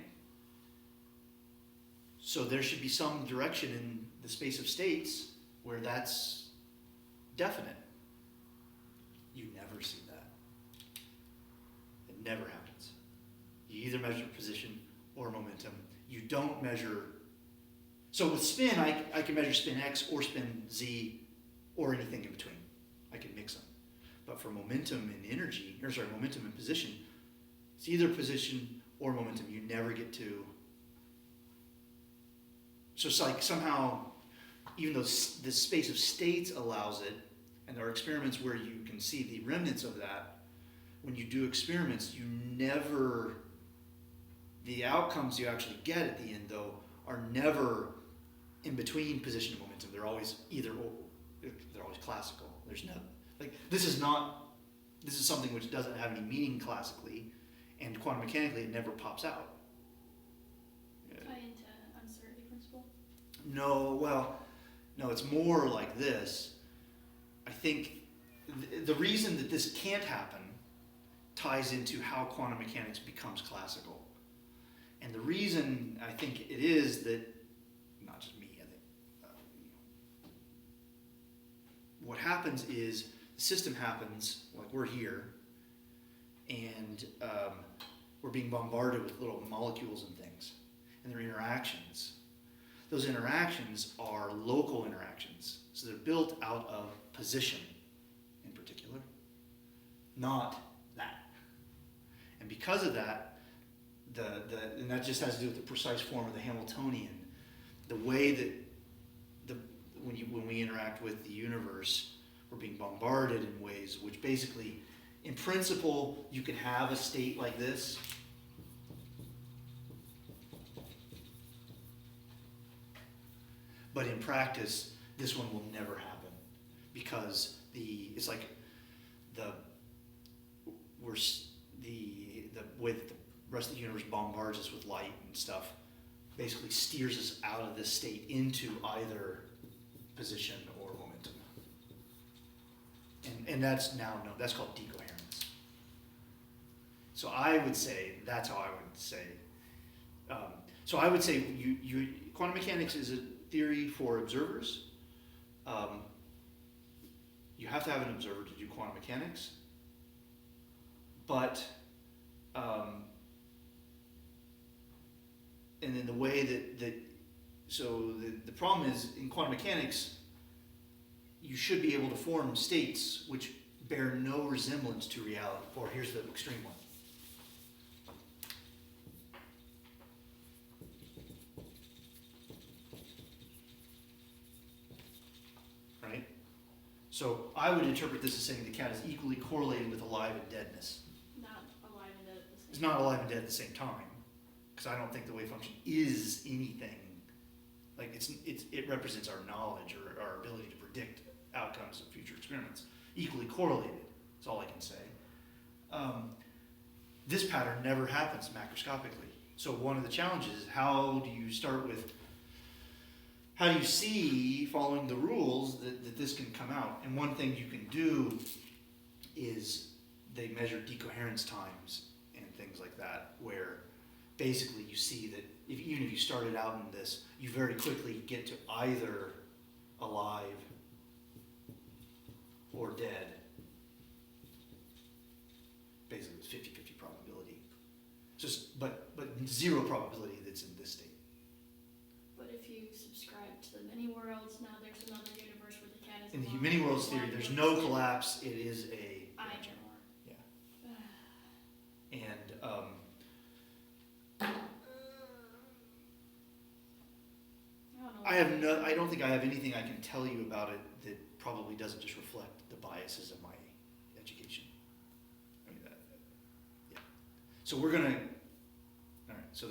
So there should be some direction in the space of states where that's definite. You never see that. It never happens. You either measure position or momentum. You don't measure. So with spin, I can measure spin x or spin z or anything in between. I can mix them. But for momentum and energy, momentum and position, it's either position or momentum. You never get to. So it's like somehow, even though the space of states allows it, and there are experiments where you can see the remnants of that, when you do experiments, the outcomes you actually get at the end, though, are never in between position and momentum. They're always either or. They're always classical. There's no, this is something which doesn't have any meaning classically, and quantum mechanically it never pops out. Tie into uncertainty principle? No, it's more like this. I think the reason that this can't happen ties into how quantum mechanics becomes classical. And the reason I think it is that, not just me, I think, what happens is the system happens, like we're here, and we're being bombarded with little molecules and things, and their interactions. Those interactions are local interactions, so they're built out of position in particular, not that. And because of that, and that just has to do with the precise form of the Hamiltonian, the way that when we interact with the universe, we're being bombarded in ways which basically, in principle, you can have a state like this. But in practice, this one will never happen because it's like the way that the rest of the universe bombards us with light and stuff basically steers us out of this state into either position or momentum. And that's now known, that's called decoherence. So I would say, that's how I would say. So I would say quantum mechanics is a theory for observers. You have to have an observer to do quantum mechanics, but and then the way the problem is in quantum mechanics, you should be able to form states which bear no resemblance to reality. Or here's the extreme one. Right? So I would interpret this as saying the cat is equally correlated with alive and deadness. Not alive and dead at the same It's not alive and dead at the same time, because I don't think the wave function is anything. Like it represents our knowledge or our ability to predict outcomes of future experiments. Equally correlated, that's all I can say. This pattern never happens macroscopically. So one of the challenges is how do you see, following the rules, that this can come out? And one thing you can do is they measure decoherence times and things like that, where basically you see that even if you started out in this, you very quickly get to either alive or dead. Basically, it's 50-50 probability. But zero probability that's in this state. But if you subscribe to the many worlds, now there's another universe where the cat is In the alive, many worlds theory, alive, there's alive, no dead. collapse. It is a I branch. know. Yeah. And I don't think I have anything I can tell you about it that probably doesn't just reflect the biases of my education. I mean, yeah. So we're gonna, all right, so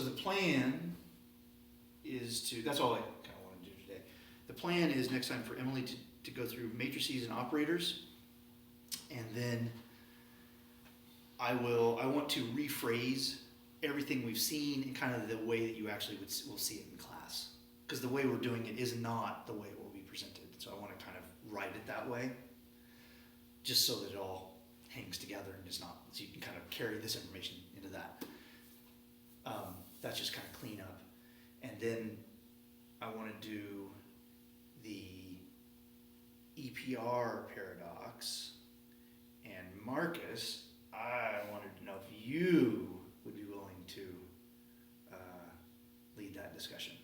the plan is that's all I kind of want to do today. The plan is next time for Emily to go through matrices and operators, and then I want to rephrase everything we've seen in kind of the way that you actually will see it in class. Because the way we're doing it is not the way it will be presented. So I want to kind of write it that way, just so that it all hangs together and is not, so you can kind of carry this information into that. That's just kind of clean up. And then I want to do the EPR paradox. And Marcus, I wanted to know if you would be willing to lead that discussion.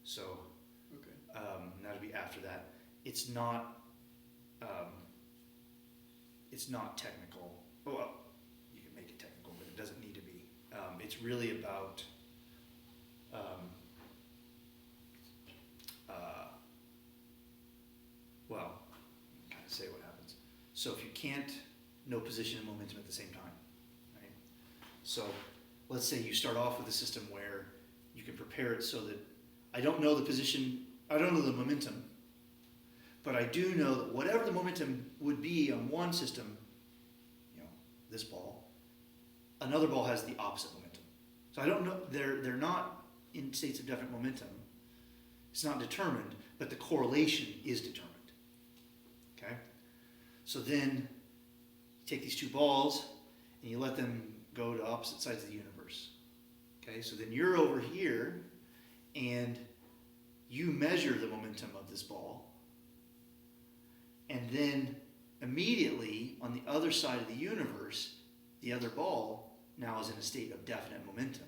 So Okay. that'll be after that. It's not technical. Well, you can make it technical, but it doesn't need to be. It's really about well, kind of say what happens. So if you can't know position and momentum at the same time, right? So let's say you start off with a system where you can prepare it so that I don't know the position, I don't know the momentum, but I do know that whatever the momentum would be on one system, this ball, another ball has the opposite momentum. So I don't know, they're not in states of definite momentum. It's not determined, but the correlation is determined. Okay? So then you take these two balls and you let them go to opposite sides of the universe. Okay? So then you're over here and you measure the momentum of this ball, and then immediately on the other side of the universe, the other ball now is in a state of definite momentum,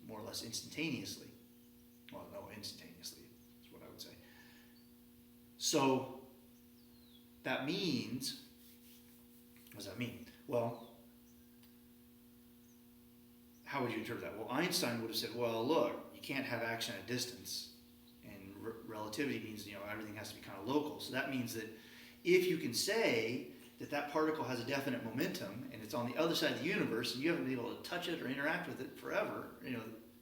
more or less instantaneously. Well, no, instantaneously is what I would say. So that means, what does that mean? Well, how would you interpret that? Well, Einstein would have said, well, look, you can't have action at distance, and relativity means, everything has to be kind of local. So that means that if you can say that particle has a definite momentum and it's on the other side of the universe and you haven't been able to touch it or interact with it forever,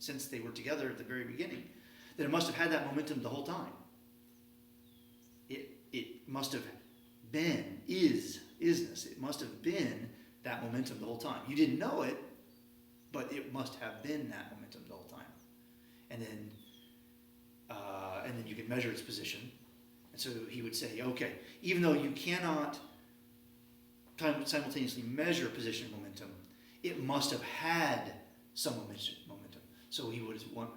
since they were together at the very beginning, then it must have had that momentum the whole time. It must have been, isness. It must have been that momentum the whole time. You didn't know it, but it must have been that momentum the whole time. And then you can measure its position. And so he would say, okay, even though you cannot simultaneously measure position and momentum, it must have had some momentum. So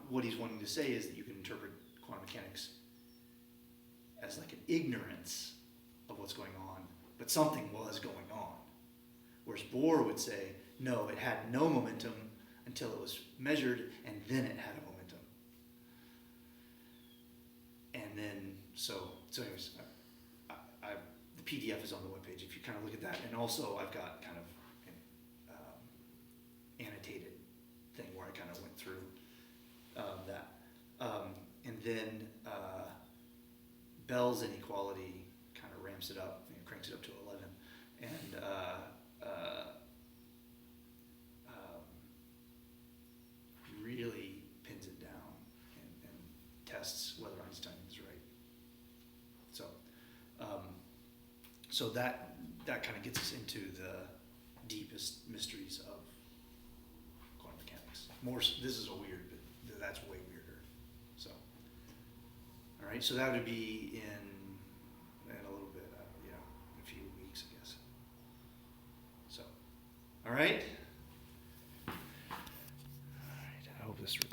what he's wanting to say is that you can interpret quantum mechanics as like an ignorance of what's going on but something was going on. Whereas Bohr would say, no, it had no momentum until it was measured, and then it had a momentum. And then, so anyways, the PDF is on the webpage if you kind of look at that. And also I've got kind of an annotated thing where I kind of went through that. And then Bell's inequality kind of ramps it up, cranks it up to 11. And really pins it down and tests whether Einstein is right. So that kind of gets us into the deepest mysteries of quantum mechanics. This is a weird, but that's way weirder. So, all right. So that would be in a little bit, in a few weeks, I guess. So, all right. I hope this